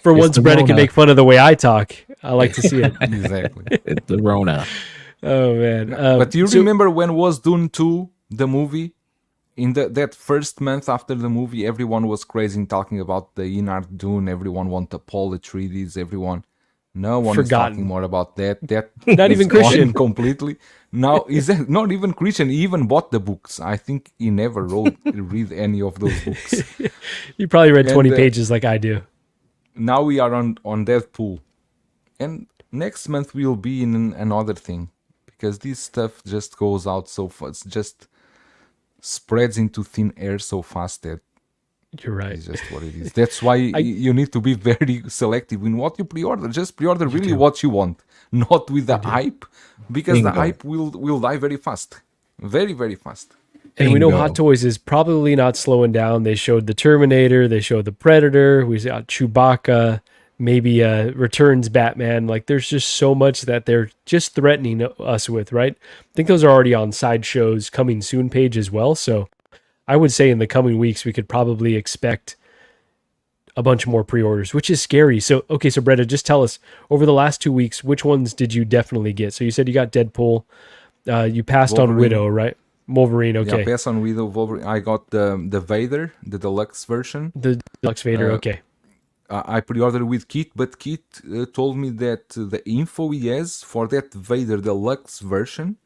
C: For
D: It's
C: once,
D: the
C: Brennan can
D: Rona.
C: make fun of the way I talk. I like to see it.
G: Exactly.
D: It's the Rona.
C: Oh man!
G: But do you
C: so-
G: remember when was Dune 2, the movie? In that first month after the movie, everyone was crazy and talking about the InArt Dune. Everyone wanted Paul 3Ds. No one is
C: Forgotten.
G: talking more about that. That
C: Not
G: is
C: even
G: gone
C: Christian.
G: completely. Now is that not even Christian? He even bought the books. I think he never read any of those books.
C: You probably read 20
G: And,
C: pages like I do.
G: Now we are on Deadpool, and next month we'll be in another thing because this stuff just goes out so fast, just spreads into thin air so fast that
C: You're right.
G: it's just what it is. That's why you need to be very selective in what you pre-order. Just pre-order really what you want, not with the hype, because the
D: Bingo.
G: hype will die very fast, very very fast.
C: And we know
D: Bingo.
C: Hot Toys is probably not slowing down. They showed the Terminator, they showed the Predator, we got Chewbacca, maybe Returns Batman. Like there's just so much that they're just threatening us with, right? I think those are already on Sideshow's coming soon page as well. So I would say in the coming weeks we could probably expect a bunch more pre-orders, which is scary. So, okay, so Bretta, just tell us over the last 2 weeks, which ones did you definitely get? So you said you got Deadpool, you passed on
G: Wolverine.
C: Widow, right? Wolverine, okay.
G: Yeah, pass on Widow, Wolverine. I got the Vader, the deluxe version.
C: The Deluxe Vader, okay.
G: I pre-ordered with Kit, but Kit told me that the info he has for that Vader deluxe version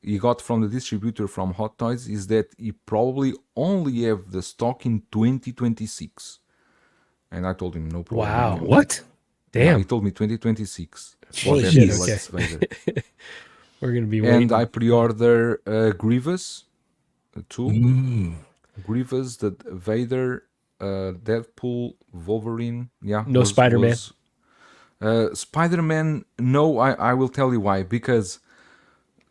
G: he got from the distributor from Hot Toys is that he probably only have the stock in 2026. And I told him no problem.
C: Wow.
D: What?
G: Yeah,
C: Damn.
G: he told me 202026 for that
D: Jeez.
G: deluxe Vader.
C: We're going to be waiting.
G: And I pre-order Grievous too.
D: Mm.
G: Grievous, the Vader, Deadpool, Wolverine. Yeah.
C: No Spider-Man?
G: Spider-Man, no, I will tell you why. Because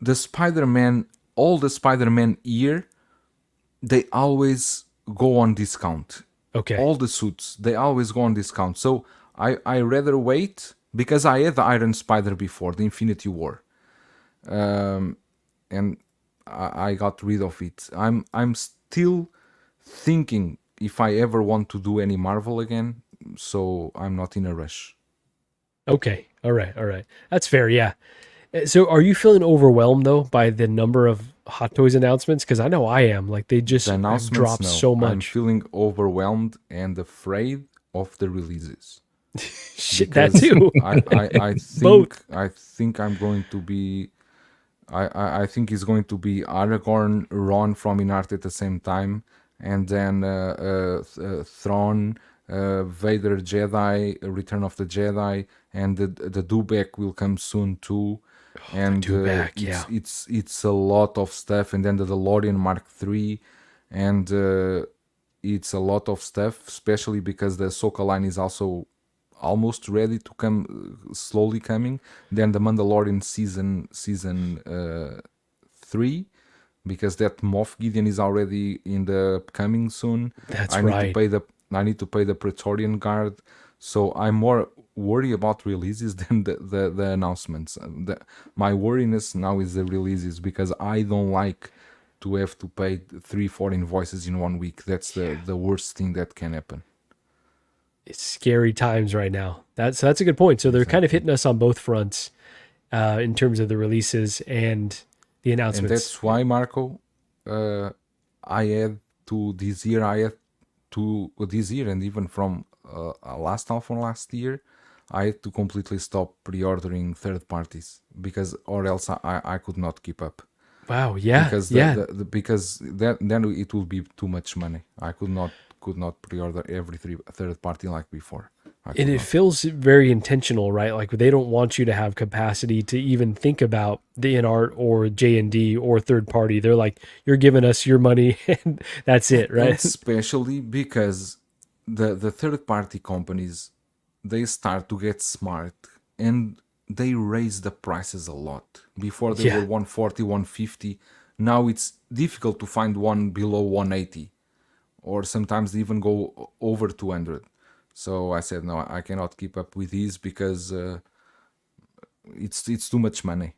G: the Spider-Man, all the Spider-Man here, they always go on discount.
C: Okay.
G: All the suits, they always go on discount. So I rather wait because I had the Iron Spider before, the Infinity War. And I got rid of it. I'm still thinking if I ever want to do any Marvel again, so I'm not in a rush.
C: Okay. All right. That's fair. Yeah. So are you feeling overwhelmed though by the number of Hot Toys announcements? Because I know I am. Like they just
G: The
C: have
G: announcements,
C: dropped
G: no.
C: so
G: I'm
C: much.
G: feeling overwhelmed and afraid of the releases.
C: Shit, that
G: Because
C: too.
G: I think I'm going to be. I think it's going to be Aragorn, Ron from InArt at the same time, and then Thrawn, Vader, Jedi, Return of the Jedi, and the Dewback will come soon too. And
C: Dewback, yeah.
G: it's a lot of stuff, and then the DeLorean Mark III, and it's a lot of stuff, especially because the Ahsoka line is also almost ready to come, slowly coming. Then the Mandalorian season 3, because that Moff Gideon is already in the coming soon.
C: That's
G: I
C: right.
G: I need to pay the Praetorian Guard, so I'm more worried about releases than the announcements. My worriness now is the releases because I don't like to have to pay 3-4 invoices in 1 week. That's the worst thing that can happen.
C: It's scary times right now. That's a good point. So they're kind of hitting us on both fronts in terms of the releases and the announcements.
G: And that's why, Marco, I had to this year, and even from last half of last year, I had to completely stop pre-ordering third parties because, or else I could not keep up.
C: Wow. Yeah.
G: Because because then it will be too much money. I could not pre-order every third party like before.
C: And it feels very intentional, right? Like they don't want you to have capacity to even think about the InArt or J&D or third party. They're like, you're giving us your money and that's it, right?
G: Especially because the third party companies, they start to get smart and they raise the prices a lot. Before they were 140, 150. Now it's difficult to find one below 180. Or sometimes they even go over 200. So I said, no, I cannot keep up with these because it's too much money.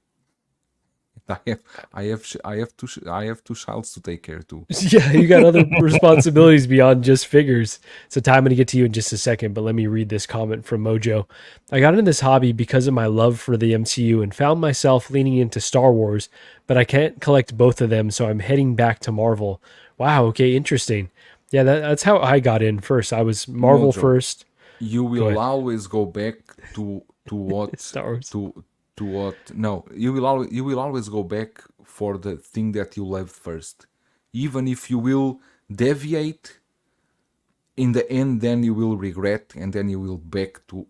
G: I have two childs to take care too.
C: Yeah, you got other responsibilities beyond just figures. So Ty, I'm going to get to you in just a second, but let me read this comment from Mojo. I got into this hobby because of my love for the MCU and found myself leaning into Star Wars, but I can't collect both of them, so I'm heading back to Marvel. Wow, okay, interesting. Yeah, that's how I got in first. I was Marvel
G: Mojo,
C: first.
G: You will always go back to what
C: Star Wars.
G: to what no you will always go back for the thing that you loved first, even if you will deviate in the end. Then you will regret, and then you will back to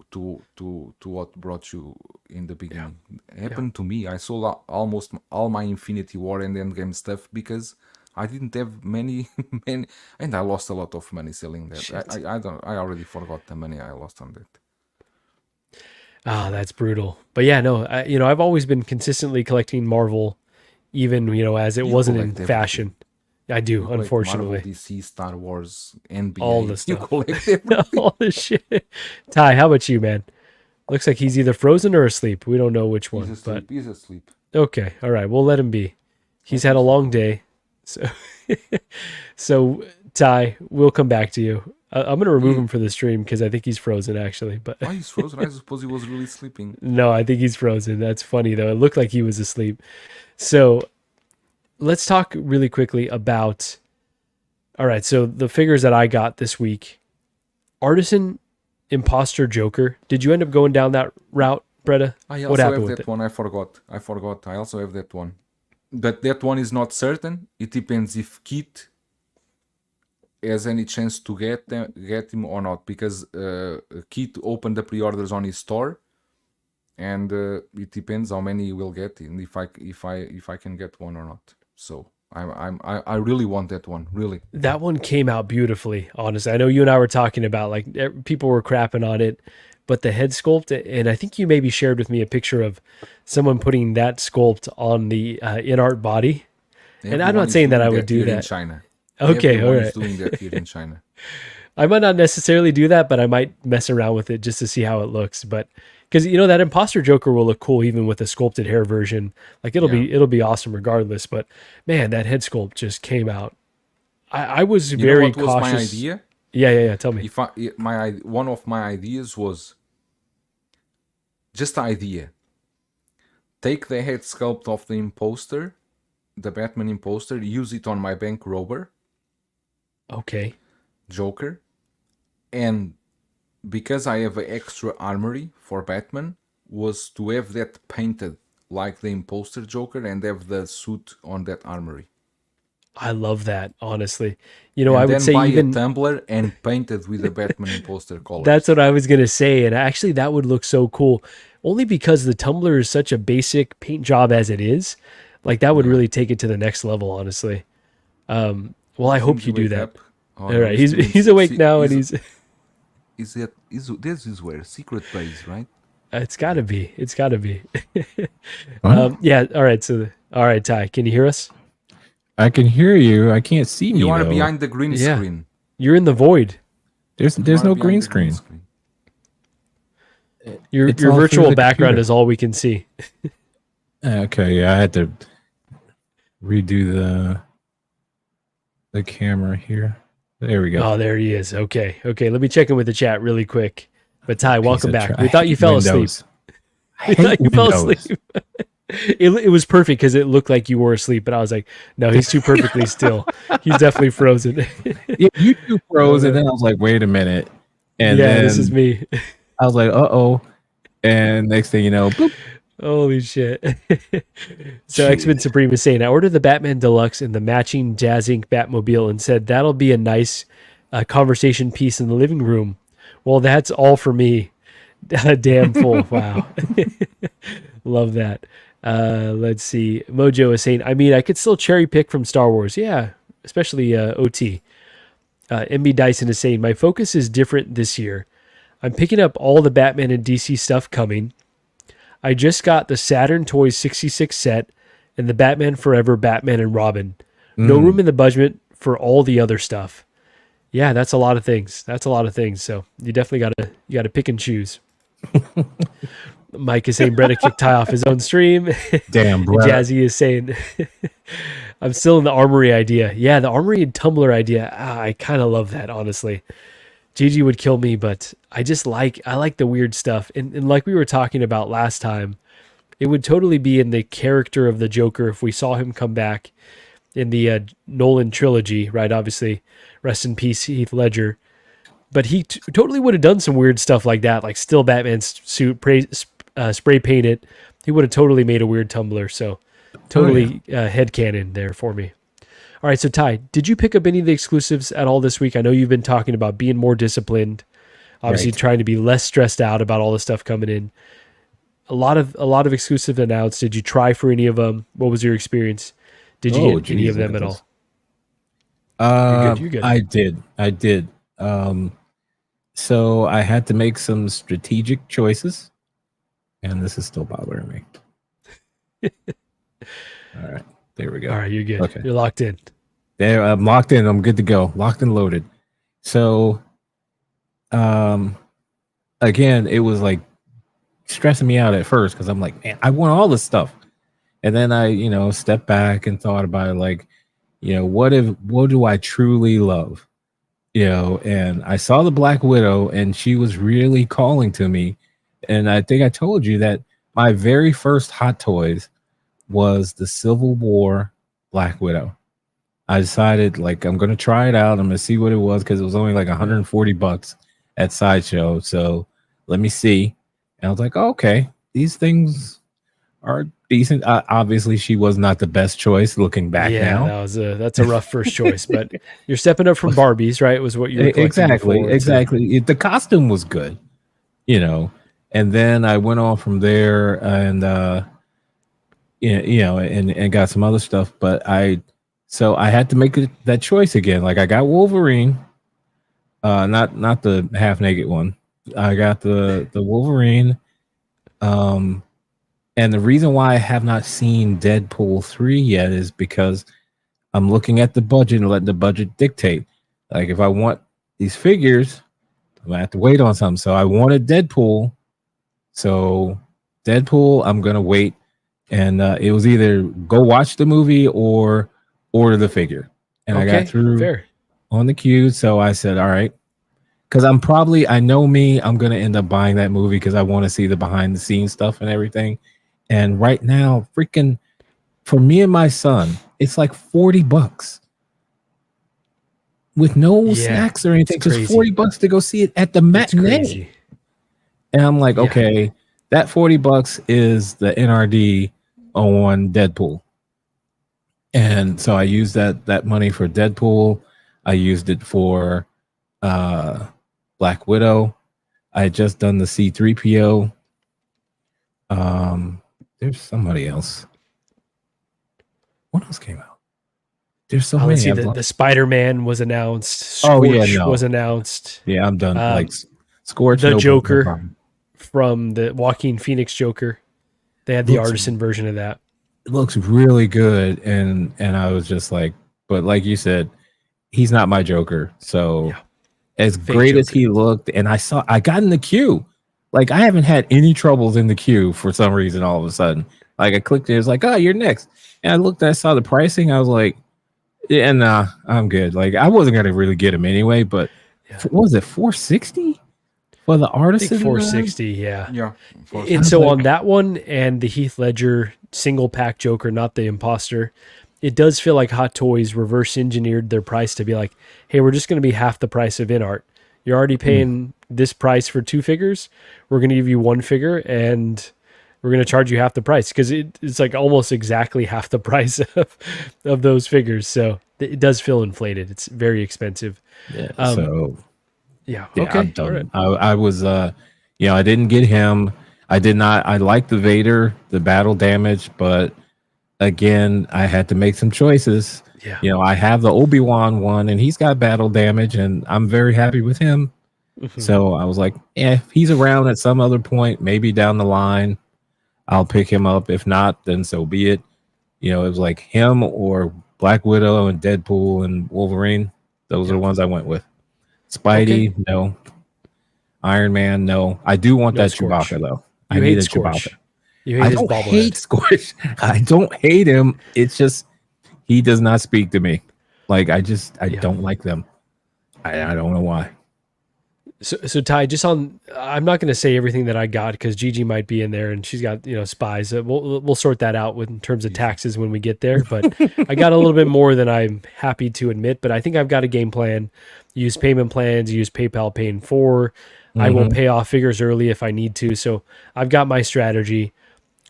G: what brought you in the beginning. It happened to me. I sold almost all my Infinity War and Endgame stuff because I didn't have many, and I lost a lot of money selling that. I already forgot the money I lost on that.
C: Ah, that's brutal. But yeah, no, I've always been consistently collecting Marvel, even, as it wasn't in fashion. I do, unfortunately.
G: Marvel, DC, Star Wars, NBA.
C: All the stuff.
G: You collect everything.
C: All the shit. Ty, how about you, man? Looks like he's either frozen or asleep. We don't know which one.
G: He's asleep.
C: Okay, all right, we'll let him be. He's had a long day. So Ty, we'll come back to you. I'm gonna remove him for the stream because I think he's frozen actually. But
G: Why he's frozen? I suppose he was really sleeping.
C: no, I think he's frozen. That's funny though. It looked like he was asleep. So let's talk really quickly about. All right, so the figures that I got this week: Artisan, Imposter, Joker. Did you end up going down that route, Bretta?
G: I
C: What
G: also
C: happened
G: have
C: with
G: that
C: it?
G: one. I forgot. I also have that one. But that one is not certain. It depends if Kit has any chance to get him or not, because Kit opened the pre-orders on his store, and it depends how many he will get and if I can get one or not. So I really want that one, really.
C: That one came out beautifully, honestly. I know you and I were talking about like people were crapping on it, but the head sculpt, and I think you maybe shared with me a picture of someone putting that sculpt on the InArt body. And I'm
G: Everyone
C: not
G: is
C: saying that
G: doing
C: I would do
G: here in
C: that.
G: China.
C: Okay,
G: Everyone
C: all
G: is
C: right.
G: doing that here in China.
C: I might not necessarily do that, but I might mess around with it just to see how it looks. But because that imposter Joker will look cool even with a sculpted hair version. Like it'll be awesome regardless. But man, that head sculpt just came out. I was
G: You
C: very
G: know what was my
C: cautious.
G: idea?
C: Yeah. Tell me.
G: One of my ideas was just an idea. Take the head sculpt of the imposter, the Batman imposter, use it on my bank robber,
C: Okay.
G: Joker, and because I have an extra armory for Batman, was to have that painted like the imposter Joker and have the suit on that armory.
C: I love that, honestly.
G: And
C: I would
G: then
C: say
G: buy
C: even
G: a tumbler and paint it with the Batman imposter colors.
C: that's what I was going to say. And actually, that would look so cool. Only because the Tumblr is such a basic paint job as it is. Like, that would really take it to the next level, honestly. Well, I hope you do that.
G: Oh,
C: All right. He's awake now, and he's.
G: This is where secret base, right?
C: It's got to be. It's got to be.
D: Huh?
C: Yeah. All right. So, all right, Ty, can you hear us?
D: I can hear you. I can't see me.
G: You are
D: though.
G: behind the green
C: Yeah.
G: screen.
C: You're in the void.
D: There's
G: You
D: no
G: are behind
D: green
G: the
D: screen.
C: Your
D: It's all through
C: virtual
D: the
C: background
D: computer.
C: is all we can see.
D: Okay, yeah, I had to redo the camera here. There we go.
C: Oh, there he is. Okay. Let me check in with the chat really quick. But Ty, welcome
D: Piece of
C: back.
D: tra-
C: We thought you
D: I hate
C: fell asleep.
D: Windows. I
C: We
D: hate
C: thought you fell
D: Windows.
C: asleep. It was perfect because it looked like you were asleep, but I was like, no, he's too perfectly still. He's definitely frozen.
D: Yeah, YouTube froze, and then I was like, wait a minute. And
C: yeah,
D: then
C: this is me.
D: I was like, uh-oh. And next thing you know, boop.
C: Holy shit. So X-Men Supreme is saying, I ordered the Batman Deluxe and the matching Jazz Inc. Batmobile and said that'll be a nice conversation piece in the living room. Well, that's all for me. Damn full. Wow. Love that. Let's see. Mojo is saying, I mean, I could still cherry pick from Star Wars. Yeah, especially OT. MB Dyson is saying, my focus is different this year. I'm picking up all the Batman and DC stuff coming. I just got the Saturn Toys 66 set and the Batman Forever Batman and Robin. No room in the budget for all the other stuff. Yeah, that's a lot of things. So you definitely gotta pick and choose. Mike is saying Bretta kicked Ty off his own stream.
D: Damn, bro.
C: Jazzy is saying I'm still in the armory idea. Yeah, the armory and Tumblr idea. I kind of love that, honestly. Gigi would kill me, but I like the weird stuff. And like we were talking about last time, it would totally be in the character of the Joker if we saw him come back in the Nolan trilogy, right? Obviously, rest in peace, Heath Ledger. But he totally would have done some weird stuff like that, like still Batman's suit, spray paint it. He would have totally made a weird Tumblr. So totally headcanon there for me. All right, so Ty, did you pick up any of the exclusives at all this week? I know you've been talking about being more disciplined, obviously
D: Right.
C: trying to be less stressed out about all the stuff coming in. A lot of exclusive announced. Did you try for any of them? What was your experience? Did you get any
D: geez,
C: of them
D: look
C: at
D: at
C: all?
D: this.
C: You're good.
D: I did. So I had to make some strategic choices, and this is still bothering me. All right, there we go.
C: All right, you're good.
D: Okay.
C: You're locked in.
D: There, I'm locked in. I'm good to go. Locked and loaded. So, again, it was like stressing me out at first because I'm like, man, I want all this stuff, and then I, stepped back and thought about it, like, what do I truly love? and I saw the Black Widow, and she was really calling to me. And I think I told you that my very first Hot Toys was the Civil War Black Widow. I decided like I'm gonna try it out. I'm gonna see what it was because it was only like $140 at Sideshow. So let me see. And I was like, oh, okay, these things are decent. Obviously, she was not the best choice looking back now.
C: That's a rough first choice, but you're stepping up from Barbies, right? Was what you were
D: exactly. The costume was good, and then I went on from there and and got some other stuff, but I had to make that choice again. Like I got Wolverine, not the half naked one. I got the Wolverine, and the reason why I have not seen Deadpool 3 yet is because I'm looking at the budget and letting the budget dictate. Like if I want these figures, I'm gonna have to wait on something. So I wanted Deadpool. So Deadpool, I'm gonna wait, and it was either go watch the movie or order the figure. And I got through on the queue, so I said, all right, because I know me, I'm gonna end up buying that movie because I want to see the behind the scenes stuff and everything. And right now, freaking for me and my son, it's like $40 with no snacks or anything. Just $40 to go see it at the matinee. And I'm like, okay, that $40 is the NRD on Deadpool. And so I used that money for Deadpool. I used it for Black Widow. I had just done the C-3PO. There's somebody else. What else came out? There's so many.
C: See, the Spider-Man was announced.
D: Scorch
C: was announced.
D: Yeah, I'm done. Like Scorch.
C: The Joker from the Joaquin Phoenix Joker. They had the artisan version of that.
D: It looks really good, and I was just like, but like you said, he's not my Joker. So as great as he looked, and I got in the queue. Like I haven't had any troubles in the queue for some reason. All of a sudden, like I clicked it, it's like, oh, you're next. And I looked, I saw the pricing. I was like, yeah, nah, I'm good. Like I wasn't gonna really get him anyway. But what was it, $460 for the artisan?
C: $460, yeah.
G: $460.
C: And so on that one and the Heath Ledger single pack Joker, not the imposter, it does feel like Hot Toys reverse engineered their price to be like, hey, we're just going to be half the price of InArt. You're already paying this price for 2 figures. We're going to give you 1 figure and we're going to charge you half the price because it's like almost exactly half the price of those figures. So it does feel inflated. It's very expensive.
D: Yeah.
C: Okay.
D: I'm done. Right. I was, I didn't get him. I did not. I liked the Vader, the battle damage, but again, I had to make some choices. Yeah. I have the Obi-Wan one, and he's got battle damage, and I'm very happy with him. Mm-hmm. So I was like, if he's around at some other point, maybe down the line, I'll pick him up. If not, then so be it. It was like him or Black Widow and Deadpool and Wolverine. Those are the ones I went with. Spidey, no. Iron Man, no. I do want that
C: Scorch. Chewbacca, though.
D: I need a Chewbacca.
C: You hate
D: I
C: his
D: don't
C: bobblehead.
D: hate Scorch. I don't hate him. It's just he does not speak to me. Like I don't like them. I don't know why.
C: So Ty, I'm not going to say everything that I got because Gigi might be in there and she's got spies. We'll sort that out in terms of taxes when we get there. But I got a little bit more than I'm happy to admit. But I think I've got a game plan. Use payment plans. Use PayPal Pay in 4. Mm-hmm. I will pay off figures early if I need to. So I've got my strategy.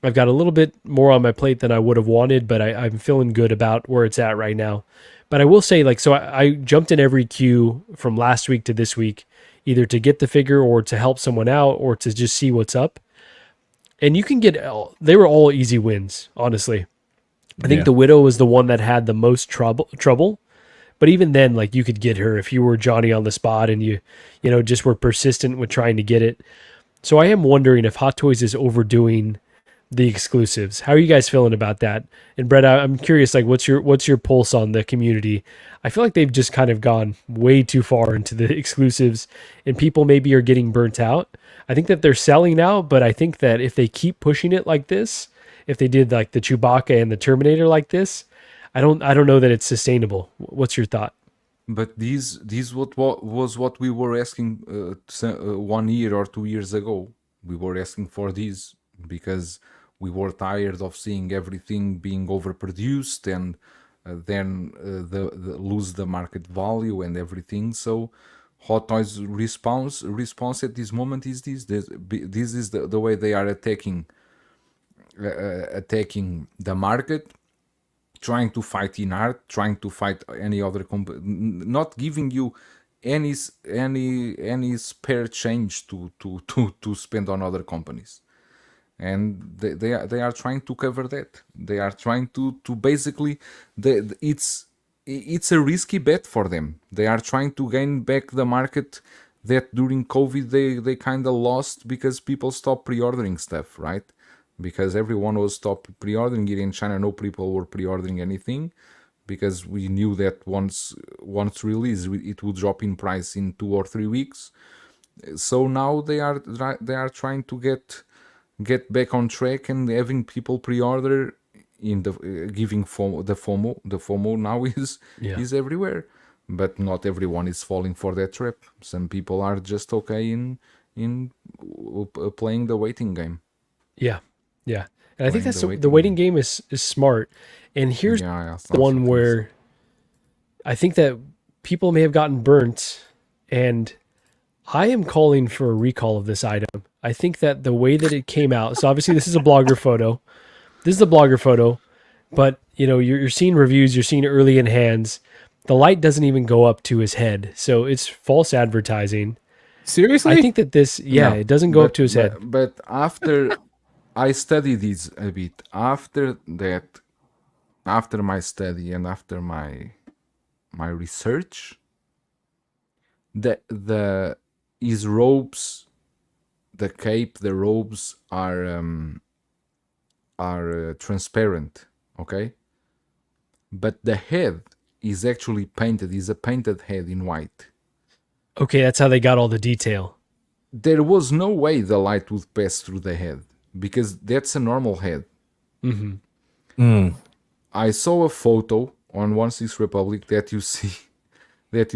C: I've got a little bit more on my plate than I would have wanted, but I'm feeling good about where it's at right now. But I will say, I jumped in every queue from last week to this week, either to get the figure or to help someone out or to just see what's up. And you can they were all easy wins, honestly. I think the Widow was the one that had the most trouble. But even then, you could get her if you were Johnny on the spot and you just were persistent with trying to get it. So I am wondering if Hot Toys is overdoing the exclusives. How are you guys feeling about that? And Brett, I'm curious, what's your pulse on the community? I feel like they've just kind of gone way too far into the exclusives and people maybe are getting burnt out. I think that they're selling now, but I think that if they keep pushing it like this, if they did like the Chewbacca and the Terminator like this, I don't know that it's sustainable. What's your thought?
G: But these what was what we were asking 1 year or 2 years ago. We were asking for these because we were tired of seeing everything being overproduced and then the lose the market value and everything. So Hot Toys response at this moment is this is the way they are attacking the market, trying to fight InArt, trying to fight any other not giving you any spare change to spend on other companies. And they are trying to cover that. They are trying to basically it's a risky bet for them. They are trying to gain back the market that during COVID they kind of lost because people stopped pre-ordering stuff, right? Because everyone was stopped pre-ordering it in China. No people were pre-ordering anything because we knew that once released it would drop in price in 2 or 3 weeks. So now they are trying to get back on track and having people pre-order in the giving FOMO. The FOMO now is everywhere, but not everyone is falling for that trap. Some people are just okay in playing the waiting game.
C: Yeah, and I think that's the waiting game is smart. And here's the one where I think that people may have gotten burnt, and I am calling for a recall of this item. I think that the way that it came out, so obviously this is a blogger photo. This is the blogger photo, but you're seeing reviews, you're seeing early in hands. The light doesn't even go up to his head, so it's false advertising.
D: Seriously?
C: I think that this, it doesn't go up to his head.
G: But after I studied this a bit, after my study and after my research, his robes, the cape, the robes are transparent, okay? But the head is actually painted, is a painted head in white.
C: Okay, that's how they got all the detail.
G: There was no way the light would pass through the head because that's a normal head.
C: Mm-hmm.
G: I saw a photo on 16 Republic that you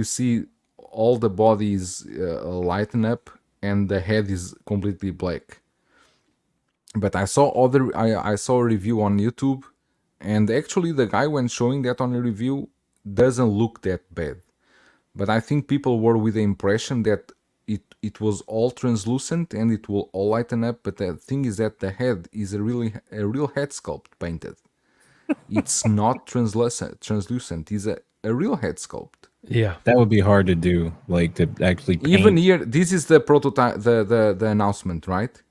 G: see all the body is lighten up and the head is completely black. But I saw I saw a review on YouTube, and actually the guy when showing that on a review doesn't look that bad. But I think people were with the impression that it was all translucent and it will all lighten up. But the thing is that the head is a real head sculpt painted. It's not translucent. It's a real head sculpt.
C: Yeah,
D: that would be hard to do, like to actually paint.
G: Even here, this is the prototype, the announcement, right?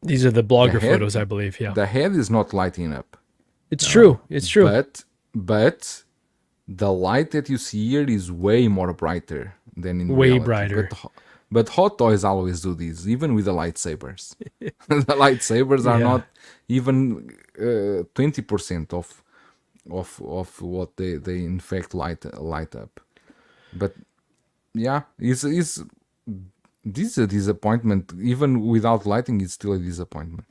C: These are the blogger photos, I believe. Yeah,
G: the head is not lighting up.
C: It's true. It's true.
G: But the light that you see here is way more brighter than in
C: way
G: reality.
C: Brighter.
G: But Hot Toys always do this, even with the lightsabers. The lightsabers are not even 20% of what they in fact light up. But yeah, this is a disappointment. Even without lighting, it's still a disappointment.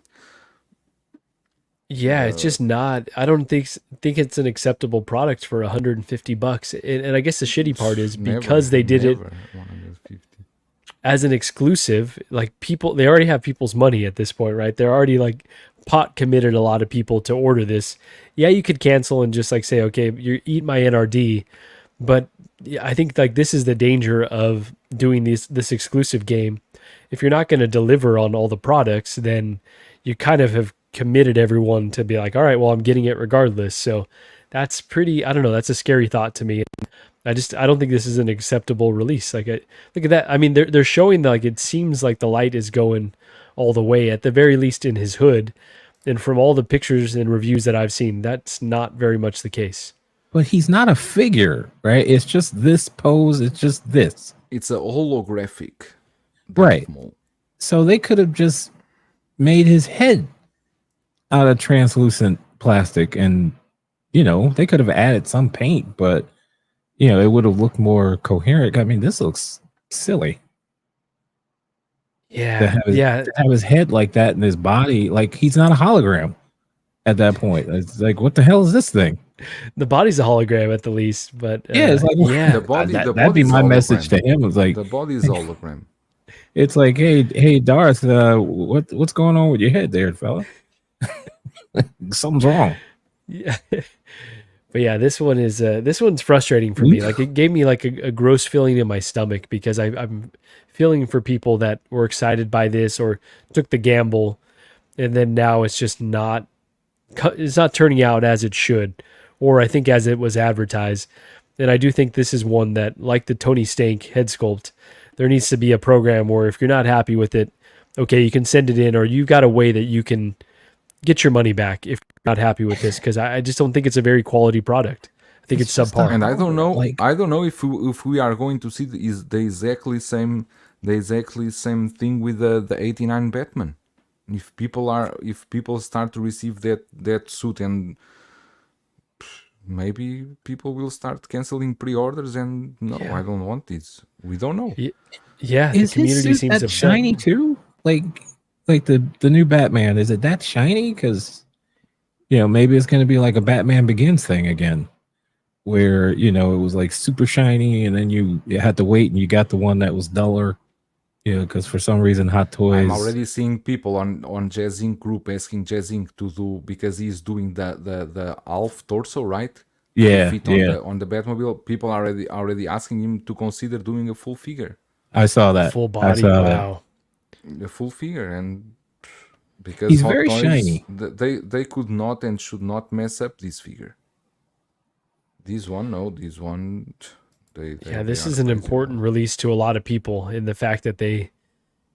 C: Yeah, it's just not. I don't think it's an acceptable product for $150. And I guess the shitty part is because they did it
G: 150.
C: as an exclusive. Like they already have people's money at this point, right? They're already like pot committed a lot of people to order this. Yeah, you could cancel and just like say, okay, you eat my NRD. But I think like this is the danger of doing this exclusive game. If you're not going to deliver on all the products, then you kind of have committed everyone to be like, all right, well, I'm getting it regardless. So that's pretty, I don't know, that's a scary thought to me. I don't think this is an acceptable release. Like, look at that. I mean, they're showing like it seems like the light is going all the way, at the very least in his hood. And from all the pictures and reviews that I've seen, that's not very much the case.
D: But he's not a figure, right? It's just this pose. It's just this.
G: It's a holographic.
D: Right. So they could have just made his head out of translucent plastic and, they could have added some paint, but, it would have looked more coherent. I mean, this looks silly.
C: Yeah.
D: To have his head like that and his body, like he's not a hologram. at that point. It's like, what the hell is this thing?
C: The body's a hologram at the least, but
D: Yeah, it's like
C: yeah,
G: The body, the
D: that'd be
G: body's
D: my message to
G: hologram.
D: him. It's like
G: The body's hologram.
D: it's like, hey, Darth, what's going on with your head there, fella? Something's wrong.
C: yeah. But yeah, this one's frustrating for me. Like it gave me like a gross feeling in my stomach because I'm feeling for people that were excited by this or took the gamble, and then now it's just not turning out as it should, or I think as it was advertised. And I do think this is one that, like the Tony Stank head sculpt, there needs to be a program where if you're not happy with it, okay, you can send it in, or you got a way that you can get your money back if you're not happy with this, because I just don't think it's a very quality product. I think it's subpar.
G: And I don't know.
D: Like-
G: I don't know if we are going to see the exactly same thing with the 89 Batman. If people start to receive that suit, and maybe people will start canceling pre-orders, and no,
C: Yeah.
G: I don't want this. We don't know.
C: Yeah,
D: Is
C: the community
D: his suit
C: seems
D: that
C: upset.
D: shiny too? Like the new Batman, is it that shiny? Because maybe it's going to be like a Batman Begins thing again, where it was like super shiny, and then you had to wait, and you got the one that was duller. Because for some reason, Hot Toys.
G: I'm already seeing people on Jazz Inc. group asking Jazz Inc. to do, because he's doing the half torso, right?
D: Yeah,
G: To fit on the Batmobile. People are already asking him to consider doing a full figure.
D: I saw that.
C: Full
D: I
C: body.
D: saw that.
C: Wow.
G: A full figure, and because
D: He's
G: Hot
D: very
G: Toys,
D: shiny.
G: they could not and should not mess up this figure. This one,
C: Yeah, this
G: they
C: is
G: are
C: an
G: crazy.
C: important release to a lot of people in the fact that they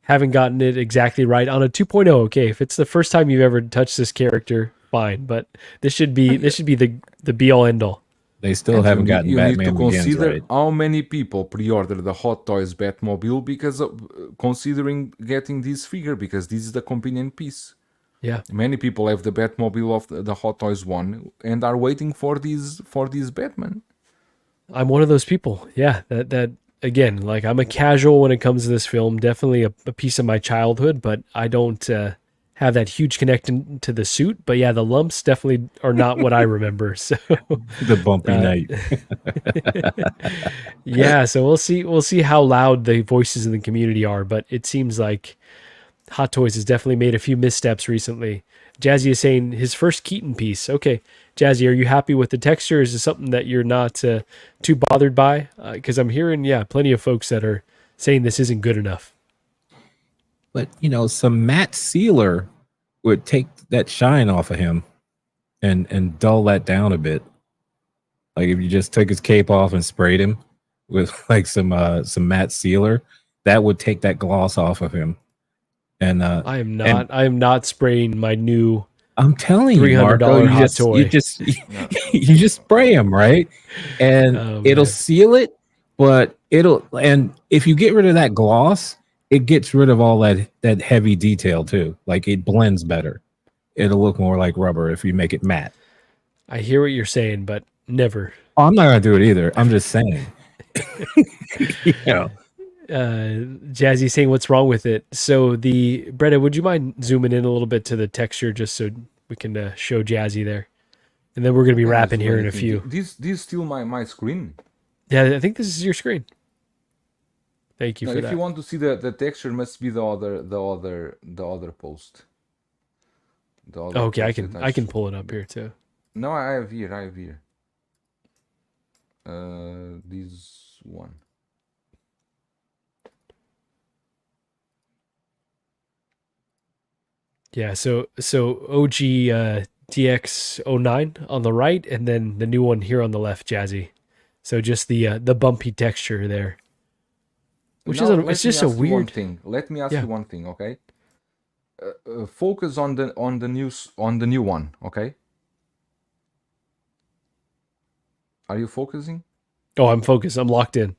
C: haven't gotten it exactly right on a 2.0. Okay, if it's the first time you've ever touched this character, fine, but this should be the be all end all.
D: They still
G: And
D: haven't gotten
G: you need
D: Batman
G: to
D: Begins
G: consider
D: right.
G: how many people pre-order the Hot Toys Batmobile because of considering getting this figure, because this is the convenient piece.
C: Yeah.
G: Many people have the Batmobile of the Hot Toys one and are waiting for this Batman.
C: I'm one of those people. Yeah, that again, like I'm a casual when it comes to this film, definitely a piece of my childhood, but I don't have that huge connection to the suit. But yeah, the lumps definitely are not what I remember. So
D: The bumpy night.
C: yeah, so we'll see how loud the voices in the community are, but it seems like Hot Toys has definitely made a few missteps recently. Jazzy is saying his first Keaton piece. Okay, Jazzy, are you happy with the texture? Is it something that you're not too bothered by? Because I'm hearing, plenty of folks that are saying this isn't good enough.
D: But some matte sealer would take that shine off of him and dull that down a bit. Like if you just took his cape off and sprayed him with like some matte sealer, that would take that gloss off of him. And
C: I am not spraying my new
D: I'm telling you,
C: $300
D: Marco,
C: hot toy.
D: you just spray them, right? And
C: Oh,
D: it'll
C: man.
D: seal it, but and if you get rid of that gloss, it gets rid of all that heavy detail too. Like it blends better. It'll look more like rubber if you make it matte.
C: I hear what you're saying, but never.
D: Oh, I'm not gonna do it either. I'm just saying.
C: Jazzy saying what's wrong with it. So Bretta, would you mind zooming in a little bit to the texture just so we can show Jazzy there? And then we're going to be wrapping here in a few.
G: This is still my screen.
C: Yeah, I think this is your screen. Thank you
G: No,
C: for
G: if
C: that.
G: you want to see the texture, must be the other post. The other
C: Okay, I
G: post that
C: can pull it up here too.
G: No, I have here. This one.
C: Yeah, so OG TX09 on the right, and then the new one here on the left, Jazzy. So just the bumpy texture there, which
G: Now,
C: it's just a weird
G: thing. Let me ask
C: Yeah.
G: you one thing, okay? Focus on the new one, okay? Are you focusing?
C: Oh, I'm focused. I'm locked in.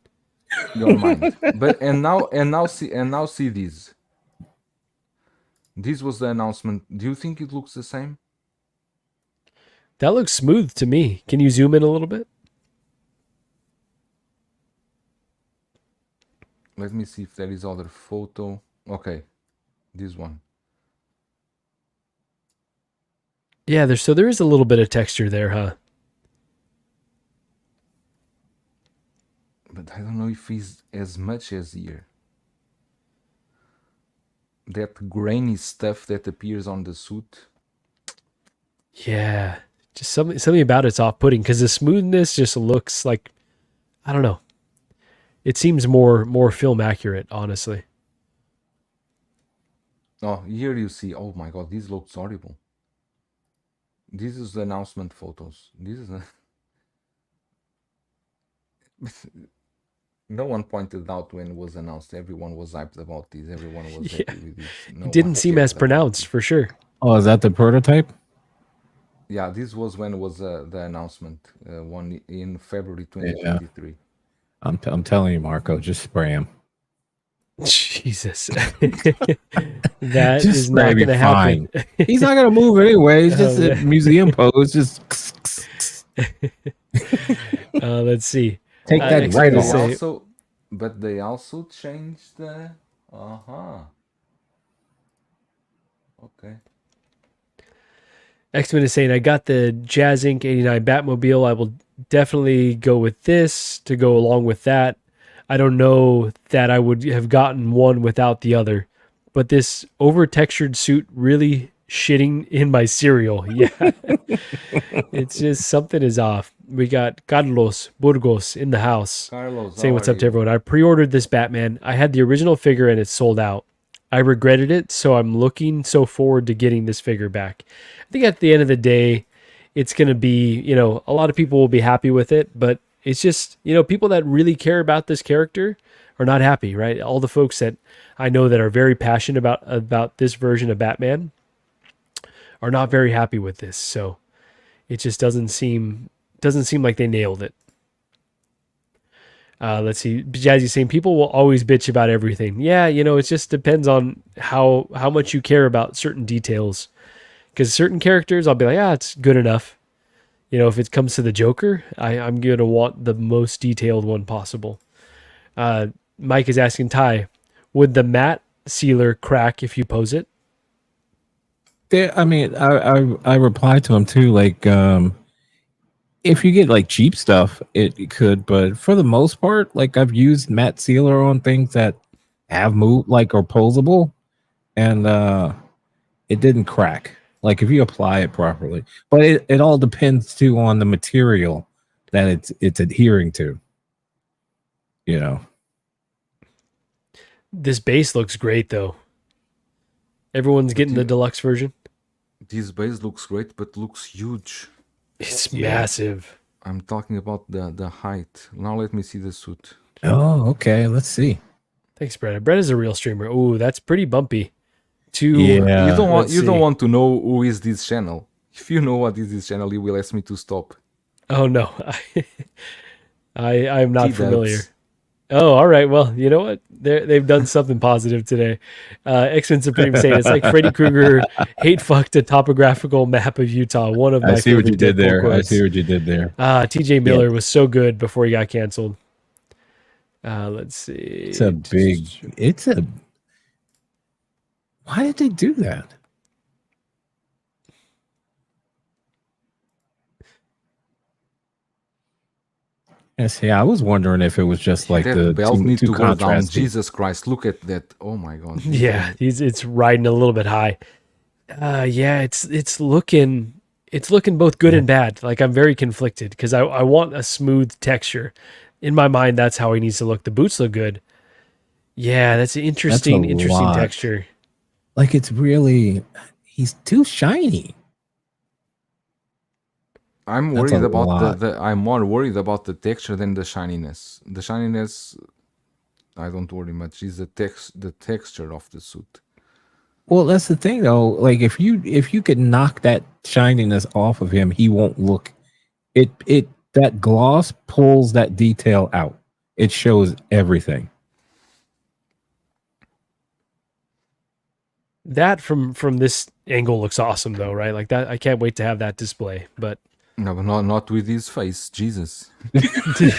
G: Your mind. But now see this. This was the announcement. Do you think it looks the same?
C: That looks smooth to me. Can you zoom in a little bit?
G: Let me see if there is other photo. Okay, this one.
C: Yeah, there is a little bit of texture there, huh?
G: But I don't know if he's as much as here. That grainy stuff that appears on the suit.
C: Yeah, just something about it's off-putting because the smoothness just looks like, I don't know. It seems more film accurate, honestly.
G: Oh, here you see. Oh my god, this looks horrible. This is the announcement photos. This is no one pointed out when it was announced. Everyone was hyped about this. Everyone was happy with this. No
C: It didn't
G: one
C: seem
G: cared
C: as
G: about
C: pronounced
G: this.
C: for sure.
D: Oh, is that the prototype?
G: Yeah, this was when it was the announcement. One in February 2023.
D: I'm telling you, Marco, just spray him.
C: Jesus, that
D: Just
C: is not
D: spray me,
C: going to happen.
D: He's not gonna move anyway. It's just
C: Oh,
D: a
C: man.
D: museum pose. Just
C: Let's see.
D: take that
C: X
D: right
C: Men
D: off.
C: is say-
G: But they also changed the. Okay.
C: X-Men is saying, I got the Jazz Inc. 89 Batmobile. I will definitely go with this to go along with that. I don't know that I would have gotten one without the other, but this over-textured suit really shitting in my cereal. Yeah. It's just something is off. We got Carlos Burgos in the house
G: Carlos,
C: saying
G: how
C: what's
G: are
C: up to
G: you?
C: everyone. I pre-ordered this Batman. I had the original figure and it's sold out. I regretted it, so I'm looking so forward to getting this figure back. I think at the end of the day, it's going to be, a lot of people will be happy with it, but it's just, people that really care about this character are not happy, right? All the folks that I know that are very passionate about this version of Batman are not very happy with this. So it just doesn't seem like they nailed it. Let's see. Jazzy saying people will always bitch about everything. Yeah, it just depends on how much you care about certain details. Because certain characters, I'll be like, it's good enough. If it comes to the Joker, I'm going to want the most detailed one possible. Mike is asking Ty, would the matte sealer crack if you pose it?
D: I replied to him too. Like, if you get like cheap stuff, it could, but for the most part, like I've used matte sealer on things that have moved, like are posable, and it didn't crack. Like if you apply it properly, but it all depends too on the material that it's adhering to.
C: This base looks great though. Everyone's getting the deluxe version.
G: This base looks great, but looks huge.
C: It's massive.
G: I'm talking about the height. Now let me see the suit.
D: Oh, okay. Let's see.
C: Thanks, Brett. Brett is a real streamer. Ooh, that's pretty bumpy.
G: You don't
C: let's see.
G: want to know who is this channel. If you know what is this channel, you will ask me to stop.
C: Oh no, I'm not
G: T-dubs.
C: familiar. Oh, all right. Well, you know what? They've done something positive today. X-Men Supreme saying it's like Freddy Krueger hate fucked a topographical map of Utah. One of my
D: I see what you
C: favorite
D: did
C: Deadpool
D: there.
C: quotes.
D: I see what you did there.
C: TJ Miller was so good before he got canceled. Let's see.
D: Why did they do that? Yes, yeah, I was wondering if it was just like
G: that
D: the
G: belt needs to go down.
D: contrasty.
G: Jesus Christ, look at that. Oh my god.
C: Yeah, it's riding a little bit high. Yeah, it's looking both good and bad. Like I'm very conflicted because I want a smooth texture. In my mind, that's how he needs to look. The boots look good. Yeah, that's an interesting
D: lot.
C: texture.
D: Like he's too shiny.
G: I'm
D: That's
G: worried
D: a
G: about
D: lot.
G: I'm more worried about the texture than the shininess. The shininess, I don't worry much. Is the texture of the suit.
D: Well, that's the thing though. Like if you could knock that shininess off of him, he won't look. That gloss pulls that detail out. It shows everything.
C: That from this angle looks awesome though, right? Like that, I can't wait to have that display. But
G: No, but not with his face. Jesus.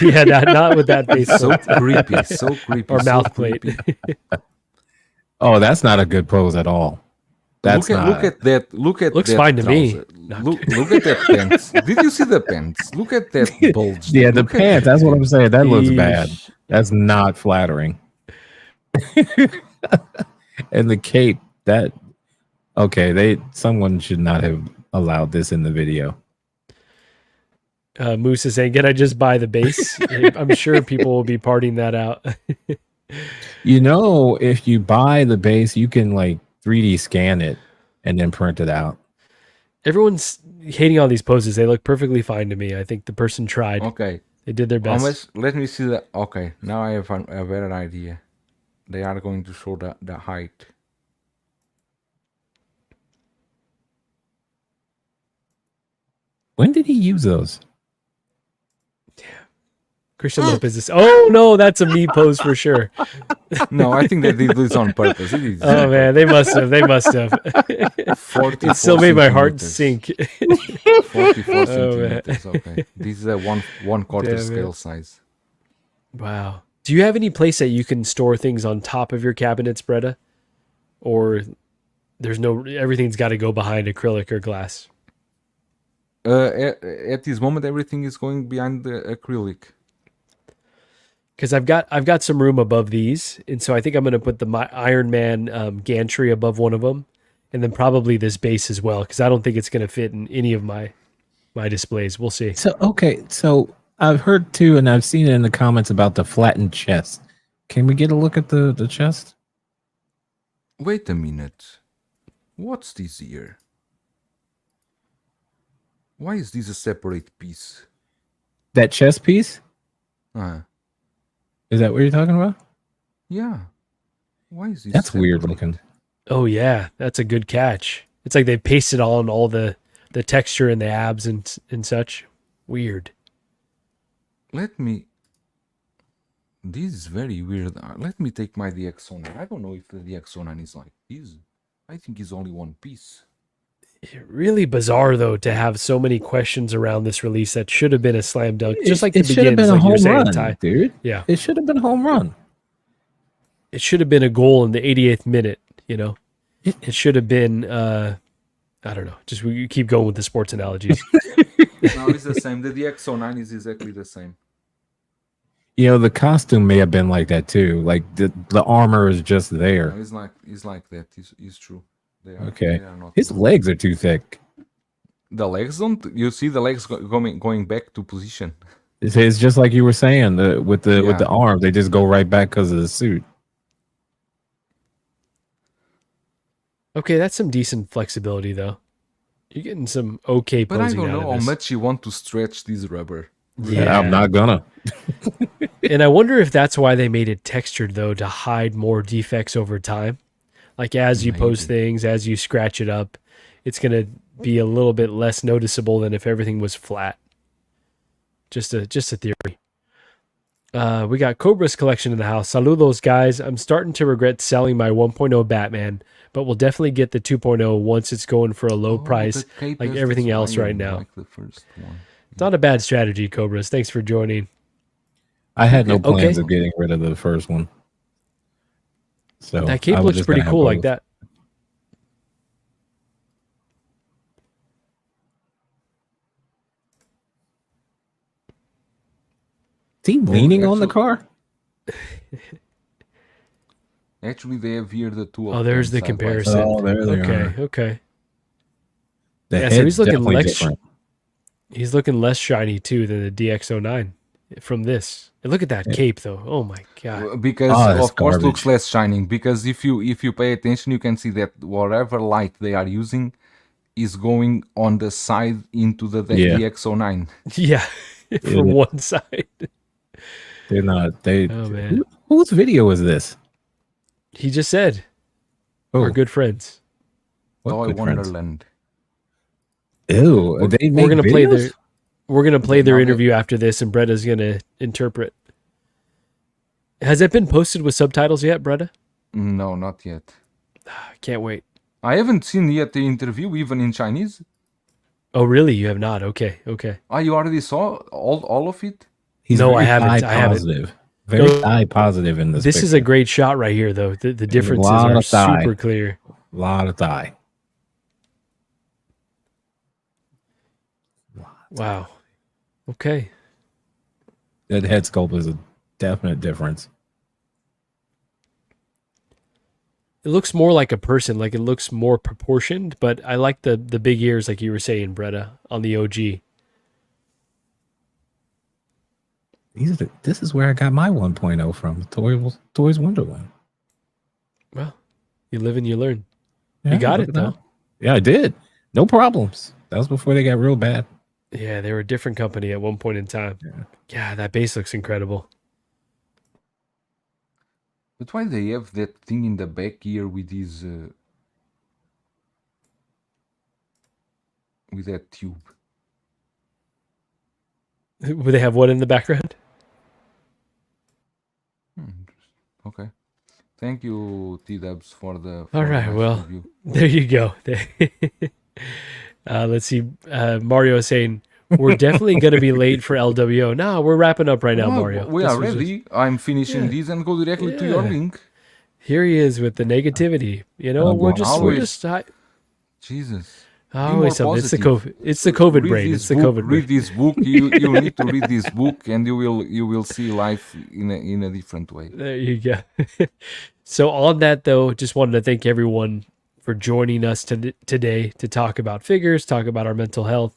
C: yeah, not with that face
G: So
C: tilt
G: creepy. So creepy.
C: or
G: so
C: mouth plate.
G: creepy.
D: Oh, that's not a good pose at all. That's
G: look at that. Look at
C: Looks
G: that
C: fine to me.
G: trouser. Look at that pants. Did you see the pants? Look at that bulge.
D: Yeah, the
G: Look at
D: pants.
G: that
D: That's what I'm
G: pants.
D: saying. That looks bad.
C: Yeesh.
D: That's not flattering. And the cape. That okay? Someone should not have allowed this in the video.
C: Moose is saying, "Can I just buy the base?" I'm sure people will be parting that out.
D: You know, if you buy the base, you can like 3D scan it and then print it out.
C: Everyone's hating on these poses. They look perfectly fine to me. I think the person tried.
G: Okay.
C: They did their
G: How
C: best.
G: much? Let me see that. Okay, now I have a better idea. They are going to show the height.
D: When did he use those?
C: Christian Lopez is. Oh no, that's a me pose for sure.
G: No, I think they did this on purpose. It is
C: Oh man, they must have. They must have.
G: 44
C: It still made my heart
G: centimeters.
C: sink.
G: 44
C: Oh,
G: centimeters. Okay, this is a one quarter
C: Damn it.
G: scale size.
C: Wow. Do you have any place that you can store things on top of your cabinets, Bretta? Or there's no, everything's got to go behind acrylic or glass?
G: At this moment, everything is going behind the acrylic.
C: Because I've got some room above these, and so I think I'm going to put the Iron Man gantry above one of them, and then probably this base as well, because I don't think it's going to fit in any of my displays. We'll see.
D: So okay, so I've heard too, and I've seen it in the comments about the flattened chest. Can we get a look at the chest?
G: Wait a minute. What's this here? Why is this a separate piece?
D: That chest piece?
G: Is
D: that what you're talking about?
G: Yeah. Why is this?
D: That's weird
G: separate?
D: looking.
C: Oh yeah, that's a good catch. It's like they pasted on all the texture and the abs and such. Weird.
G: Let me. This is very weird. Let me take my DX09. I don't know if the DX09 is like this. I think it's only one piece.
C: Really bizarre though to have so many questions around this release that should have been a slam dunk, just like
D: it
C: the
D: should have
C: begins,
D: been a
C: like you're
D: home
C: saying,
D: run,
C: Ty.
D: dude.
C: Yeah,
D: It should have been a home run.
C: it should have been a goal in the 88th minute. You know, it should have been. I don't know. Just we keep going with the sports analogies.
G: No, it's the same. The DX09 is exactly the same.
D: You know, the costume may have been like that too. Like the armor is just there.
G: No, it's like that. It's true. They are,
D: Okay.
G: They are not
D: His legs are too thick.
G: The legs don't. You see the legs going back to position.
D: It's just like you were saying with the
G: Yeah.
D: arms, they just go right back because of the suit.
C: Okay, that's some decent flexibility though. You're getting some okay
G: But I
C: posing
G: don't
C: out
G: know
C: of
G: how
C: this.
G: much you want to stretch this rubber.
C: Yeah.
D: I'm not gonna.
C: And I wonder if that's why they made it textured though, to hide more defects over time. Like as you post things, as you scratch it up, it's gonna be a little bit less noticeable than if everything was flat. Just a theory. We got Cobra's collection in the house. Saludos, guys. I'm starting to regret selling my 1.0 Batman, but we'll definitely get the 2.0 once it's going for a low price,
G: the cape
C: like
G: has
C: everything
G: this
C: else
G: wire
C: right now.
G: Like the first one.
C: It's not a bad strategy, Cobras. Thanks for joining.
D: I had no plans
C: Okay.
D: of getting rid of the first one. So
C: That cape
D: I was
C: looks
D: just
C: pretty
D: gonna have
C: cool like
D: both.
C: that.
D: Is he leaning on the car?
G: Actually, they have here the two.
C: Oh,
G: of
C: there's
G: them
C: the
G: side by
C: comparison.
G: side.
D: Oh, there they
C: Okay,
D: are.
C: okay.
D: The
C: Yeah, so
D: head's
C: he's looking
D: definitely
C: like
D: different.
C: He's looking less shiny too than the DX09 from this. And look at that cape though. Oh my god.
G: Because
D: Oh, that's
G: of course
D: garbage.
G: looks less shining. Because if you pay attention, you can see that whatever light they are using is going on the side into the
D: Yeah.
G: DX09.
C: Yeah, from
D: Yeah.
C: one side.
D: They're not. They.
C: Oh man.
D: Whose video is this?
C: He just said
D: Oh,
C: our good friends.
D: what
G: Toy
D: good friends?
G: Wonderland.
D: Ew, they make
C: We're gonna play
D: videos?
C: their
G: Now
C: interview after this, and Bretta's gonna interpret. Has it been posted with subtitles yet, Bretta?
G: No, not yet.
C: I can't wait.
G: I haven't seen yet the interview, even in Chinese.
C: Oh really? You have not? Okay, okay.
G: You already saw all of it?
D: He's
C: No, I
D: very
C: haven't.
D: eye
C: I haven't.
D: positive. Very
C: No.
D: eye positive in this.
C: This is a
D: picture.
C: great shot right here, though. The differences
D: lot
C: are
D: of thigh.
C: super clear.
D: Lot of thigh.
C: Wow. Okay.
D: That head sculpt is a definite difference.
C: It looks more like a person, like it looks more proportioned, but I like the big ears, like you were saying, Bretta, on the OG.
D: This is where I got my 1.0 from. Toys Wonderland.
C: Well, you live and you learn.
D: Yeah,
C: You got
D: look
C: it
D: at
C: though.
D: that. Yeah, I did. No problems. That was before they got real bad.
C: Yeah, they were a different company at one point in time. Yeah, that base looks incredible.
G: But why they have that thing in the back here with this with that tube?
C: Would they have what in the background?
G: Okay. Thank you, T-Dubs, for the
C: All right,
G: nice
C: well,
G: review.
C: there you go. Let's see. Mario is saying, we're definitely going to be late for LWO. No, we're wrapping up right now,
G: Oh,
C: Mario.
G: we
C: This
G: are
C: was
G: ready. I'm finishing this and go directly to your link.
C: Here he is with the negativity. You know,
D: Oh,
C: we're
D: boy.
C: just
G: Always.
C: I
G: Jesus.
C: always
G: more
C: something. It's the
G: positive.
C: COVID. It's the COVID
G: Read
C: brain.
G: this
C: It's the
G: book,
C: COVID
G: read
C: brain.
G: this book. You need to read this book, and you will see life in a different way.
C: There you go. So on that though, just wanted to thank everyone for joining us today to talk about figures, talk about our mental health.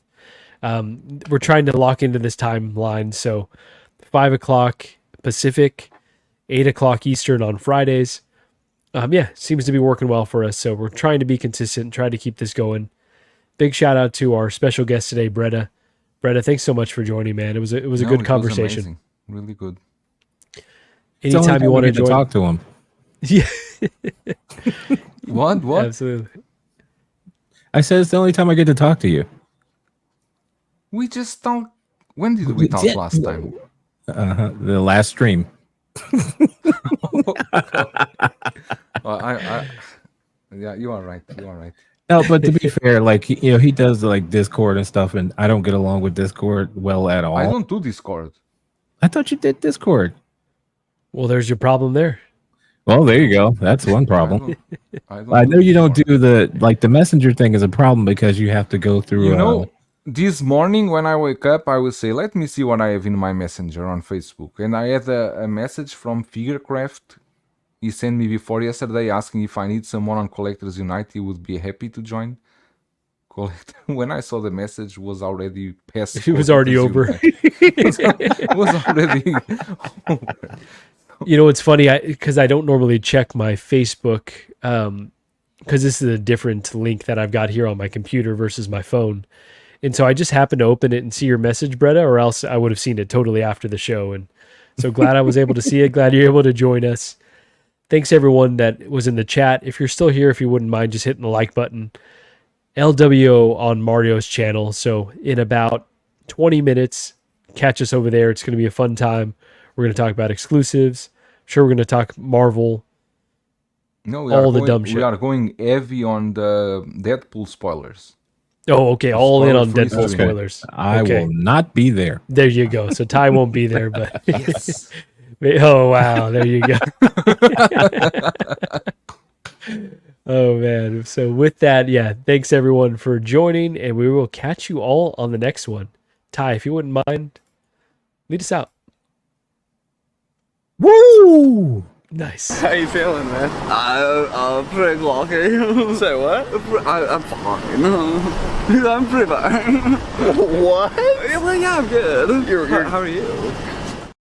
C: We're trying to lock into this timeline. So 5 o'clock Pacific, 8 o'clock Eastern on Fridays. Seems to be working well for us. So we're trying to be consistent, try to keep this going. Big shout out to our special guest today, Bretta. Bretta, thanks so much for joining, man. It was a good conversation.
G: Really good.
D: It's the only
C: Anytime
D: time
C: you
D: we
C: want to
D: get
C: join,
D: talk to him.
C: yeah,
G: What?
C: absolutely.
D: I said it's the only time I get to talk to you.
G: We just talked. When did we talk last time?
D: The last stream.
G: Yeah, you are right. You are right.
D: No, but to be fair, like he does like Discord and stuff, and I don't get along with Discord well at all.
G: I don't do Discord.
D: I thought you did Discord.
C: Well, there's your problem there.
D: Well, there you go. That's one problem.
G: I
D: I know you don't
G: Discord.
D: do the messenger thing is a problem because you have to go through.
G: You know, this morning when I wake up, I will say, "Let me see what I have in my messenger on Facebook," and I had a message from Figurecraft. He sent me before yesterday asking if I need someone on Collectors Unite. He would be happy to join. When I saw the message, was already past.
C: It was already over.
G: It was already over.
C: You know, it's funny because I don't normally check my Facebook because this is a different link that I've got here on my computer versus my phone. And so I just happened to open it and see your message, Bretta, or else I would have seen it totally after the show. And so glad I was able to see it. Glad you're able to join us. Thanks everyone that was in the chat. If you're still here, if you wouldn't mind just hitting the like button. LWO on Mario's channel. So in about 20 minutes, catch us over there. It's going to be a fun time. We're going to talk about exclusives. I'm sure we're going to talk Marvel.
G: No,
C: All the dumb
G: we
C: shit.
G: are going heavy on the Deadpool spoilers.
C: Oh, okay. All in on
G: Spoiler-free
C: Deadpool
G: stream.
C: spoilers.
D: I
C: Okay.
D: will not be there.
C: There you go. So Ty won't be there, but
G: Yes.
C: oh wow, there you go. Oh man. So with that, yeah, thanks everyone for joining, and we will catch you all on the next one. Ty, if you wouldn't mind, lead us out.
D: Woo!
C: Nice.
A: How you feeling, man?
B: Pretty lucky.
A: Say what?
B: I'm fine. I'm pretty fine.
A: What?
B: Well, yeah, I'm good.
A: How are you?